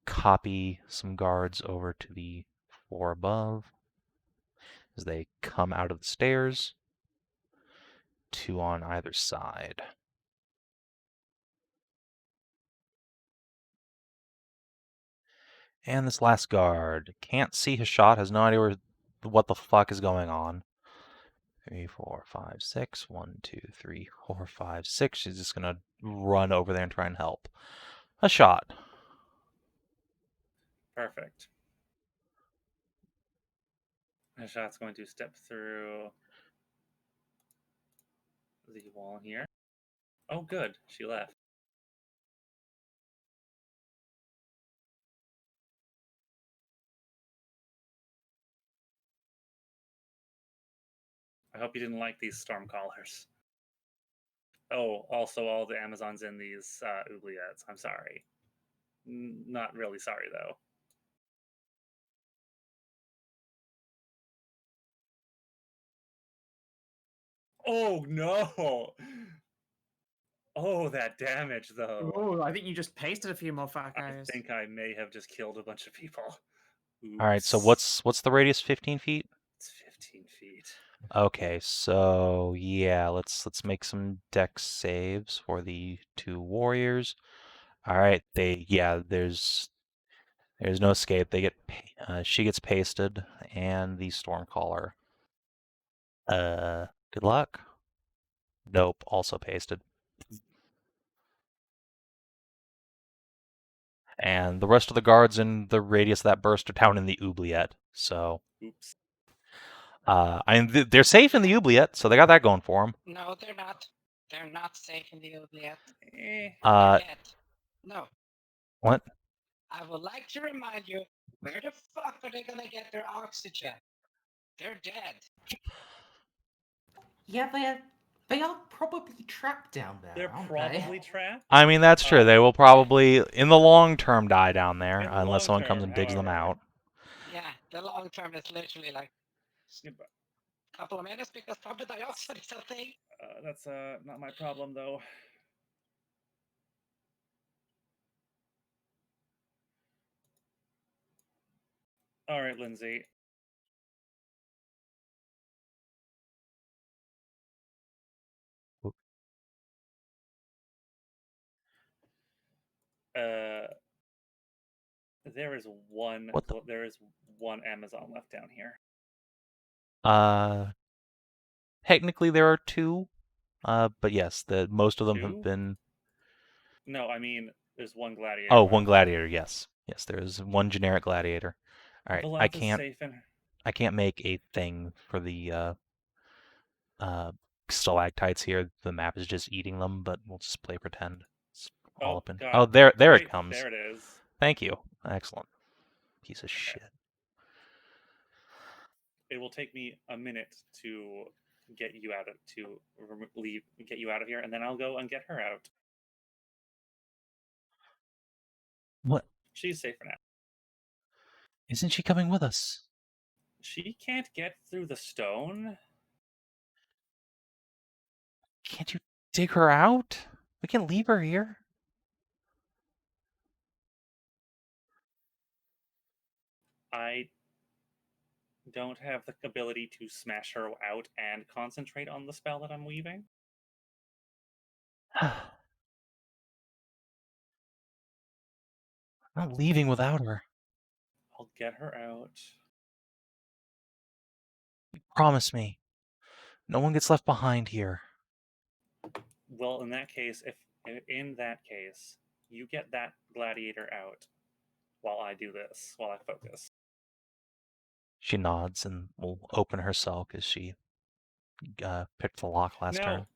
copy some guards over to the floor above as they come out of the stairs. 2 on either side. And this last guard can't see his shot, has no idea what the fuck is going on. 3, 4, 5, 6. 1, 2, 3, 4, 5, 6. She's just gonna run over there and try and help. A shot. Perfect. Hashat's going to step through the wall here. Oh, good. She left. I hope you didn't like these storm callers. Oh, also all the Amazons in these oubliettes. I'm sorry. Not really sorry, though. Oh, no! Oh, that damage, though. Oh, I think you just pasted a few more fat I guys. think I may have just killed a bunch of people. Alright, so Oops. what's the radius? 15 feet? It's 15 feet. Okay, so yeah, let's make some dex saves for the 2 warriors. All right, there's no escape. They get she gets pasted, and the Stormcaller. Good luck. Nope, also pasted. And the rest of the guards in the radius of that burst are down in the oubliette. So, Oops. they're safe in the oubliette, so they got that going for them. No, they're not. They're not safe in the oubliette. Uh, They're dead. No. what? I would like to remind you, where the fuck are they gonna get their oxygen? They're dead. Yeah, they are probably trapped down there. They're aren't probably trapped. I mean, that's true. They will probably, in the long term, die down there In the unless long someone comes term, and digs them however. out. Yeah, the long term is literally like a couple of minutes because carbon dioxide is a thing. That's not my problem, though. All right, Lyndsey. There is one. There is one Amazon left down here. Technically there are 2, but yes, most of them 2? have been. No, I mean there's one gladiator. Oh, one gladiator. Yes, there is one generic gladiator. All right, I Is safe in... I can't make a thing for the stalactites here. The map is just eating them, but we'll just play pretend. It's all up in... God. Oh, there Wait, it comes. There it is. Thank you. Excellent. Piece of shit. It will take me a minute to get you out of get you out of here, and then I'll go and get her out. What? She's safe for now. Isn't she coming with us? She can't get through the stone. Can't you dig her out? We can leave her here. I don't have the ability to smash her out and concentrate on the spell that I'm weaving. I'm not leaving without her. I'll get her out. Promise me. No one gets left behind here. Well, in that case, you get that gladiator out while I do this, while I focus. She nods and will open her cell because she picked the lock last Now, turn.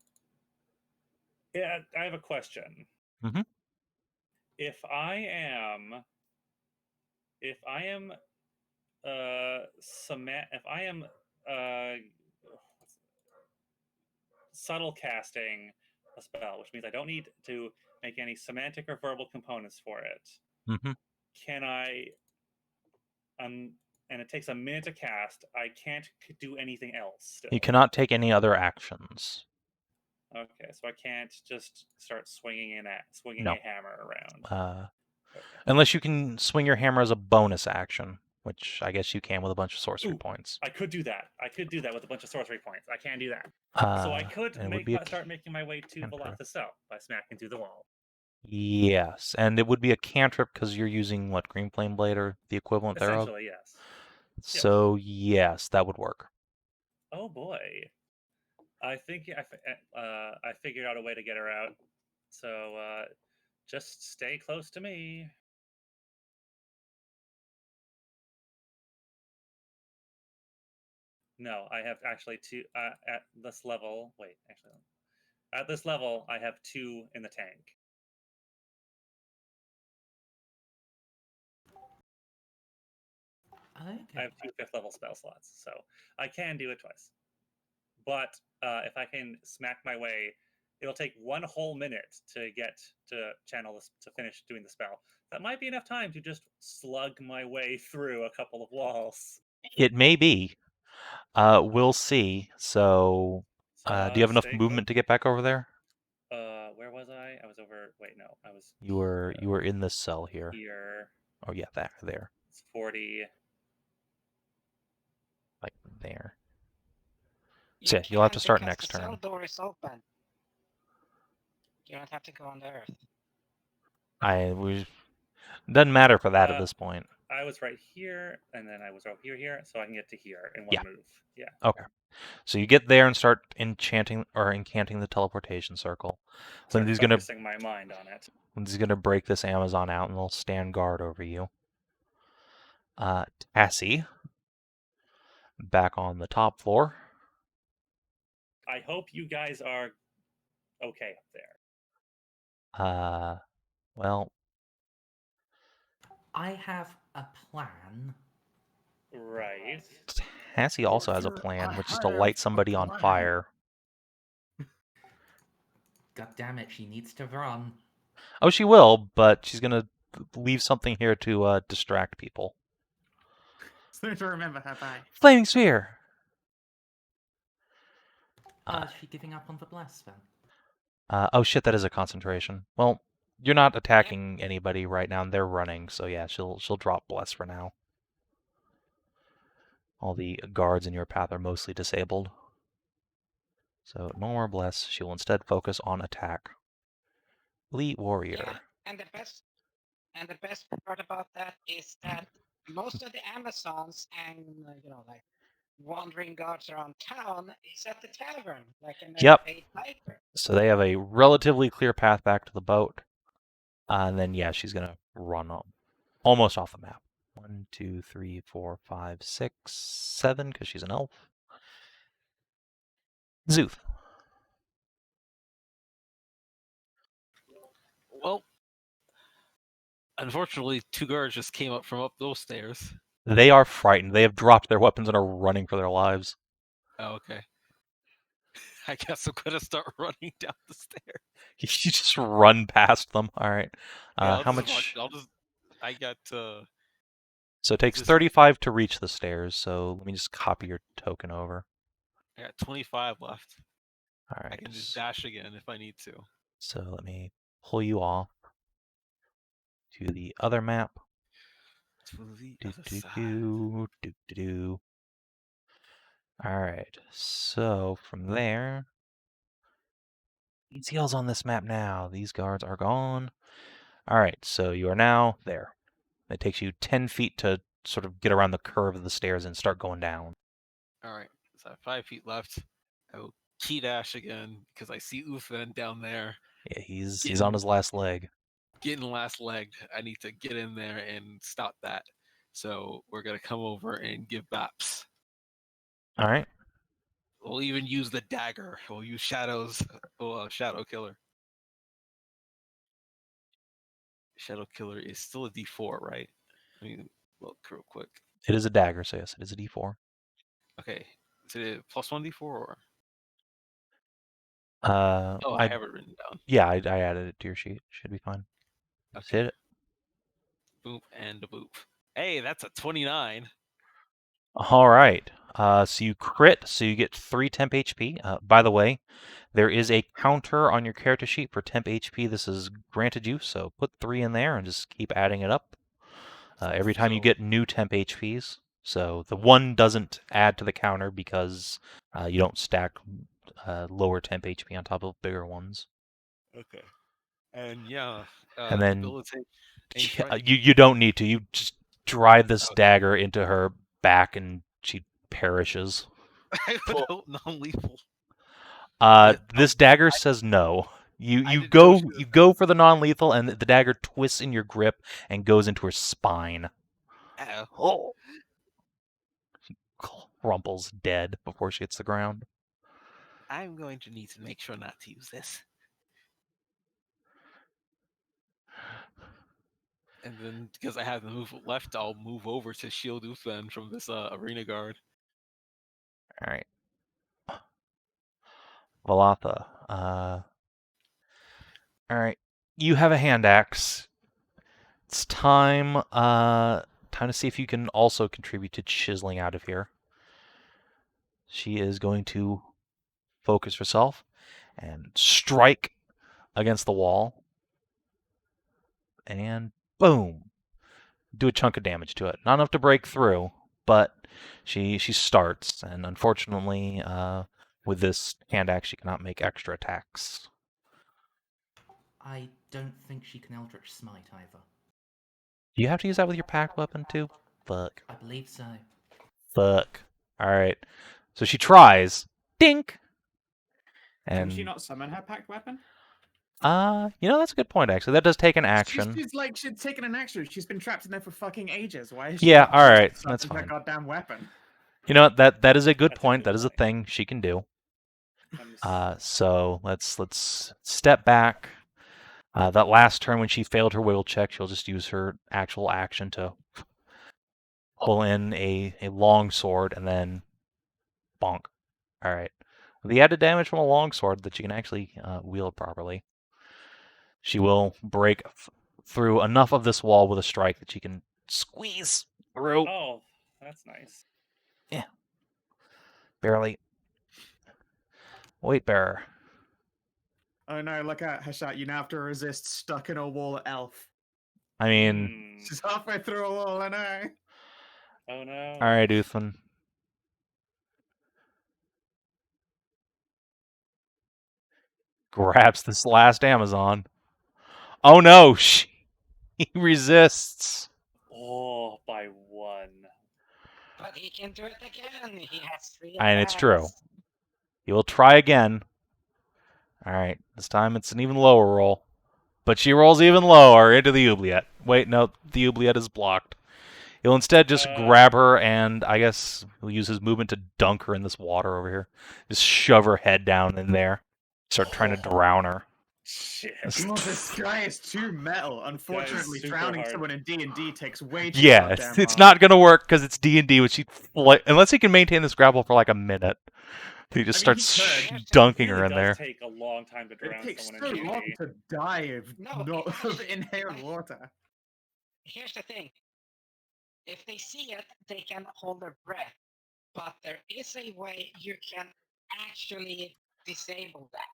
yeah, I have a question. Mhm. If I am subtle casting a spell, which means I don't need to make any semantic or verbal components for it. Mm-hmm. Can I? And it takes a minute to cast. I can't do anything else. Still. You cannot take any other actions. Okay, so I can't just start swinging No. a hammer around. Okay. Unless you can swing your hammer as a bonus action, which I guess you can with a bunch of sorcery points. I could do that. With a bunch of sorcery points. I can do that. So I could start making my way to Velocity Cell by smacking through the wall. Yes, and it would be a cantrip because you're using what, Green Flame Blade or the equivalent thereof? Essentially, yes. So yes, that would work. Oh boy, I think I figured out a way to get her out. So just stay close to me. No, I have actually two at this level. Wait, actually, at this level, I have 2 in the tank. Okay. I have 2 5th level spell slots, so I can do it twice. But if I can smack my way, it'll take 1 whole minute to get to channel this to finish doing the spell. That might be enough time to just slug my way through a couple of walls. It may be. We'll see. So, do you have enough movement to get back over there? Where was I? I was over. Wait, no, I was. You were in this cell here. Here. Oh yeah, there. It's 40. Like there. So you'll have to start next turn. The cell door is open. You don't have to go on the earth. Doesn't matter for that at this point. I was right here, and then I was over here, so I can get to here in one move. Yeah. Okay. So you get there and start incanting the teleportation circle. Lindsay's focusing my mind on it. Lindsay's gonna break this Amazon out, and they'll stand guard over you. Tassie, back on the top floor. I hope you guys are okay up there. Well, I have a plan. Right. Tassie also has a plan, which is to light somebody on fire. God damn it, she needs to run. Oh, she will, but she's gonna leave something here to distract people. So to remember her by. Flaming Sphere! Is she giving up on the bless then? Oh shit, that is a concentration. Well, you're not attacking anybody right now, and they're running, so yeah, she'll drop bless for now. All the guards in your path are mostly disabled. So no more bless. She will instead focus on attack. Elite warrior. Yeah, and the best part about that is that most of the Amazons and like wandering guards around town is at the tavern, like in a paid biker. So they have a relatively clear path back to the boat. And then yeah, she's gonna run almost off the map. 1, 2, 3, 4, 5, 6, 7, because she's an elf. Szooth. Well, unfortunately, 2 guards just came up from up those stairs. They are frightened. They have dropped their weapons and are running for their lives. Oh, okay. I guess I'm gonna start running down the stairs. You just run past them. All right. Yeah, how much? I got. So it takes 35 to reach the stairs. So let me just copy your token over. I got 25 left. All right. I can just dash again if I need to. So let me pull you off to the other map. To the other side. All right. So from there, ECL's on this map now. These guards are gone. All right. So you are now there. It takes you 10 feet to sort of get around the curve of the stairs and start going down. All right, so I have 5 feet left. I will key dash again because I see Uthan down there Yeah, he's on his last leg. getting last legged. I need to get in there and stop that. So we're gonna come over and give baps. All right. We'll even use the dagger. We'll use shadows. Shadow killer. Shadow killer is still a D4, right? Let me look real quick. It is a dagger, so yes, it is a D4. Okay, is it +1 D4 or? I have it written down. Yeah, I added it to your sheet. Should be fine. Just hit it. Boop and a boop. Hey, that's a 29. All right. So you crit, so you get 3 temp HP. By the way, there is a counter on your character sheet for temp HP. This is granted you, so put 3 in there and just keep adding it up. Every time you So- get new temp HPs. So the 1 doesn't add to the counter because you don't stack lower temp HP on top of bigger ones. Okay. And yeah, And then debilitate. you don't need to. You just drive this Okay. dagger into her back and she perishes. I would hope non-lethal. This dagger says no. You I you didn't know go she was you go for the non-lethal, and the dagger twists in your grip and goes into her spine. Ow. Oh, she crumples dead before she hits the ground. I'm going to need to make sure not to use this. And then, because I have the move left, I'll move over to shield Uthan from this arena guard. All right, Valatha. All right, you have a hand axe. It's time. Time to see if you can also contribute to chiseling out of here. She is going to focus herself and strike against the wall. And boom. Do a chunk of damage to it. Not enough to break through, but she starts, and unfortunately, with this hand axe, she cannot make extra attacks. I don't think she can Eldritch Smite either. Do you have to use that with your packed weapon too? Fuck. I believe so. Fuck. Alright. So she tries. Dink! Can she And not summon her packed weapon? that's a good point actually. That does take an action. She's taken an action. She's been trapped in there for fucking ages. Why is Yeah, not all right, summoned that's her fine. goddamn weapon? You know what? That is a good That's point. actually That is a fine. thing she can do. Let me s- So let's step back. That last turn when she failed her wiggle check, she'll just use her actual action to pull in a long sword and then bonk. All right. The added damage from a long sword that you can actually wield properly. She will break through enough of this wall with a strike that she can squeeze through. Oh, that's nice. Barely. Weight bearer. Oh no, look at Hashat. You now have to resist stuck in a wall elf. I mean, She's halfway through a wall, I know. Oh no. all right, Uthan. Grabs this last Amazon. Oh no, she resists. Oh, by 1. But he can do it again. He has 3 And it's true. attacks. You will try again. All right, this time it's an even lower roll. But she rolls even lower into the oubliette. Wait, no, the oubliette is blocked. He'll instead just grab her and I guess he'll use his movement to dunk her in this water over here. Just shove her head down in there. Start trying to drown her. Shit. God, this guy is too metal. Unfortunately, super drowning hard. someone in D&D takes way too Yeah, goddamn it's long. not going to work because it's D&D, which unless he can maintain this grapple for like a minute. He just I mean, starts he could. dunking It her really in does there. take a long time to It drown takes someone so in long D&D. to die of, No, of inhaled water. Here's the thing. If they see it, they can hold their breath. But there is a way you can actually disable that.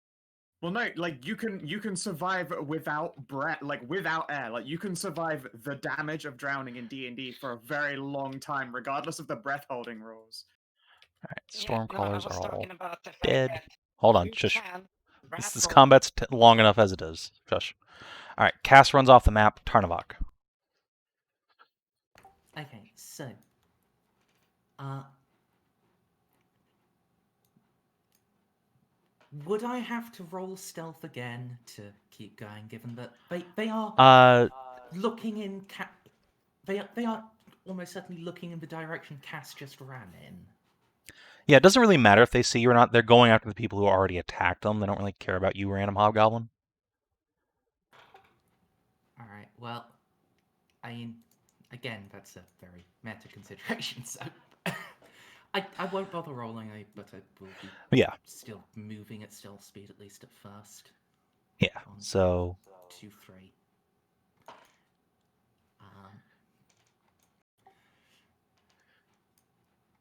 Well, no, like you can survive without breath, like without air. Like you can survive the damage of drowning in D&D for a very long time, regardless of the breath holding rules. Alright, Yeah, Stormcrawlers I was are all talking about the fact dead. that Hold on, you shush. can This raffle. combat's long enough as it is. Shush. Alright, Cass runs off the map. Tarnavak. Okay, so would I have to roll stealth again to keep going, given that they are looking in they are almost certainly looking in the direction Cass just ran in. Yeah, it doesn't really matter if they see you or not. They're going after the people who already attacked them. They don't really care about you, random hobgoblin. Alright, well, I mean, again, that's a very meta consideration, so I won't bother rolling, but I will be still moving at stealth speed, at least at first. Yeah, so 2, 3.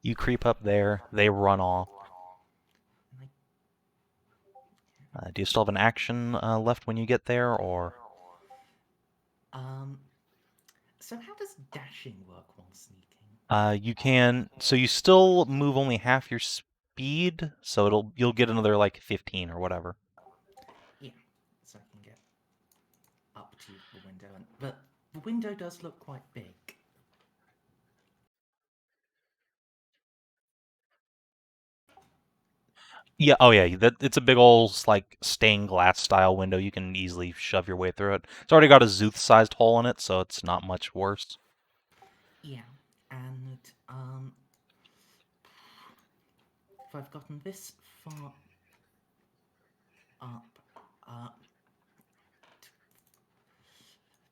You creep up there, they run off. Do you still have an action left when you get there, or? So how does dashing work while sneaking? You can. So you still move only half your speed, so you'll get another like 15 or whatever. Yeah, so I can get up to the window, but the window does look quite big. Yeah. Oh yeah. It's a big old like stained glass style window. You can easily shove your way through it. It's already got a Szooth-sized hole in it, so it's not much worse. Yeah, and if I've gotten this far up,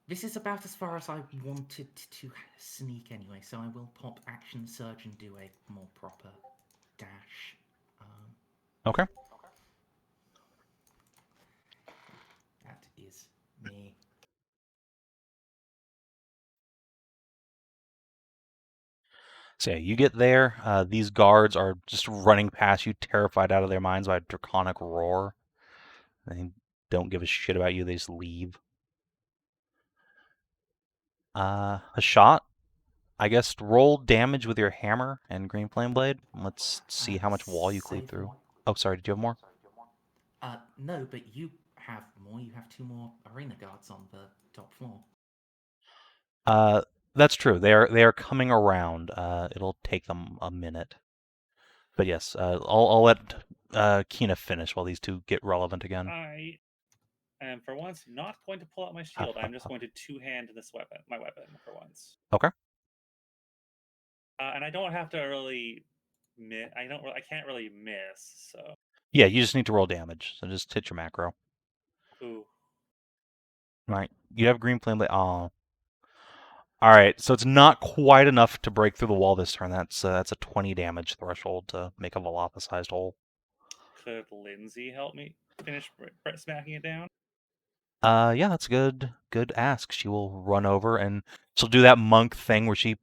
this is about as far as I wanted to sneak anyway, so I will pop Action Surge and do a more proper dash. Okay. That is me. So yeah, you get there. These guards are just running past you, terrified out of their minds by a draconic roar. They don't give a shit about you. They just leave. Hashat, I guess roll damage with your hammer and green flame blade. Let's see how much wall you cleave through. Oh, sorry. Did you have more? No, but you have more. You have 2 more arena guards on the top floor. That's true. They are coming around. It'll take them a minute. But yes, I'll let Kina finish while these two get relevant again. I am for once not going to pull out my shield. I'm just going to two-hand my weapon for once. Okay. And I don't have to really I can't really miss. So yeah, you just need to roll damage. So just hit your macro. Ooh. Right. You have green flame blade. Oh. All right. So it's not quite enough to break through the wall this turn. That's a 20 damage threshold to make a Valapa-sized hole. Could Lyndsey help me finish smacking it down? Yeah, that's good ask. She will run over and she'll do that monk thing where she,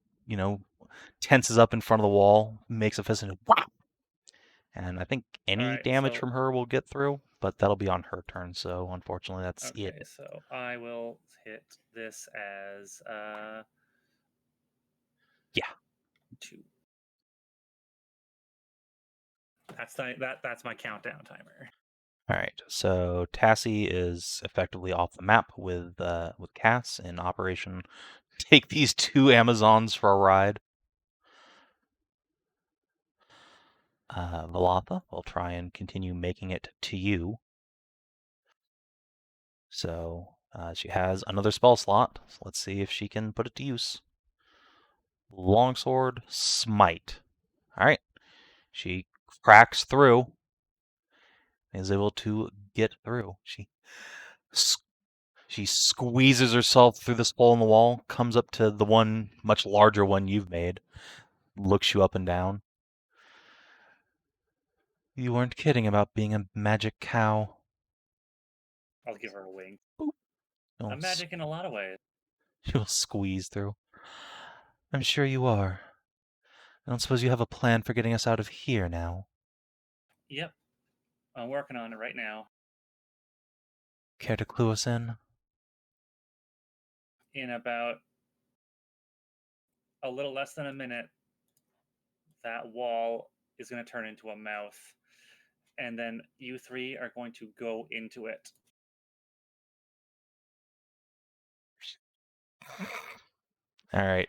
tenses up in front of the wall, makes a fist, and whap! And I think any damage from her will get through, but that'll be on her turn. So unfortunately, that's it. Okay, so I will hit this as 2. That's my countdown timer. All right, so Tassie is effectively off the map with Cass in Operation Take These 2 Amazons for a Ride. Valatha will try and continue making it to you. So she has another spell slot. So let's see if she can put it to use. Longsword, Smite. All right, she cracks through. Is able to get through. She squeezes herself through this hole in the wall, comes up to the one much larger one you've made, looks you up and down. You weren't kidding about being a magic cow. I'll give her a wink. Boop. I'm magic in a lot of ways. She'll squeeze through. I'm sure you are. I don't suppose you have a plan for getting us out of here now. Yep. I'm working on it right now. Care to clue us in? In about a little less than a minute, that wall is going to turn into a mouth, and then you three are going to go into it. All right.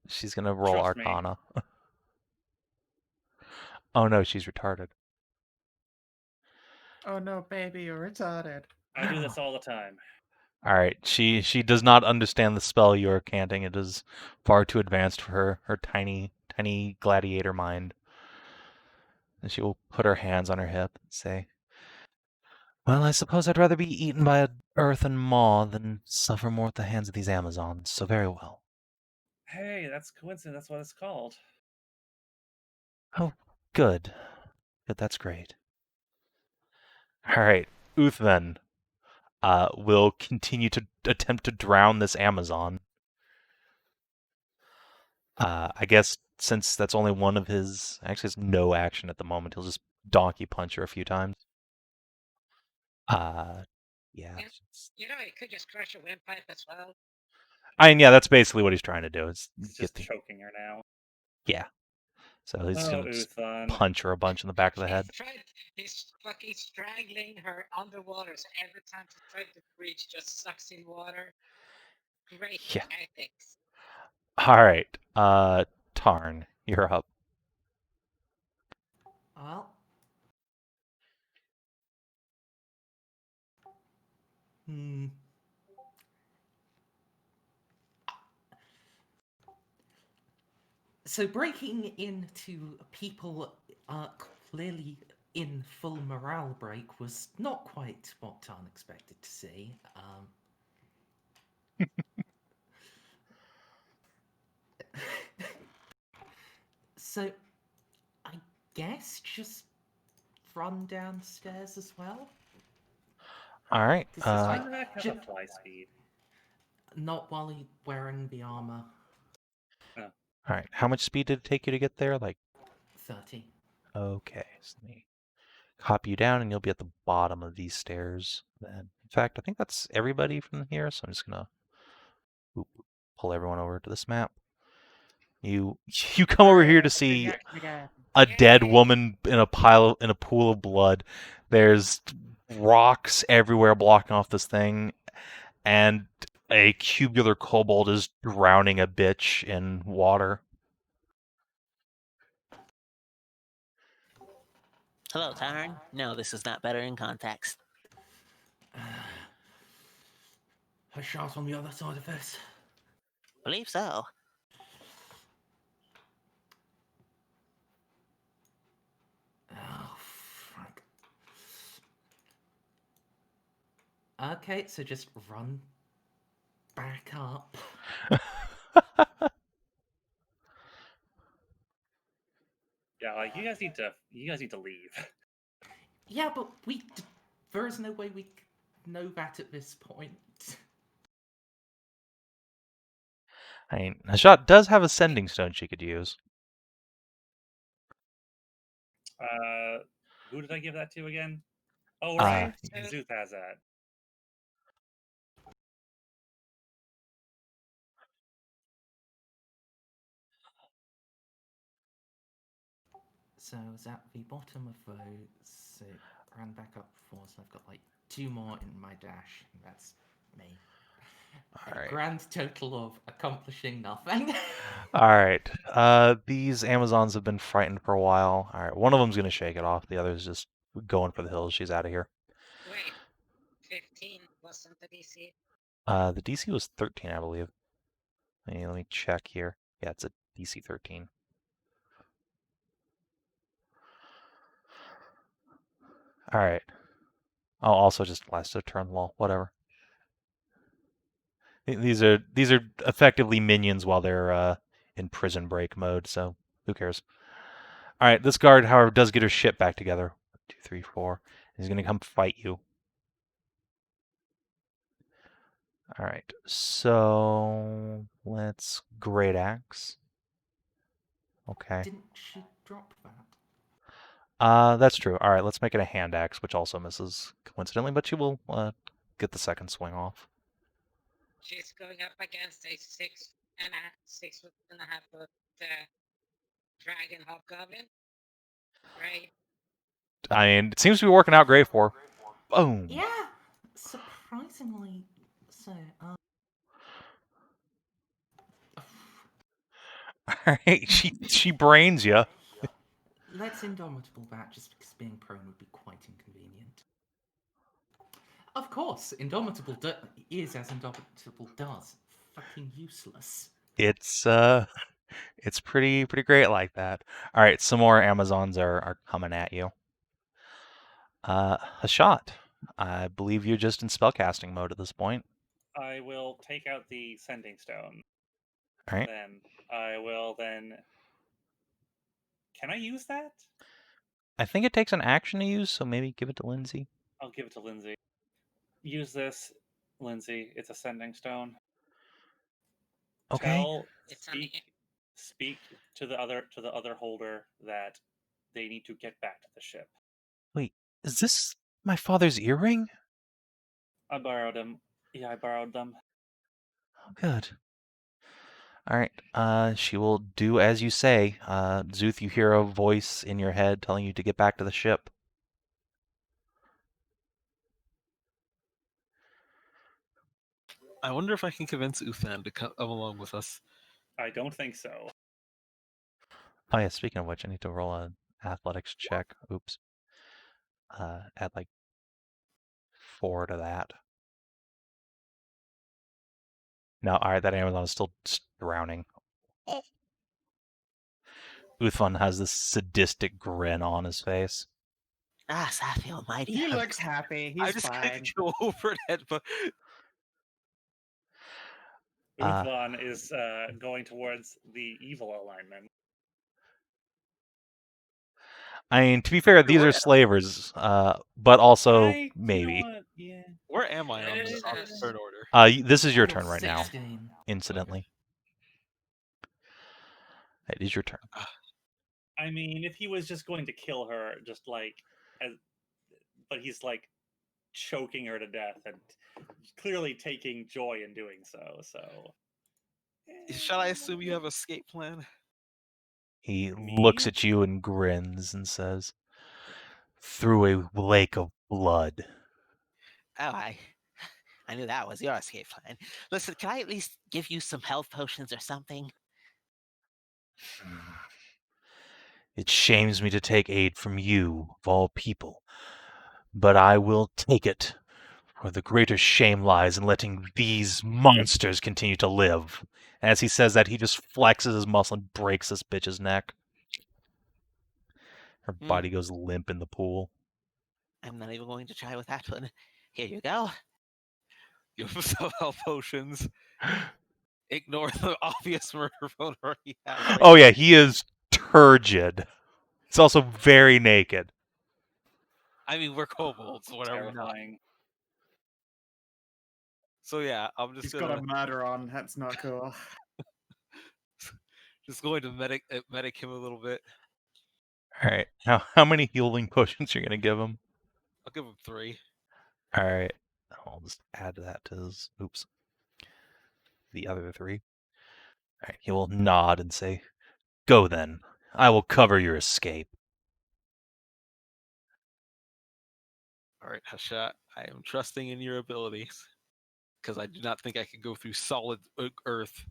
She's gonna roll Trust me. Arcana. Oh no, she's retarded. Oh no, baby, you're retarded. I do this all the time. All right. She does not understand the spell you are canting. It is far too advanced for her tiny gladiator mind. And she will put her hands on her hip and say, "Well, I suppose I'd rather be eaten by a earthen maw than suffer more at the hands of these Amazons. So very well." Hey, that's coincidence. That's what it's called. Oh, good. Good, that's great. All right, Szooth then will continue to attempt to drown this Amazon. I guess since that's only one of his, actually it's no action at the moment, he'll just donkey punch her a few times. Yeah. Yeah. You know, he could just crush a windpipe as well. I mean, yeah, that's basically what he's trying to do. Is He's get just the, choking her now. yeah. So he's Oh, gonna just Uthon. punch her a bunch in the back of the head. He's fucking strangling her underwater, so every time she tries to breathe, she just sucks in water. Great Yeah. ethics. All right, Tarn, you're up. Well. Hmm. So breaking into people clearly in full morale break was not quite what Tarn expected to see. So I guess just run downstairs as well. All right. This is like Tarnavak has a fly speed. not while he's wearing the armor. All right. How much speed did it take you to get there? Like 30. Okay. So let me copy you down, and you'll be at the bottom of these stairs. Then, in fact, I think that's everybody from here. So I'm just gonna pull everyone over to this map. You come over here to see a dead woman in a pool of blood. There's rocks everywhere blocking off this thing, and a cubular kobold is drowning a bitch in water. Hello, Tarn. No, this is not better in context. Hashat on the other side of this. Believe so. Oh, fuck. Okay, so just run back up. Yeah, like you guys need to leave. Yeah, but there is no way we know that at this point. I mean, Hashat does have a sending stone she could use. Who did I give that to again? Oh, right. Szooth has that. So it's at the bottom of those. So ran back up before, so I've got like 2 more in my dash. And that's me. Alright. Grand total of accomplishing nothing. Alright. These Amazons have been frightened for a while. Alright, one of them's gonna shake it off. The other's just going for the hills. She's out of here. Wait, 15 wasn't the DC? The DC was 13, I believe. Let me check here. Yeah, it's a DC 13. Alright. Oh, also just lasted a turn. Well, whatever. These are effectively minions while they're in prison break mode, so who cares? All right, this guard, however, does get her shit back together. 1, 2, 3, 4. He's gonna come fight you. All right, so let's great axe. Okay. Didn't she drop that? That's true. All right, let's make it a hand axe, which also misses coincidentally, but she will get the second swing off. She's going up against a 6.5 foot dragon hobgoblin. Right. I mean, it seems to be working out great for her. Boom. Yeah, surprisingly so. All right, she brains you. Let's Indomitable that just because being prone would be quite inconvenient. Of course, Indomitable is as Indomitable does. Fucking useless. It's pretty great like that. All right, some more Amazons are coming at you. Hashat, I believe you're just in spellcasting mode at this point. I will take out the sending stone. All right. Then I will then. Can I use that? I think it takes an action to use, so maybe give it to Lyndsey. I'll give it to Lyndsey. Use this, Lyndsey. It's a sending stone. Okay. Speak to the other holder that they need to get back to the ship. Wait, is this my father's earring? I borrowed them. Yeah, I borrowed them. Oh, good. All right. She will do as you say. Szooth, you hear a voice in your head telling you to get back to the ship. I wonder if I can convince Uthan to come along with us. I don't think so. Oh yeah, speaking of which, I need to roll an athletics check. Oops. Add like 4 to that. No, alright, that Amazon is still drowning. Uthman has this sadistic grin on his face. Ah, Safi Almighty. He looks happy. I He's just fine. go over that, but Uthman is going towards the evil alignment. I mean, to be fair, these are slavers, but also maybe. Yeah. Where am I on the turn order? This is your You're turn right now, 16. incidentally. It is your turn. I mean, if he was just going to kill her, just like, but he's like choking her to death and clearly taking joy in doing so. So, Shall I assume you have an escape plan? He Me? looks at you and grins and says, "Through a lake of blood." Oh, I knew that was your escape plan. Listen, can I at least give you some health potions or something? It shames me to take aid from you, of all people, but I will take it, for the greater shame lies in letting these monsters continue to live. As he says that, he just flexes his muscle and breaks this bitch's neck. Her body goes limp in the pool. I'm not even going to try with that one. Here you go. Give him some health potions. Ignore the obvious murder photo he has. Right Oh yeah, he is turgid. He's also very naked. I mean, we're kobolds, whatever. terrifying. So yeah, I'm just He's gonna got a murder on. That's not cool. just going to medic him a little bit. All right, now how many healing potions are you gonna give him? I'll give him 3. All right, I'll just add that to his. Oops. The other 3. All right, he will nod and say, "Go then. I will cover your escape." All right, Hashat, I am trusting in your abilities because I do not think I can go through solid earth.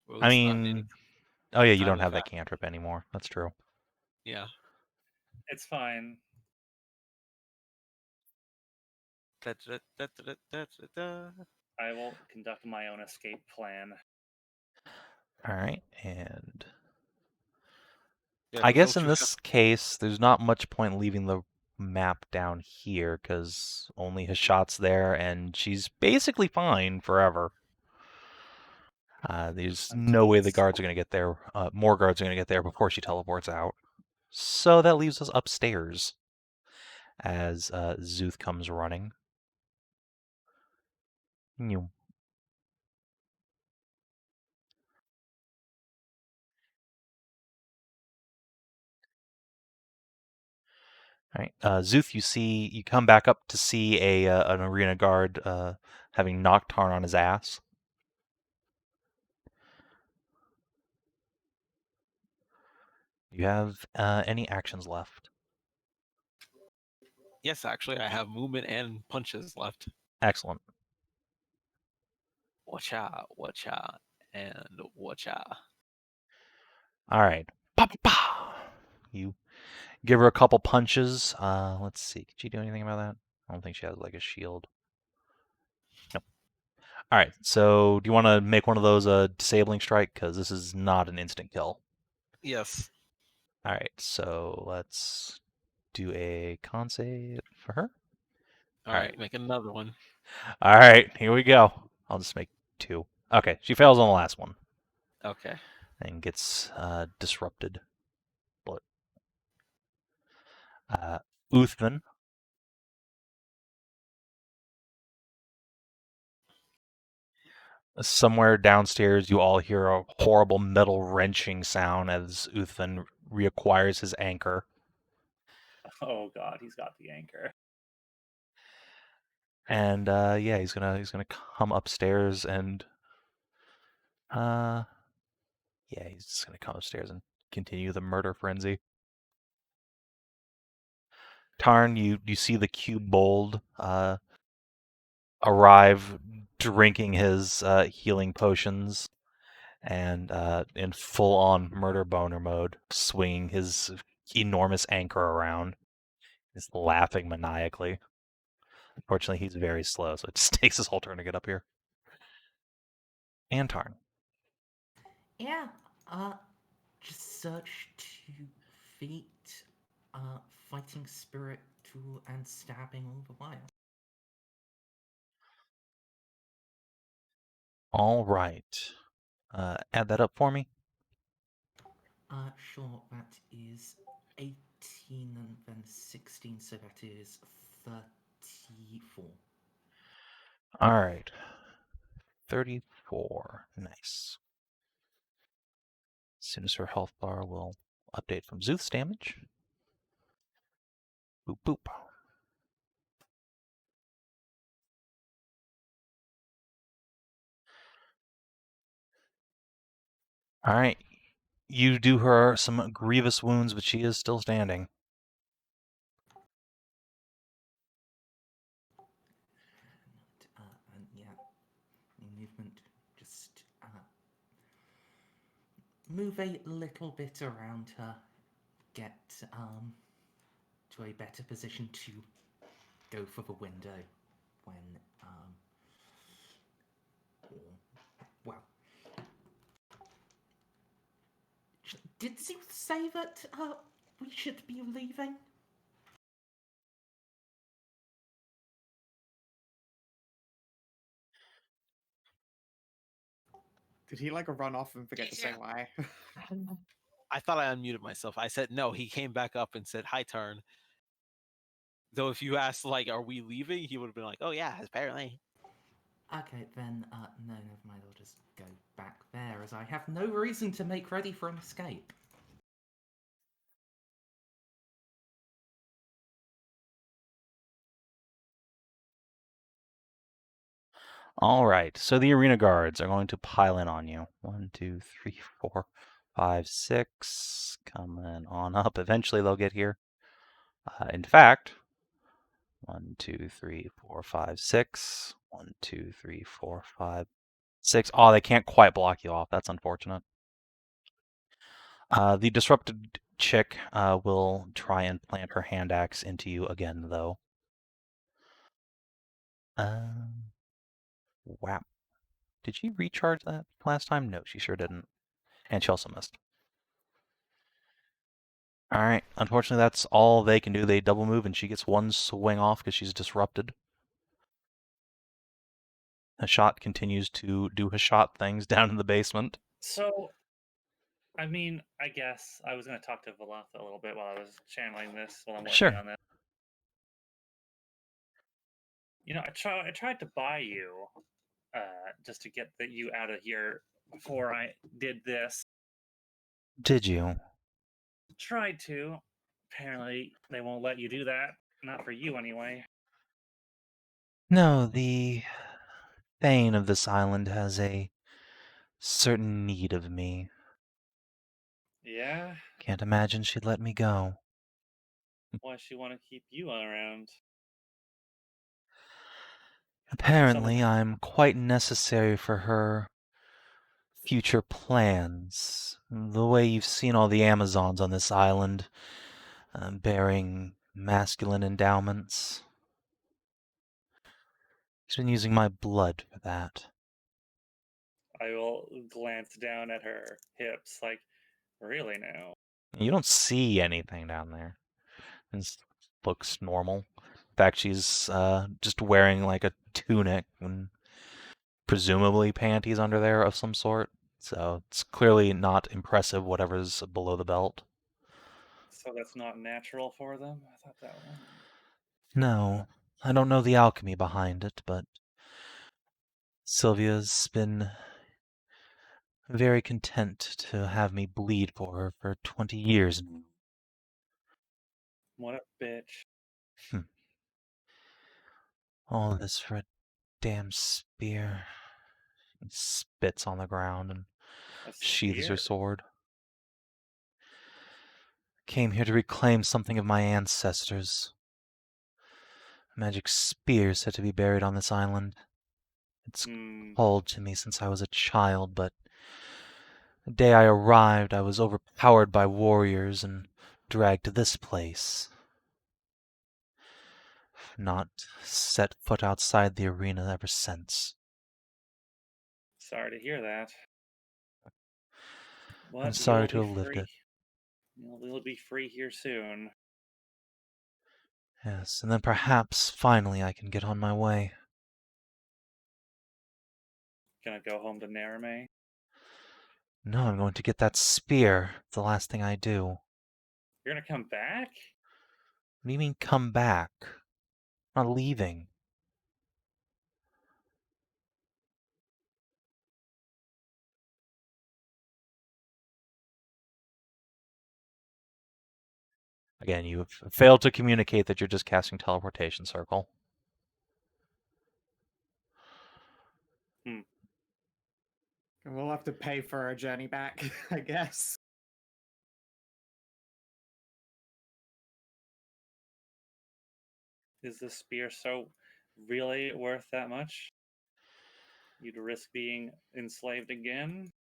Well, I it's not any mean, oh yeah, you time don't have of that cantrip anymore. That's true. Yeah. It's fine. I will conduct my own escape plan. All right, and Yeah, I 'cause guess don't in you this case, there's not much point leaving the map down here because only Hashat's there, and she's basically fine forever. There's no way the guards are going to get there. More guards are going to get there before she teleports out. So that leaves us upstairs as Szooth comes running. All right, Szooth, you come back up to see an arena guard having Nocturne on his ass. you have any actions left? Yes, actually, I have movement and punches left. Excellent. Watch out, and watch out. All right. Pa, pa, pa. You give her a couple punches. Let's see. Could she do anything about that? I don't think she has like a shield. Nope. All right. So do you want to make one of those a disabling strike? Because this is not an instant kill. Yes. All right. So let's do a con save for her. All right, make another one. All right. Here we go. I'll just make 2. Okay. She fails on the last one Okay. and gets disrupted. But Uthman. Somewhere downstairs, you all hear a horrible metal wrenching sound as Uthman reacquires his anchor. Oh god, he's got the anchor. And yeah, he's gonna come upstairs and yeah, he's just gonna come upstairs and continue the murder frenzy. Tarn, you see the Kobold arrive, drinking his healing potions, and in full-on murder boner mode, swinging his enormous anchor around. He's laughing maniacally. Unfortunately, he's very slow, so it just takes his whole turn to get up here. And Tarn. Yeah, just search 2 feet, fighting spirit tool and stabbing all the while. All right. Add that up for me. Sure, that is 18 and then 16, so that is 34. All right. 34. Nice. As soon as her health bar will update from Szooth's damage. Boop, boop. All right. You do her some grievous wounds, but she is still standing. And yeah, movement, just move a little bit around her, get to a better position to go for the window when well, did Szooth say that we should be leaving? Did he like run off and forget to say why? I thought I unmuted myself. I said no. He came back up and said, "Hi, Tarn." Though if you asked, like, "Are we leaving?" he would have been like, "Oh yeah, apparently." Okay, then, no, never mind, I'll just go back there, as I have no reason to make ready for an escape. All right. So the arena guards are going to pile in on you. 1, 2, 3, 4, 5, 6. Coming on up. Eventually they'll get here. In fact, 1, 2, 3, 4, 5, 6. 1, 2, 3, 4, 5, 6. Oh, they can't quite block you off. That's unfortunate. The disrupted chick will try and plant her hand axe into you again, though. Wow. Did she recharge that last time? No, she sure didn't. And she also missed. All right. Unfortunately, that's all they can do. They double move, and she gets one swing off because she's disrupted. Hashat continues to do Hashat things down in the basement. So, I mean, I guess I was going to talk to Valatha a little bit while I was channeling this, while I'm working Sure. on this. You know, I tried to buy you, just to get you out of here before I did this. Did you? Tried to. Apparently, they won't let you do that. Not for you, anyway. No, the Thane of this island has a certain need of me. Yeah? Can't imagine she'd let me go. Why she want to keep you around? Apparently, I'm quite necessary for her future plans. The way you've seen all the Amazons on this island, bearing masculine endowments. She's been using my blood for that. I will glance down at her hips, like, really now? You don't see anything down there. It looks normal. In fact, she's just wearing like a tunic and presumably panties under there of some sort. So it's clearly not impressive, whatever's below the belt. So that's not natural for them? I thought that was. No, I don't know the alchemy behind it, but Sylvia's been very content to have me bleed for her for 20 years now. What a bitch. All this for a damn spear. He spits on the ground and A sheathes her spear? sword. Came here to reclaim something of my ancestors. A magic spear said to be buried on this island. It's called to me since I was a child, but the day I arrived, I was overpowered by warriors and dragged to this place. Not set foot outside the arena ever since. Sorry to hear that. But I'm sorry you'll to be have lived free. it. You'll be free here soon. Yes, and then perhaps, finally, I can get on my way. Gonna go home to Narame? No, I'm going to get that spear. It's the last thing I do. You're gonna come back? What do you mean, come back? I'm not leaving. Again, you have failed to communicate that you're just casting teleportation circle. And we'll have to pay for our journey back, I guess. Is the spear so really worth that much? You'd risk being enslaved again?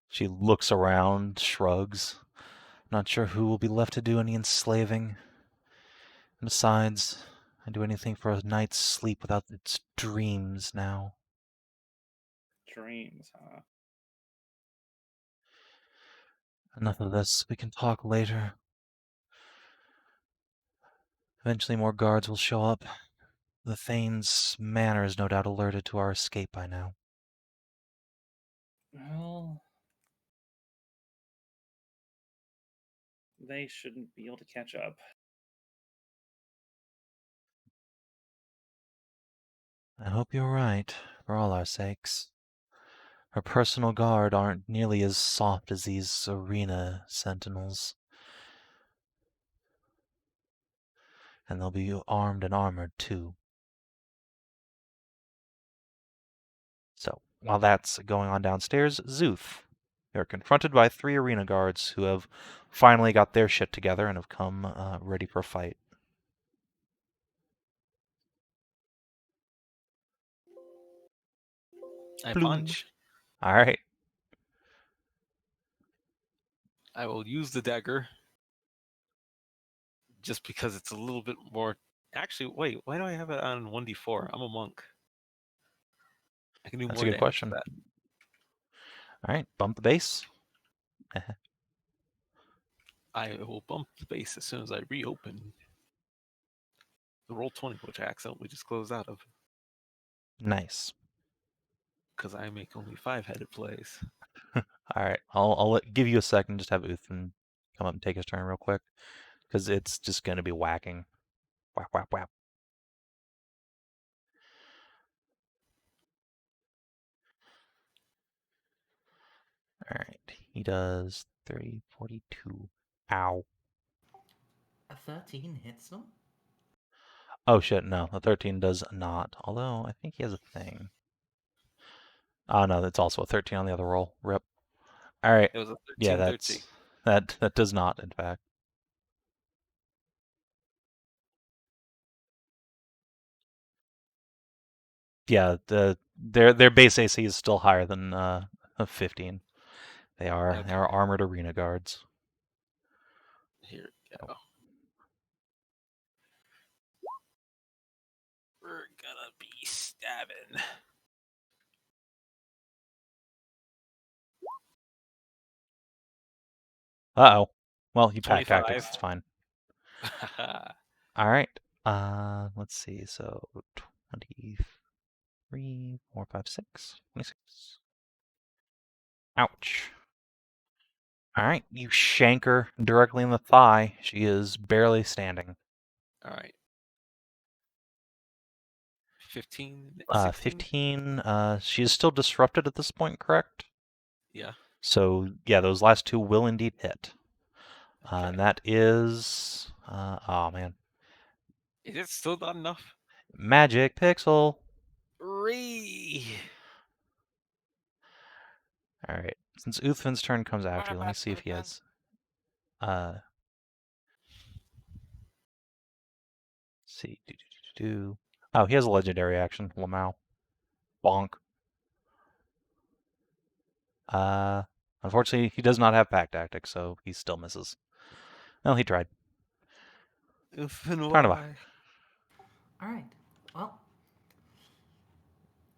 She looks around, shrugs. Not sure who will be left to do any enslaving. And besides, I'd do anything for a night's sleep without its dreams now. Dreams, huh? Enough of this. We can talk later. Eventually more guards will show up. The Thane's manor is no doubt alerted to our escape by now. Well, they shouldn't be able to catch up. I hope you're right, for all our sakes. Her personal guard aren't nearly as soft as these arena sentinels. And they'll be armed and armored, too. So, while that's going on downstairs, Szooth. You're confronted by 3 arena guards who have finally got their shit together and have come ready for a fight. I Bloom. punch. All right. I will use the dagger just because it's a little bit more. Actually, wait, why do I have it on 1d4? I'm a monk. I can do That's more a good damage question. with that. All right, bump the base. I will bump the base as soon as I reopen the roll 20, which I accidentally just closed out of Nice. because I make only 5-headed plays. All right, I'll give you a second. Just have Uthan come up and take his turn real quick, because it's just going to be whacking. Whap, whap, whap. All right, he does 30, 42. Ow. A 13 hits them? Oh shit, no, a 13 does not. Although I think he has a thing. Oh no, that's also a 13 on the other roll. Rip. All right. It was a 13, Yeah, 13. that does not, in fact. Yeah, their base AC is still higher than 15. They are Okay. armored arena guards. Here we go. We're gonna be stabbing. Uh-oh. Well, you pack 25. tactics, it's fine. All right. Let's see. So 23, 4, 5, 6, 26. Ouch. All right, you shank her directly in the thigh. She is barely standing. All right. 15, 16? 15. She is still disrupted at this point, correct? Yeah. So yeah, those last two will indeed hit. Okay. And that is, oh man, Is it still not enough? magic pixel. 3. All right, since Uthvin's turn comes after you, let me Alright, see if he Uthvin. has. See, oh, he has a legendary action, Lamau. Bonk. Unfortunately, he does not have pack tactics, so he still misses. Well, he tried. Tarnavak. Why? Alright, well.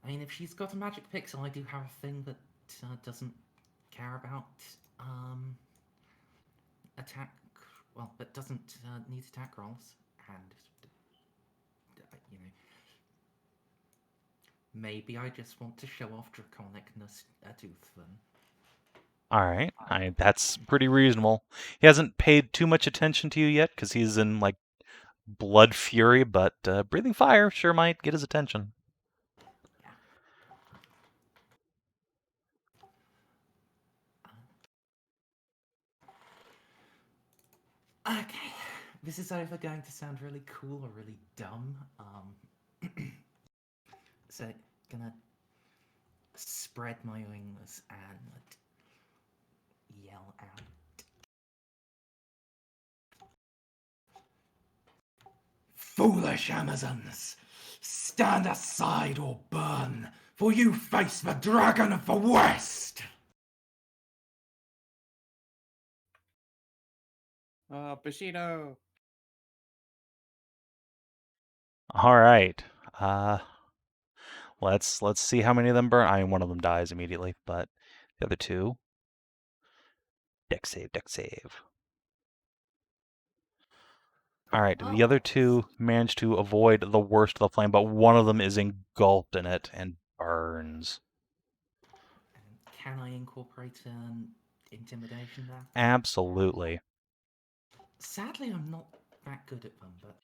I mean, if she's got a magic pixel, I do have a thing that doesn't care about attack. Well, that doesn't need attack rolls, and you know, maybe I just want to show off draconicness at Uthven. All right, that's pretty reasonable. He hasn't paid too much attention to you yet because he's in like blood fury, but breathing fire sure might get his attention. Okay, this is either going to sound really cool or really dumb. So, gonna spread my wings and yell out. Foolish Amazons! Stand aside or burn, for you face the dragon of the West! Bushido. All right. Let's see how many of them burn. I mean, one of them dies immediately, but the other two. Deck save, deck save. All right, the other two managed to avoid the worst of the flame, but one of them is engulfed in it and burns. Can I incorporate an intimidation there? Absolutely. Sadly, I'm not that good at them, but...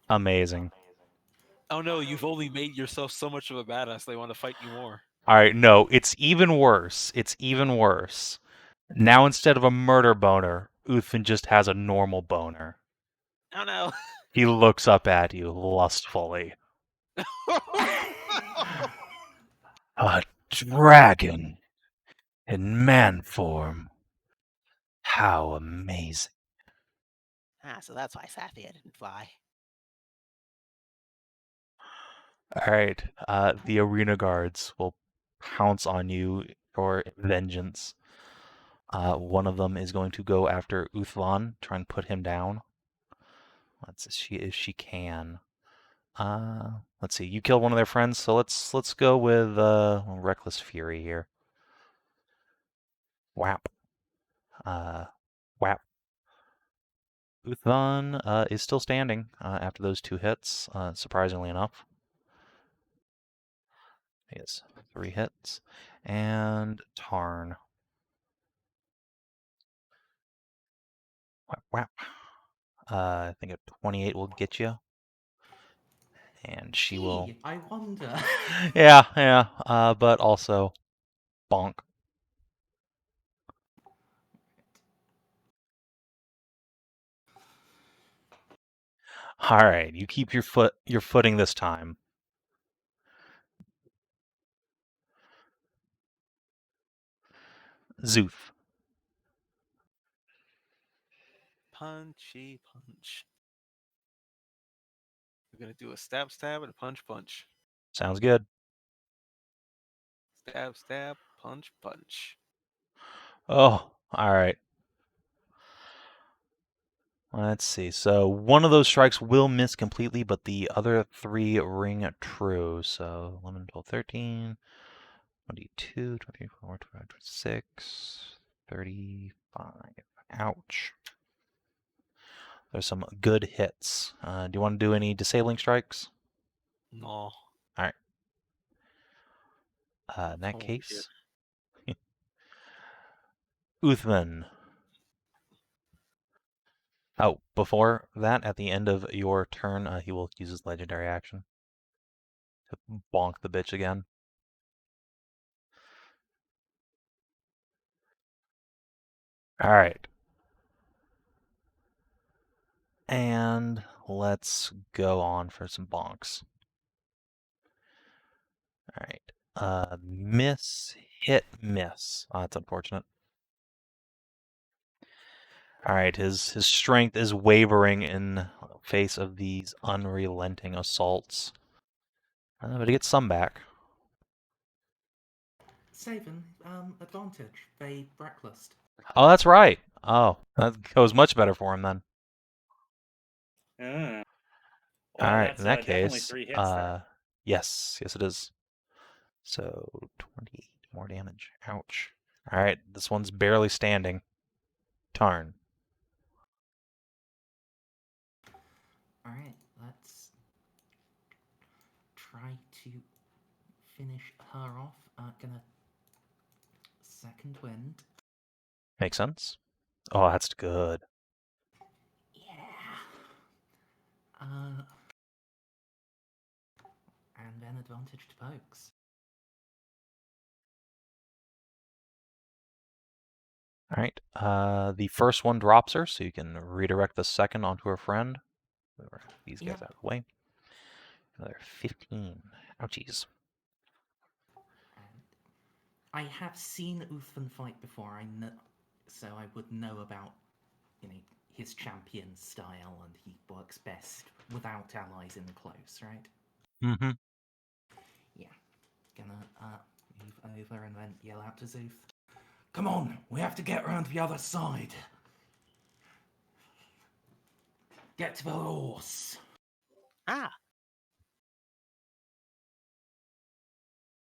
Amazing. Oh no, you've only made yourself so much of a badass, they want to fight you more. All right, no, it's even worse. It's even worse. Now instead of a murder boner, Uthvin just has a normal boner. Oh no. He looks up at you lustfully. A dragon in man form. How amazing. So that's why Saphia didn't fly. All right, the arena guards will pounce on you for vengeance. One of them is going to go after Uthvan, try and put him down. Let's see if she can. Let's see. You killed one of their friends, so let's go with Reckless Fury here. Whap. Whap. Uthvan is still standing after those two hits, surprisingly enough. He has 3 hits. And Tarn. Whap, whap. I think a 28 will get you. And she will... Gee, I wonder. yeah, but also bonk. All right, you keep your footing this time. Szooth. Punchy punch. We're gonna do a stab, stab, and a punch, punch. Sounds good. Stab, stab, punch, punch. Oh, all right. Let's see. So one of those strikes will miss completely, but the other 3 ring true. So 11, 12, 13, 22, 24, 25, 26, 35. Ouch. There's some good hits. Do you want to do any disabling strikes? No. In that Oh, case, Uthman. Oh, before that, at the end of your turn, he will use his legendary action to bonk the bitch again. All right. And let's go on for some bonks. All right. Miss, hit, miss. Oh, that's unfortunate. All right, his strength is wavering in face of these unrelenting assaults. But he gets some back. Savin, advantage. They breakfast. Oh, that's right. Oh, that goes much better for him then. Well, All right, that's in that definitely case, 3 hits there. yes, it is. So 20 more damage. Ouch. All right, this one's barely standing. Tarn. All right, let's try to finish her off. Gonna second wind. Makes sense. Oh, that's good. Yeah. And then advantage to pokes. All right. The first one drops her, so you can redirect the second onto her friend. Move these guys Yep. out of the way. Another 15. Ouchies. And I have seen Uthman fight before. I know, so I would know about, his champion style, and he works best without allies in close, right? Mm-hmm. Yeah. Gonna move over and then yell out to Szooth. Come on, we have to get around the other side. Get to the horse. Ah,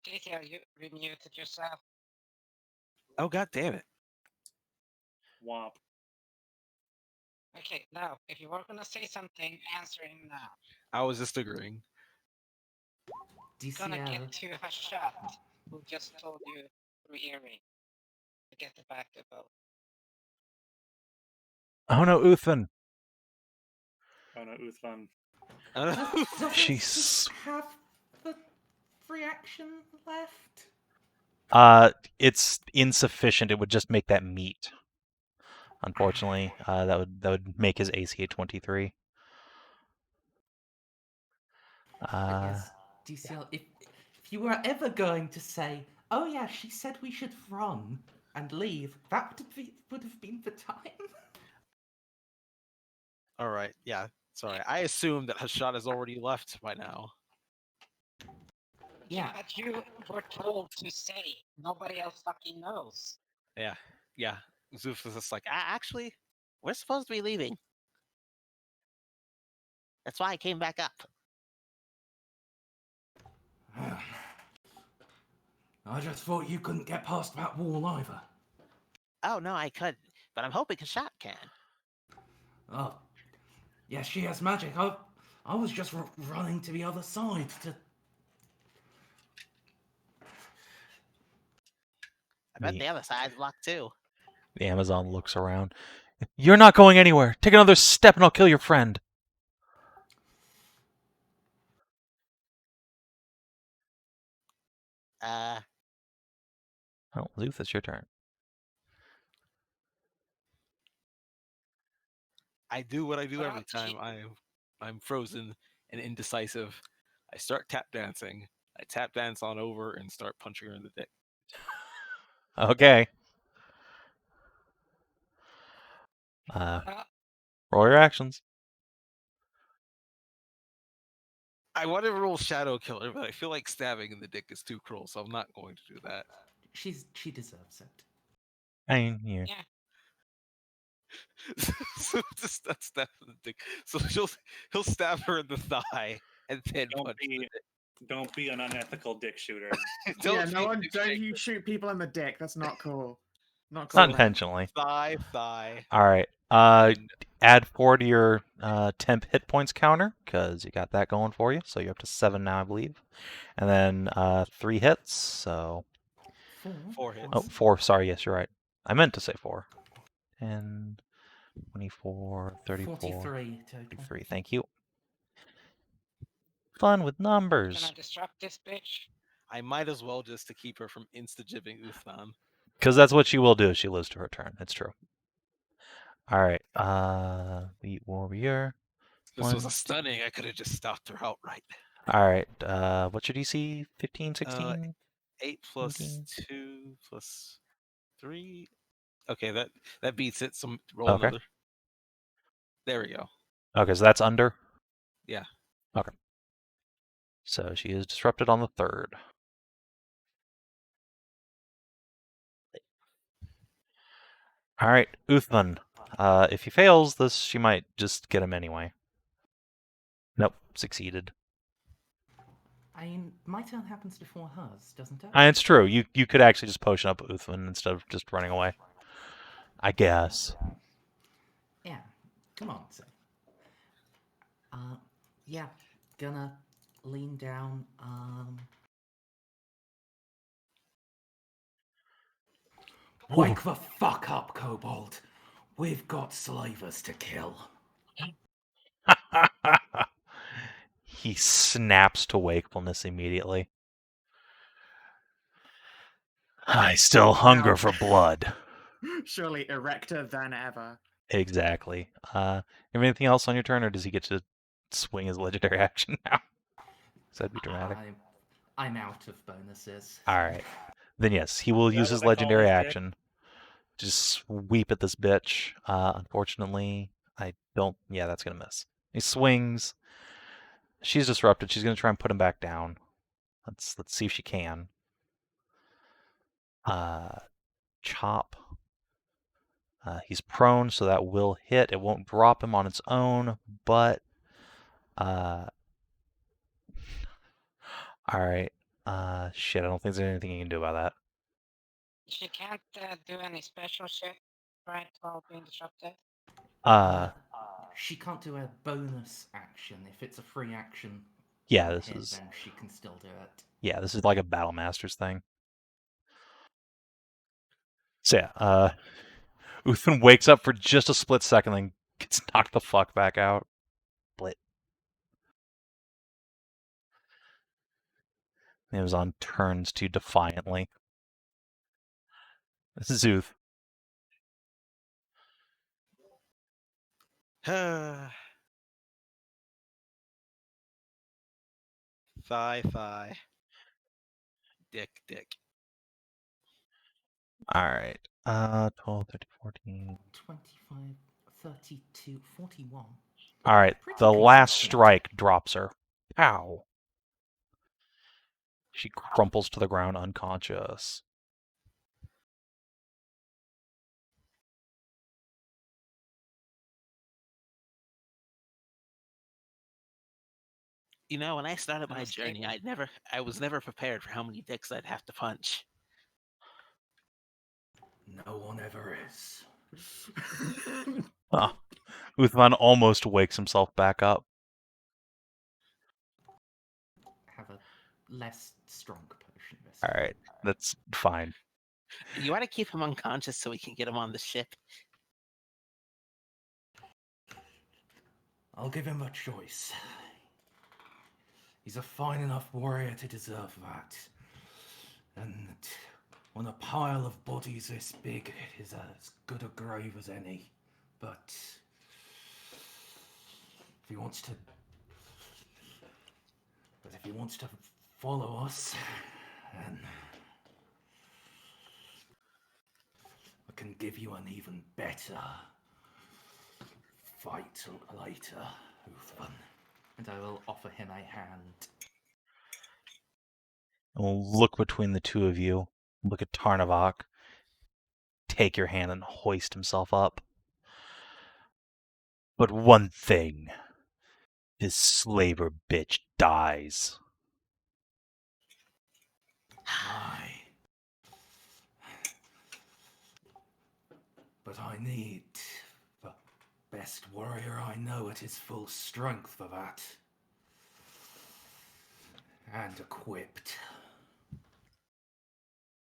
JT, you remuted yourself. Oh, god damn it. Womp. Okay, now, if you were gonna say something, answer him now. I was just agreeing. Gonna DCL. get to Hashat, who just told you through earring to get the back to both. Oh no, Uthman. Oh no, Uthman. Does She's- Szooth have the reaction left? It's insufficient. It would just make that meat. Unfortunately, that would make his AC 23. Yes, DCL, if you were ever going to say, oh yeah, she said we should run and leave, that would have been the time. All right, yeah. Sorry, I assumed that Hashat has already left by now. Yeah. But you were told to say. Nobody else fucking knows. Yeah. Szooth was just like, actually, we're supposed to be leaving. That's why I came back up. I just thought you couldn't get past that wall either. Oh, no, I could, but I'm hoping Hashat can. Oh, yeah, she has magic. I was just running to the other side to... I bet the other side's locked too. The Amazon looks around. You're not going anywhere. Take another step and I'll kill your friend. Oh, Szooth, it's your turn. I do what I do Well, every time I'm frozen and indecisive. I start tap dancing. I tap dance on over and start punching her in the dick. Okay. Roll your actions. I want to roll Shadow Killer, but I feel like stabbing in the dick is too cruel, so I'm not going to do that. She deserves it. I mean, you. Yeah. So just not stab in the dick. So he'll stab her in the thigh and then punch the dick. Don't be an unethical dick shooter. Yeah, be no a one. dick Don't shaker. you shoot people in the dick? That's not cool. Not cool. Not man. intentionally. Thigh. All right. And Add 4 to your temp hit points counter because you got that going for you. So you're up to 7 now, I believe. And then 3 hits. So 4 hits. oh, 4. Sorry, yes, you're right. I meant to say 4. 10, 24, 34, 43 total. 33. Thank you. Fun with Can numbers. I disrupt this bitch? I might as well just to keep her from insta-jibbing Uthman. Because that's what she will do if she lives to her turn. It's true. All right. The warrior. This was 1, a stunning. I could have just stopped her outright. All right. What's your DC? 15, 16? 8 plus 14? 2 plus 3. Okay, that beats it. Some roll Okay. another. There we go. Okay, so that's under? Yeah. Okay. So she is disrupted on the 3rd. All right, Uthman. If he fails this, she might just get him anyway. Nope, succeeded. I mean, my turn happens before hers, doesn't it? It's true. You could actually just potion up Uthman instead of just running away. I guess. Yeah. Come on, so. Yeah. Gonna lean down. Wake the fuck up, Kobold. We've got slavers to kill. He snaps to wakefulness immediately. I still hunger for blood. Surely erector than ever. Exactly. Have anything else on your turn, or does he get to swing his legendary action now? Because that'd be dramatic. I'm out of bonuses. All right. Then yes, he will Is that use what his I call legendary his dick? action. Just sweep at this bitch. Unfortunately, I don't. Yeah, that's gonna miss. He swings. She's disrupted. She's gonna try and put him back down. Let's see if she can. Chop. He's prone, so that will hit. It won't drop him on its own, but all right. Shit. I don't think there's anything you can do about that. She can't do any special shit, right, while being disrupted. She can't do a bonus action. If it's a free action, Yeah, on this hit, is. then she can still do it. Yeah, this is like a Battle Masters thing. So yeah, Uthman wakes up for just a split second, then gets knocked the fuck back out. Split. Amazon turns to defiantly. This is Szooth. Thigh. Dick. All right. 12, 13, 14. 25, 32, 41. All right. Pretty The last consistent. strike drops her. Pow. She crumples to the ground unconscious. You know, when I started my Losstaker. journey, I was never prepared for how many dicks I'd have to punch. No one ever is. Uthman almost wakes himself back up. Have a less strong potion this All time. right. That's fine. You want to keep him unconscious so we can get him on the ship? I'll give him a choice. He's a fine enough warrior to deserve that. And on a pile of bodies this big, it is as good a grave as any. But if he wants to follow us, then I can give you an even better fight later, Uthman. And I will offer him a hand. We'll look between the two of you. Look at Tarnavak. Take your hand and hoist himself up. But one thing. This slaver bitch dies. Aye. But I need the best warrior I know at his full strength for that. And equipped.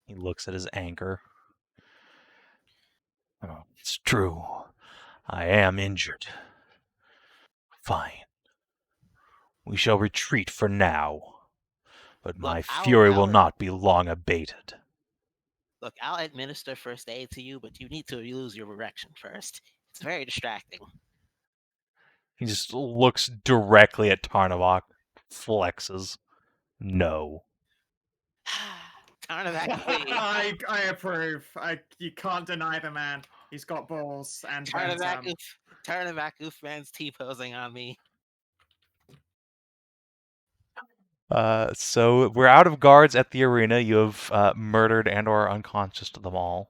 He looks at his anchor. Oh, it's true. I am injured. Fine. We shall retreat for now. But my fury will not be long abated. Look, I'll administer first aid to you, but you need to use your erection first. It's very distracting. He just looks directly at Tarnavak, flexes. No. Tarnavak, please. I approve. You can't deny the man. He's got balls and then some. Tarnavak Uthman's T-posing on me. So we're out of guards at the arena. You have murdered and or unconscious them all.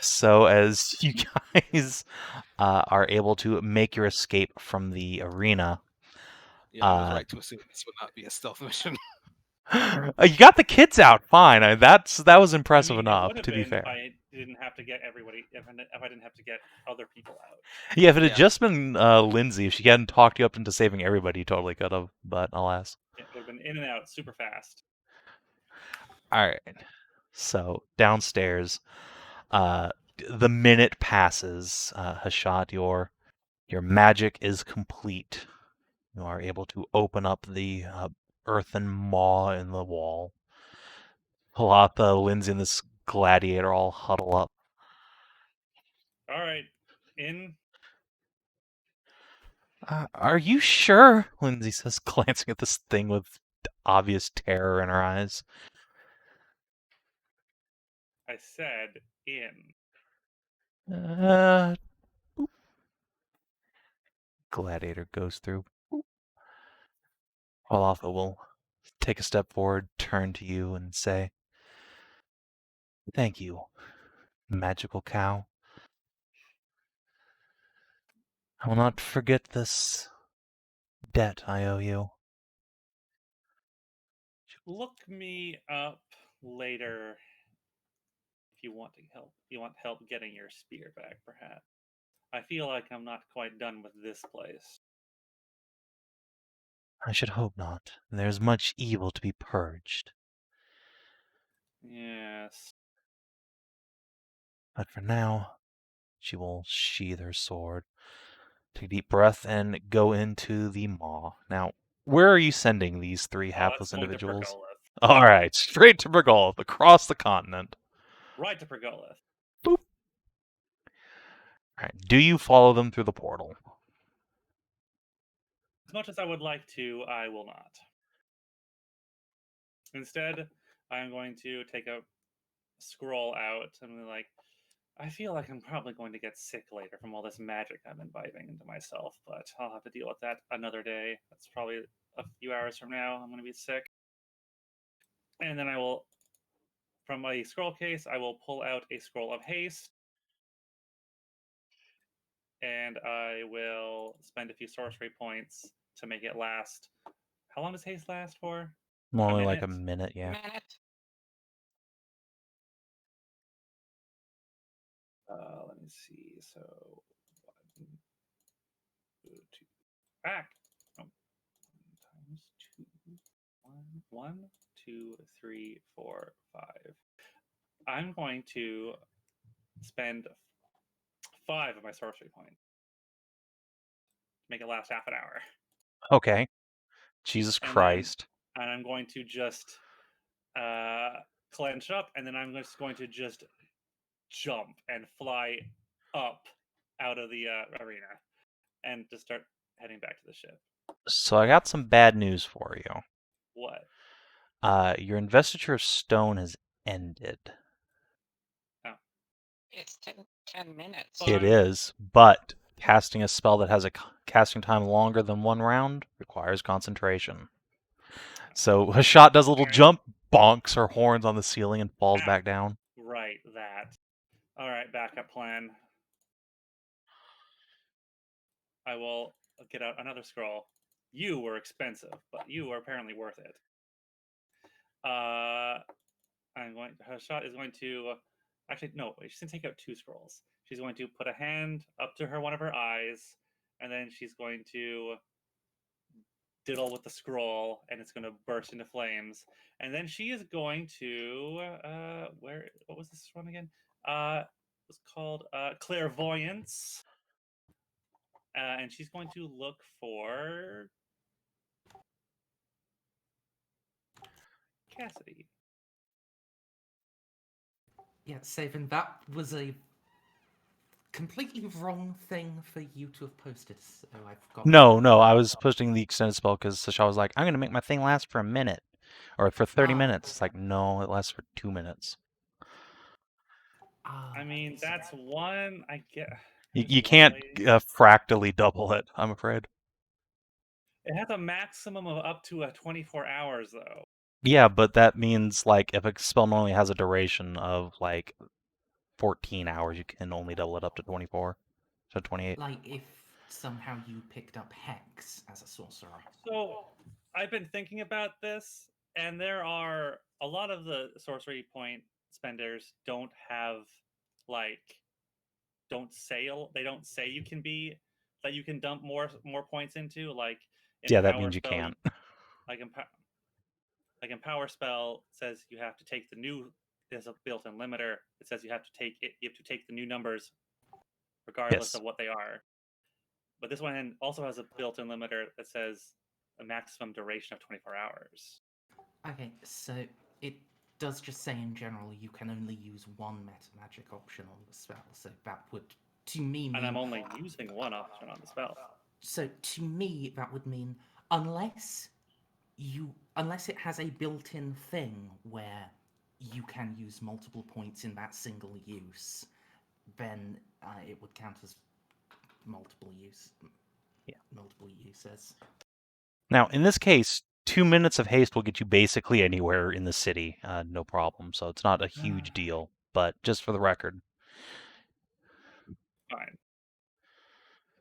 So as you guys are able to make your escape from the arena. Yeah, I was right to assume this would not be a stealth mission. You got the kids out fine. That was impressive enough, to be fair. If I didn't have to get everybody, if I didn't have to get other people out. Yeah, if it had just been Lyndsey, if she hadn't talked you up into saving everybody, you totally could have. But alas. It would have been in and out super fast. All right. So downstairs, the minute passes. Hashat, your magic is complete. You are able to open up the earthen maw in the wall. Palatha, Lyndsey, and this gladiator all huddle up. All right, in. Are you sure? Lyndsey says, glancing at this thing with obvious terror in her eyes. I said in. Gladiator goes through. Palatha will take a step forward, turn to you, and say, "Thank you, magical cow. I will not forget this debt I owe you." Look me up later if you want to help. You want help getting your spear back, perhaps. I feel like I'm not quite done with this place. I should hope not. There's much evil to be purged. Yes. But for now, she will sheathe her sword, take a deep breath, and go into the maw. Now, where are you sending these three hapless individuals? All right, straight to Pergolith, across the continent. Right to Pergolith. Boop. All right, do you follow them through the portal? As much as I would like to, I will not. Instead, I'm going to take a scroll out and be like, I feel like I'm probably going to get sick later from all this magic I'm imbibing into myself, but I'll have to deal with that another day. That's probably a few hours from now. I'm going to be sick. And then I will, from my scroll case, I will pull out a scroll of haste. And I will spend a few sorcery points to make it last. How long does haste last for? Only like a minute, yeah. Let me see. So, 1, 2, back. Oh, times 2. 1, 2, 3, 4, 5. I'm going to spend 5 of my sorcery points. Make it last half an hour. Okay. Jesus Christ. And I'm going to just clench up, and then I'm just going to just jump and fly up out of the arena and just start heading back to the ship. So I got some bad news for you. What? Your investiture of stone has ended. It's 10 minutes. It is, but casting a spell that has a casting time longer than 1 round requires concentration. So Hashat does a little Alright. jump, bonks her horns on the ceiling, and falls back down. Right, that. Alright, backup plan. I will get out another scroll. You were expensive, but you are apparently worth it. Hashat is going to... Actually, no, she's going to take out 2 scrolls. She's going to put a hand up to one of her eyes, and then she's going to diddle with the scroll, and it's going to burst into flames. And then she is going to... what was this one again? It was called Clairvoyance. And she's going to look for Cassidy. Yeah, Savin, that was a completely wrong thing for you to have posted. So I've got No, I was posting the extended spell because Hashat was like, I'm going to make my thing last for a minute. Or for 30 minutes. It's like, no, it lasts for 2 minutes. I mean, that's one. I get. You can't fractally double it, I'm afraid. It has a maximum of up to 24 hours, though. Yeah, but that means, like, if a spell normally has a duration of, like, 14 hours, you can only double it up to 24. So 28. Like, if somehow you picked up Hex as a sorcerer. So, I've been thinking about this, and there are a lot of the sorcery point spenders don't have, like, they don't say you can be, that you can dump more points into, like, yeah, that means you can't. Like in Power Spell says you have to take the new. There's a built-in limiter. It says you have to take it. You have to take the new numbers, regardless of what they are. But this one also has a built-in limiter that says a maximum duration of 24 hours. Okay, so it does just say in general you can only use one meta magic option on the spell. So that would, to me, mean... And I'm only using one option on the spell. So to me, that would mean unless it has a built-in thing where you can use multiple points in that single use, then it would count as multiple uses. Now, in this case, 2 minutes of haste will get you basically anywhere in the city, no problem. So it's not a huge deal, but just for the record.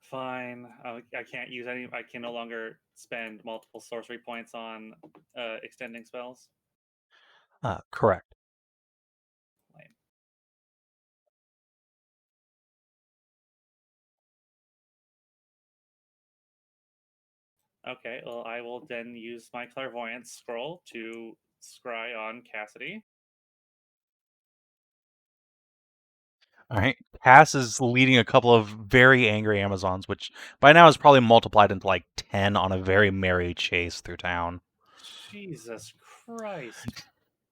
Fine. I can't use any. I can no longer spend multiple sorcery points on extending spells. Correct. Okay, well, I will then use my clairvoyance scroll to scry on Cassidy. All right. Cass is leading a couple of very angry Amazons, which by now is probably multiplied into like 10 on a very merry chase through town. Jesus Christ.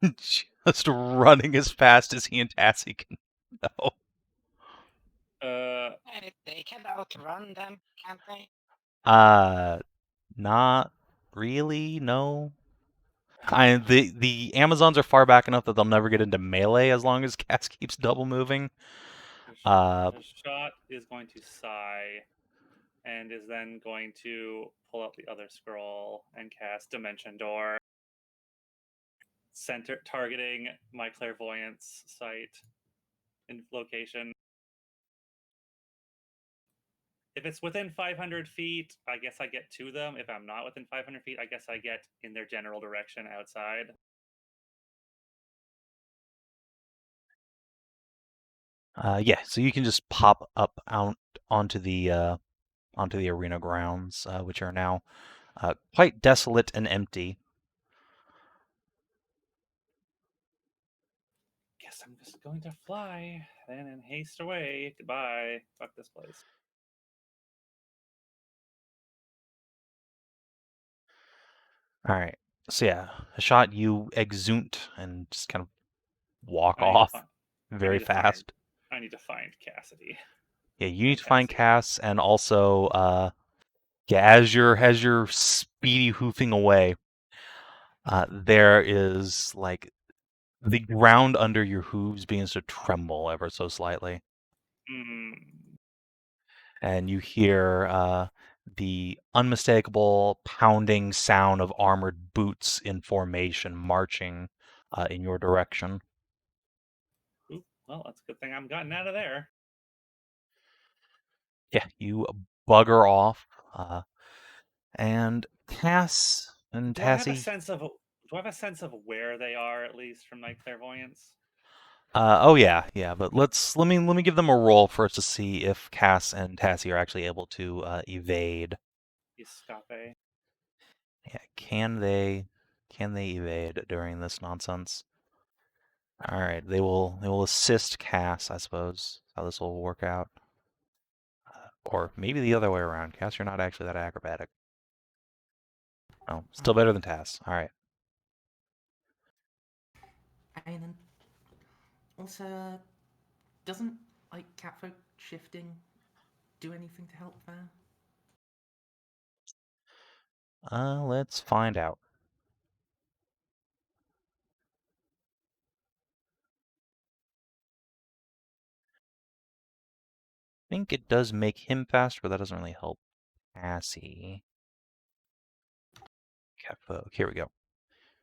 Just running as fast as he and Tassie can go. They can outrun them, can't they? Not really, no. The Amazons are far back enough that they'll never get into melee as long as Cass keeps double moving. Hashat is going to sigh and is then going to pull out the other scroll and cast Dimension Door, targeting my clairvoyance site and location. If it's within 500 feet, I guess I get to them. If I'm not within 500 feet, I guess I get in their general direction outside. Yeah, so you can just pop up out onto the arena grounds, which are now quite desolate and empty. Guess I'm just going to fly then and haste away. Goodbye. Fuck this place. All right. So yeah, Hashat, you exunt and just kind of walk off very fast. I need to find Cassidy. Yeah, you need to find Cass, and also, as you're speedy hoofing away, there is like the ground under your hooves begins to tremble ever so slightly. and you hear the unmistakable pounding sound of armored boots in formation marching in your direction. Ooh, well, that's a good thing I'm gotten out of there. Yeah, you bugger off, and Cass and Do I have a Tassie. sense of where they are, at least from my clairvoyance? Oh yeah, but let me give them a roll first to see if Cass and Tassie are actually able to evade. Escape. Yeah, can they evade during this nonsense? All right, they will assist Cass, I suppose. How this will work out, or maybe the other way around. Cass, you're not actually that acrobatic. Oh, still better than Tass. All right. And also, doesn't like catfolk shifting do anything to help there? Let's find out. I think it does make him faster, but that doesn't really help Cassie. Catfolk. Here we go.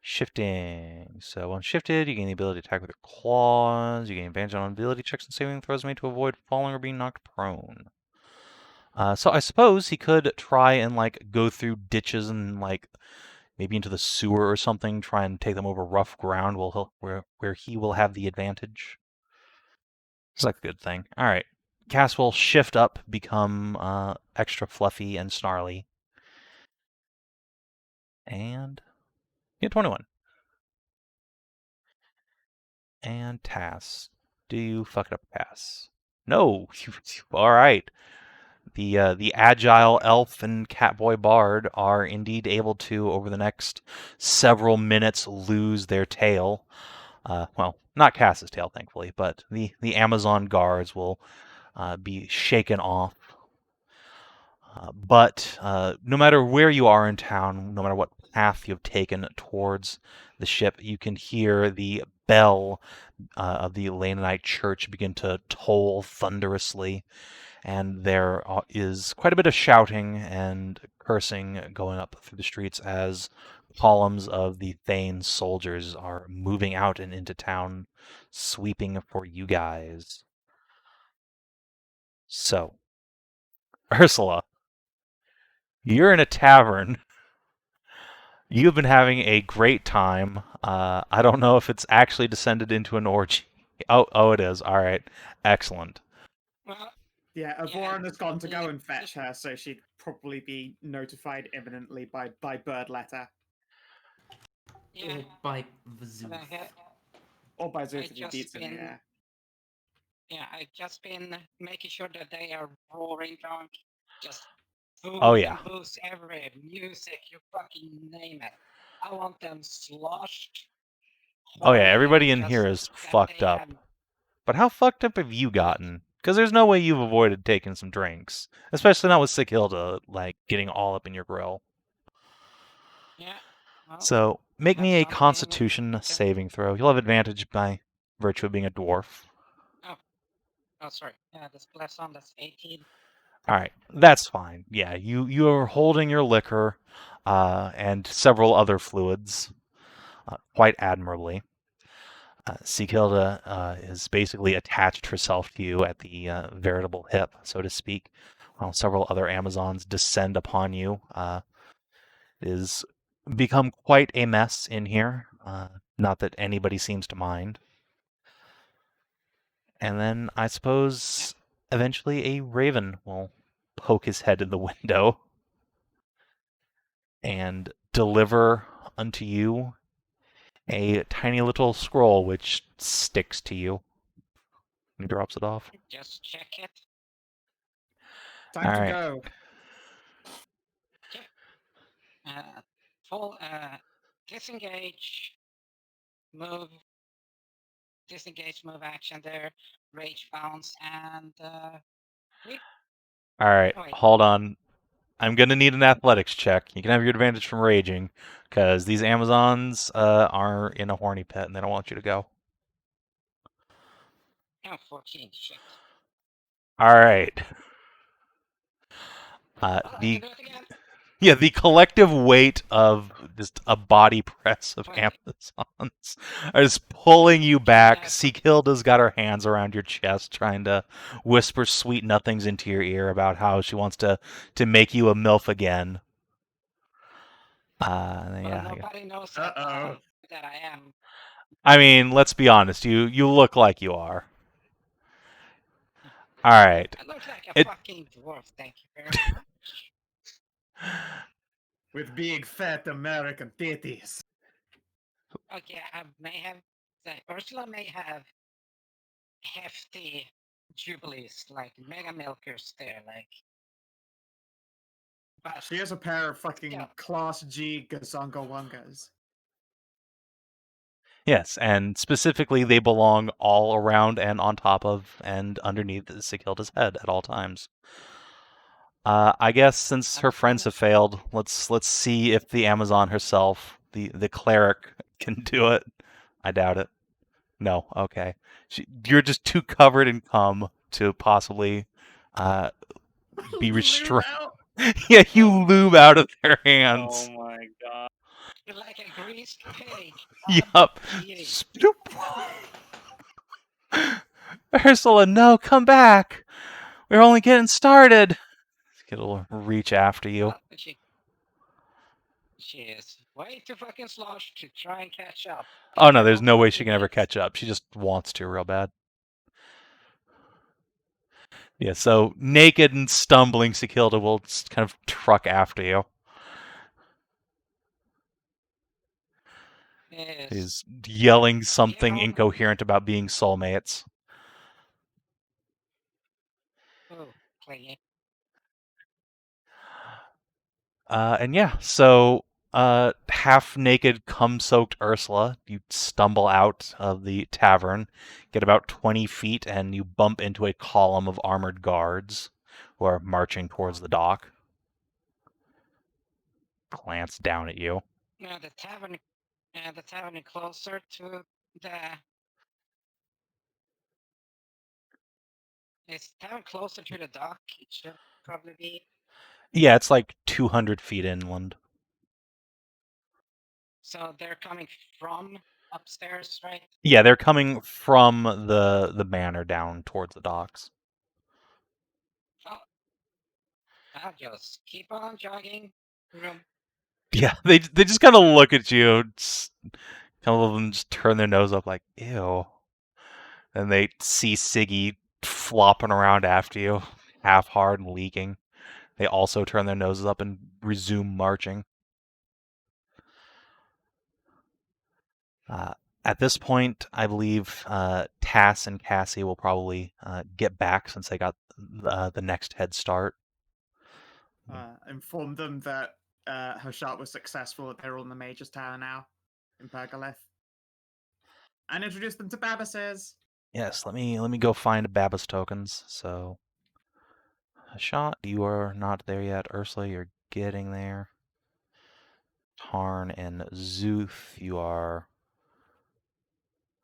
Shifting. So when shifted, you gain the ability to attack with your claws. You gain advantage on ability checks and saving throws made to avoid falling or being knocked prone. So I suppose he could try and like go through ditches and like maybe into the sewer or something, try and take them over rough ground where he will have the advantage. It's like a good thing. All right. Cass will shift up, become extra fluffy and snarly. And get 21. And Tass. Do you fuck it up, Tass? No. All right. The agile elf and catboy bard are indeed able to, over the next several minutes, lose their tail. Well, not Cass's tail, thankfully, but the Amazon guards will be shaken off. But no matter where you are in town, no matter what path you've taken towards the ship, you can hear the bell of the Elanite church begin to toll thunderously, and there is quite a bit of shouting and cursing going up through the streets as columns of the Thane's soldiers are moving out and into town, sweeping for you guys. So, Ursula, you're in a tavern. You've been having a great time. I don't know if it's actually descended into an orgy. Oh, it is. All right. Excellent. Well, Yeah, Yeah, Avoran has gone to go yeah, and fetch her, so she'd probably be notified imminently by bird letter. yeah. Or by the Szooth? and I had- Or by Szooth I if he just beats him, been- yeah. Yeah, I've just been making sure that they are roaring drunk. Just food Oh, yeah. and booze everywhere, music, you fucking name it. I want them sloshed. Oh, yeah. horny, Everybody and in here just is that fucked they up. have- But how fucked up have you gotten? Because there's no way you've avoided taking some drinks. Especially not with Sick Hilda, like, getting all up in your grill. Yeah. Well, So, make have me a something- Constitution saving throw. You'll have advantage by virtue of being a dwarf. Oh, sorry. Yeah, this plus on, that's 18. All right, that's fine. Yeah, you are holding your liquor and several other fluids quite admirably. Sikilda is basically attached herself to you at the veritable hip, so to speak, while several other Amazons descend upon you. It has become quite a mess in here. Not that anybody seems to mind. And then I suppose eventually a raven will poke his head in the window and deliver unto you a tiny little scroll which sticks to you. He drops it off. Just check it. Time All to right. go. Full disengage, move, action there, rage bounce, and All right, Wait. hold on. I'm gonna need an athletics check. You can have your advantage from raging, because these Amazons are in a horny pit and they don't want you to go. 14. Shit. All right. Oh, I The can do it again. Yeah, the collective weight of just a body press of Wait. Amazons are just pulling you back. Yeah, Seekilda's got her hands around your chest, trying to whisper sweet nothings into your ear about how she wants to make you a MILF again. Well, Yeah. nobody knows Uh-oh. that I am. I mean, let's be honest. You look like you are. All right. I look like a It- fucking dwarf. Thank you very much. With big fat American titties. Okay, I may have. Ursula may have hefty jubilees, like mega milkers there, like. But She has a pair of fucking Yeah. Class G Gazonga Wongas. Yes, and specifically, they belong all around and on top of and underneath Seekilda's head at all times. I guess since her friends have failed, let's see if the Amazon herself, the cleric, can do it. I doubt it. No, okay. You're just too covered in cum to possibly be restrained. Yeah, you lube out of their hands. Oh my god. you're like a greased pig. Yup. Eating. Ursula, no, come back. We're only getting started. It'll reach after you. Well, she is way too fucking slosh to try and catch up. Oh no, there's no way she can ever catch up. She just wants to real bad. Yeah, so naked and stumbling, Seekilda will just kind of truck after you. Yes. He's yelling something Yeah. incoherent about being soulmates. Oh, playing. And yeah, so half-naked, cum-soaked Ursula, you stumble out of the tavern, get about 20 feet, and you bump into a column of armored guards who are marching towards the dock. Glance down at you. No, the tavern is closer to the. Is tavern closer to the dock? It should probably be. Yeah, it's like 200 feet inland. So they're coming from upstairs, right? Yeah, they're coming from the manor down towards the docks. Oh, I'll just keep on jogging. Yeah, they just kind of look at you, kind of them just turn their nose up like, ew. And they see Siggy flopping around after you, half hard and leaking. They also turn their noses up and resume marching. At this point, I believe Tass and Cassie will probably get back since they got the next head start. Inform them that Hashat was successful. They're on the Mage's Tower now in Pergolith. And introduce them to Babas's. Yes, let me go find Babas tokens. So, Hashat, you are not there yet. Ursula, you're getting there. Tarn and Szooth, you are.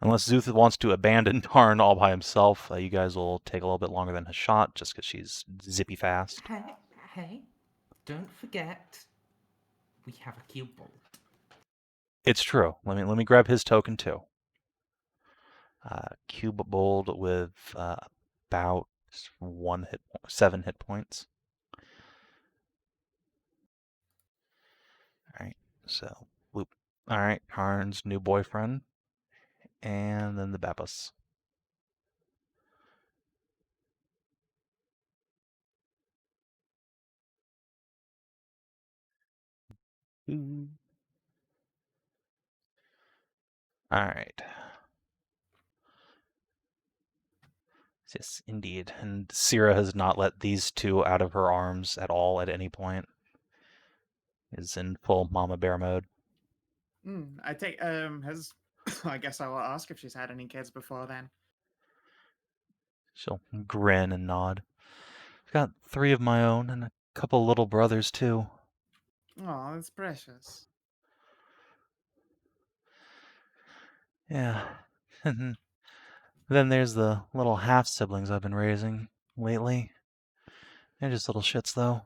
Unless Szooth wants to abandon Tarn all by himself, you guys will take a little bit longer than Hashat just because she's zippy fast. Hey, don't forget, we have a Kobold. It's true. Let me grab his token too. Kobold with about 7 hit points. All right, so whoop. All right, Tarn's new boyfriend, and then the Babas. All right. Yes, indeed. And Syrah has not let these two out of her arms at all at any point. Is in full mama bear mode. I take has I guess I will ask if she's had any kids before then. She'll grin and nod. I've got 3 of my own and a couple little brothers too. Oh, that's precious. Yeah. And then there's the little half siblings I've been raising lately. They're just little shits though.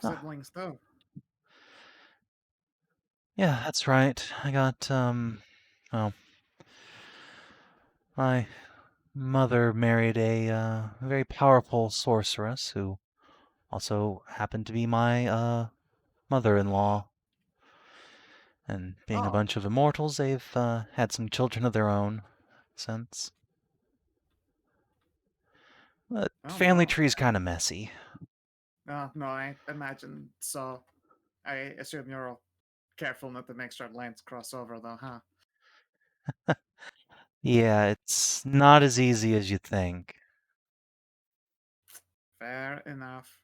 half siblings too. Yeah, that's right. I got, well, my mother married a very powerful sorceress who also happened to be my mother-in-law. And being a Oh. bunch of immortals, they've had some children of their own since. The Oh, family no. tree's kind of messy. No, I imagine so. I assume you're all careful not to make sure lines cross over, though, huh? Yeah, it's not as easy as you think. Fair enough.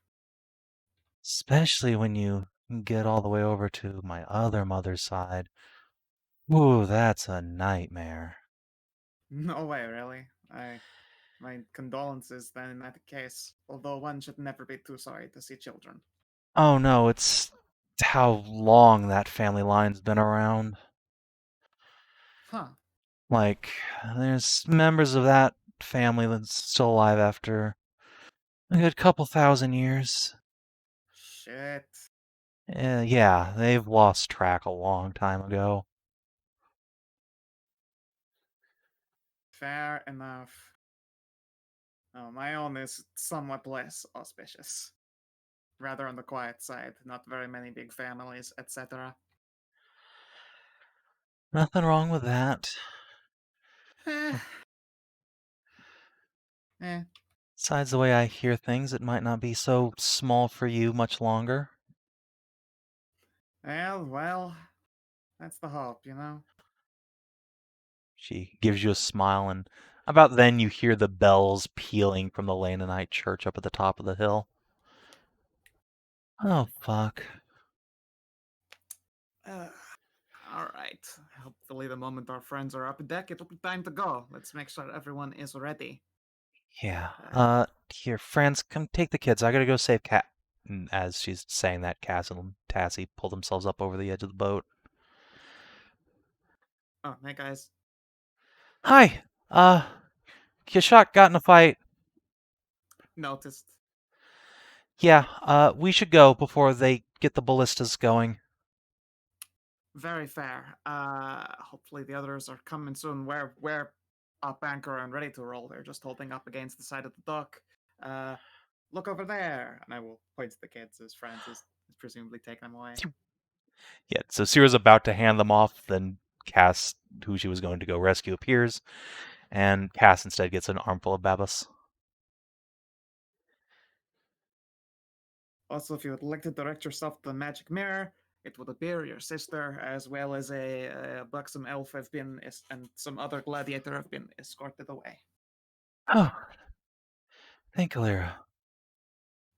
Especially when you get all the way over to my other mother's side. Ooh, that's a nightmare. No way, really. My condolences then in that case. Although one should never be too sorry to see children. Oh no, it's how long that family line's been around. Huh. Like, there's members of that family that's still alive after a good couple thousand years. Shit. Yeah, they've lost track a long time ago. Fair enough. Oh, my own is somewhat less auspicious. Rather on the quiet side, not very many big families, etc. Nothing wrong with that. Eh. Eh. Besides the way I hear things, it might not be so small for you much longer. Well, that's the hope, you know? She gives you a smile, and about then you hear the bells pealing from the Lanonite church up at the top of the hill. Oh, fuck. Alright. Hopefully, the moment our friends are up deck, it'll be time to go. Let's make sure everyone is ready. Yeah. Here, friends, come take the kids. I gotta go save Cat. And as she's saying that, Cass and Tassie pull themselves up over the edge of the boat. Oh, hey guys. Hi! Hashat got in a fight. Noticed. Yeah, we should go before they get the ballistas going. Very fair. Hopefully the others are coming soon. We're up anchor and ready to roll. They're just holding up against the side of the dock. Look over there, and I will point to the kids as Francis is presumably taking them away. Yeah, so Sira's about to hand them off, then Cass, who she was going to go rescue, appears, and Cass instead gets an armful of babas. Also, if you would like to direct yourself to the magic mirror, it would appear your sister, as well as a buxom elf, and some other gladiator have been escorted away. Oh, thank you, Lyra.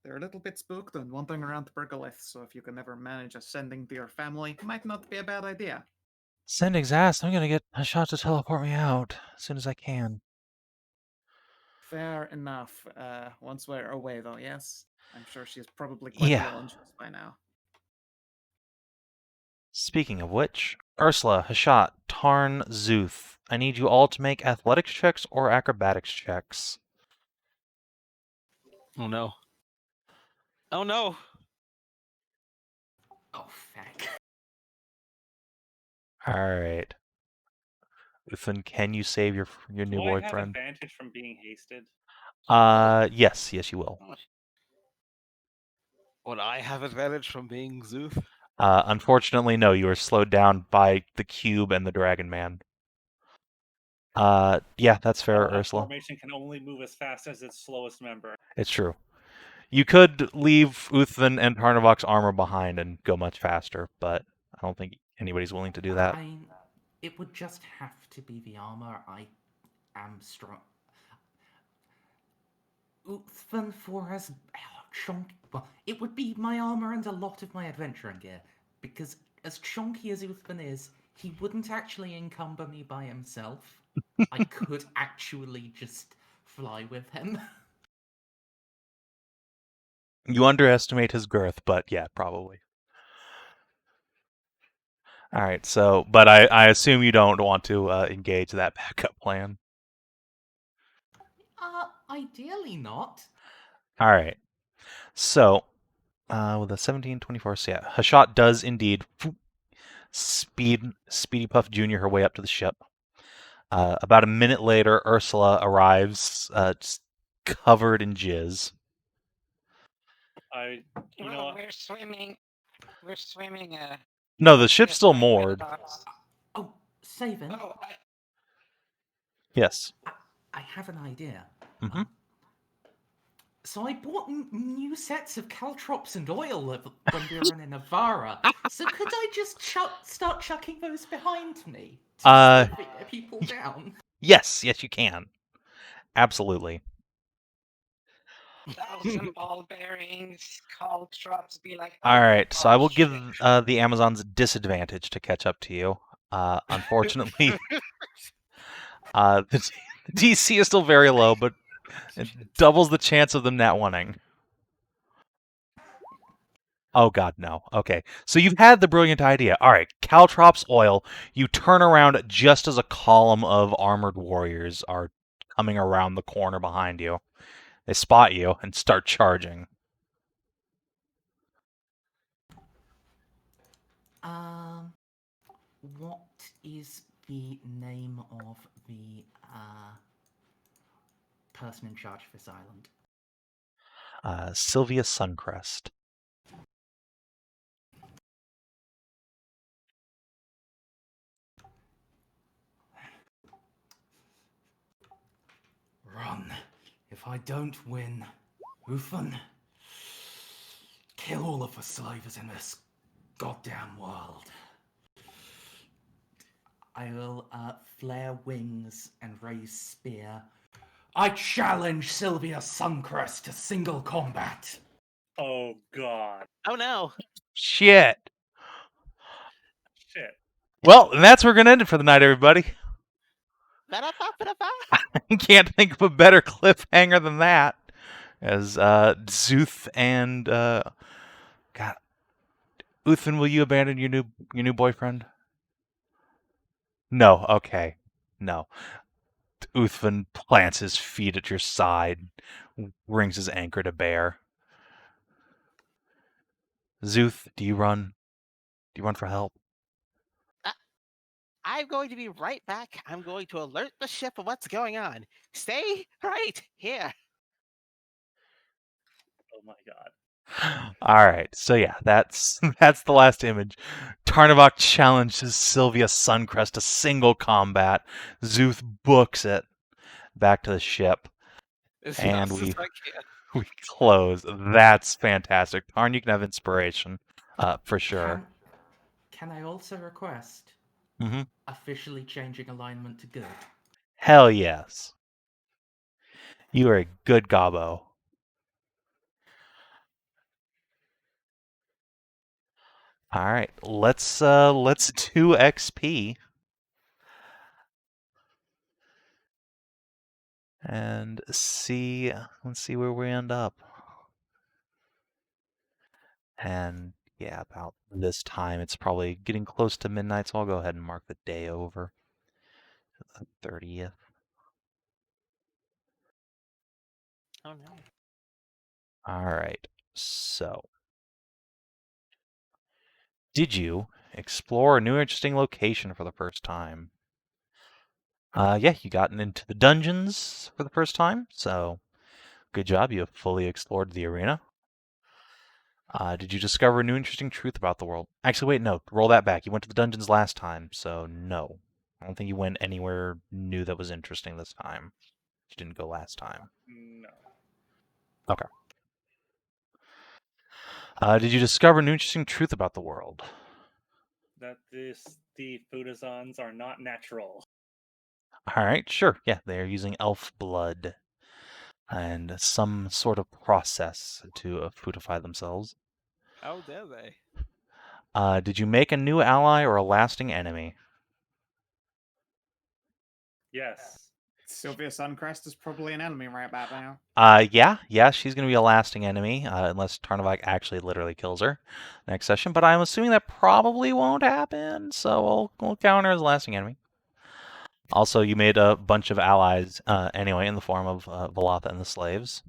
They're a little bit spooked and wandering around Pergolith, so if you can ever manage a sending to your family, might not be a bad idea. Sending's ass. I'm gonna get Hashat to teleport me out as soon as I can. Fair enough. Once we're away, though, yes? I'm sure she's probably quite Yeah. well and juiced by now. Speaking of which, Ursula, Hashat, Tarn, Szooth, I need you all to make athletics checks or acrobatics checks. Oh no. Oh no. Oh, fuck. Alright. Uthan, can you save your new Do I have boyfriend? advantage from being hasted? Yes, you will. Would I have advantage from being Szooth? Unfortunately, no, you are slowed down by the cube and the dragon man. Yeah, that's fair, A Ursula. formation can only move as fast as its slowest member. It's true. You could leave Uthan and Tarnavak's armor behind and go much faster, but I don't think anybody's willing to do that. It would just have to be the armor. I am strong. Uthan for as chunky. Well, it would be my armor and a lot of my adventuring gear, because as chunky as Uthan is, he wouldn't actually encumber me by himself. I could actually just fly with him. You underestimate his girth, but yeah, probably. Alright, so, but I assume you don't want to engage that backup plan. Ideally not. Alright, so, With a 17, 24, so yeah, Hashat does indeed Speedy Puff Jr. her way up to the ship. About a minute later, Ursula arrives, just covered in jizz. You know what? We're swimming. We're swimming. No, the ship's still like moored. docks. Oh, Savin, Oh, Yes. I have an idea. Mhm. So I bought new sets of caltrops and oil when we were in Navara. So could I just start chucking those behind me to slow people down? Yes, you can. Absolutely. 1,000 ball bearings, call drops, be like. All right, so I will give shit. the Amazons disadvantage to catch up to you. Unfortunately, the DC is still very low, but it doubles the chance of them nat oneing. Oh god, no. Okay. So you've had the brilliant idea. All right, caltrops oil. You turn around just as a column of armored warriors are coming around the corner behind you. They spot you and start charging. What is the name of the person in charge of this island? Sylvia Suncrest. Run. If I don't win, Uthan, kill all of the slavers in this goddamn world. I will flare wings and raise spear. I challenge Sylvia Suncrest to single combat. Oh god. Oh no. Shit. Shit. Well, and that's where we're going to end it for the night, everybody. Can't think of a better cliffhanger than that. As Szooth and God, Uthan, will you abandon your new boyfriend? No. Okay. No. Uthan plants his feet at your side, brings his anchor to bear. Szooth, do you run? Do you run for help? I'm going to be right back. I'm going to alert the ship of what's going on. Stay right here. Oh my god. All right, so yeah, that's the last image. Tarnavak challenges Sylvia Suncrest to single combat. Szooth books it back to the ship, and we close. That's fantastic. Tarn, you can have inspiration, for sure. Can I also request officially changing alignment to good? Hell yes. You are a good gobbo. All right, let's do XP. And let's see where we end up. And yeah, about this time, it's probably getting close to midnight, so I'll go ahead and mark the day over. The 30th. Oh no. All right, so did you explore a new interesting location for the first time? Yeah, you gotten into the dungeons for the first time, so good job. You have fully explored the arena. Did you discover a new interesting truth about the world? Actually, wait, no. Roll that back. You went to the dungeons last time, so no. I don't think you went anywhere new that was interesting this time. You didn't go last time. No. Okay. Did you discover a new interesting truth about the world? That the Foodazons are not natural. All right, sure. Yeah, they're using elf blood and some sort of process to foodify themselves. How dare they? Did you make a new ally or a lasting enemy? Yes. Sylvia Suncrest is probably an enemy right about now. Yeah, she's going to be a lasting enemy, unless Tarnavak actually literally kills her next session, but I'm assuming that probably won't happen, so we'll count her as a lasting enemy. Also, you made a bunch of allies, anyway, in the form of Velatha and the slaves.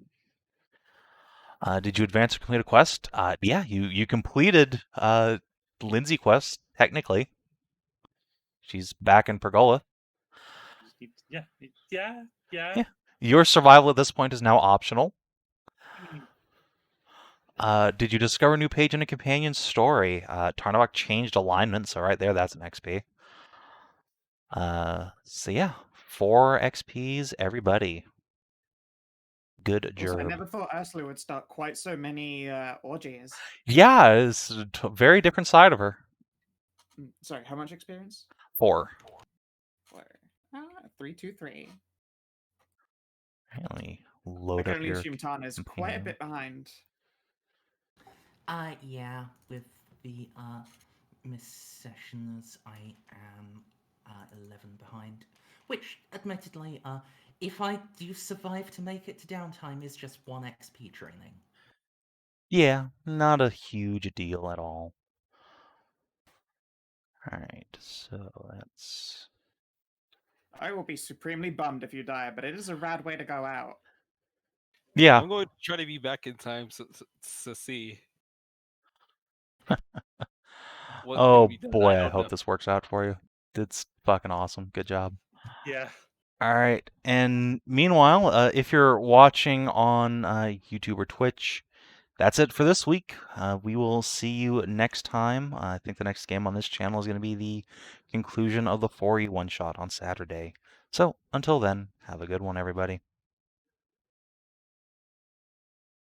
Did you advance or complete a quest? Yeah, you completed Lyndsey quest, technically. She's back in Pergola. Yeah. Yeah. Your survival at this point is now optional. Did you discover a new page in a companion story? Tarnavak changed alignment, so right there, that's an XP. So yeah, 4 XPs, everybody. Good Also, I job. never thought Ursula would start quite so many orgies. Yeah, it's a very different side of her. Sorry, how much experience? 4. 4. 323. Let me I load can up only your assume Tana is quite a companion. bit behind. Yeah, with the Miss Sessions, I am 11 behind. Which, admittedly, if I do survive to make it to downtime, is just 1 XP training. Yeah, not a huge deal at all. Alright, so that's... I will be supremely bummed if you die, but it is a rad way to go out. Yeah. I'm going to try to be back in time to see. What Oh can be done, boy, I don't hope know. this works out for you. It's fucking awesome. Good job. Yeah. Alright, and meanwhile, if you're watching on YouTube or Twitch, that's it for this week. We will see you next time. I think the next game on this channel is going to be the conclusion of the 4E one-shot on Saturday. So, until then, have a good one, everybody.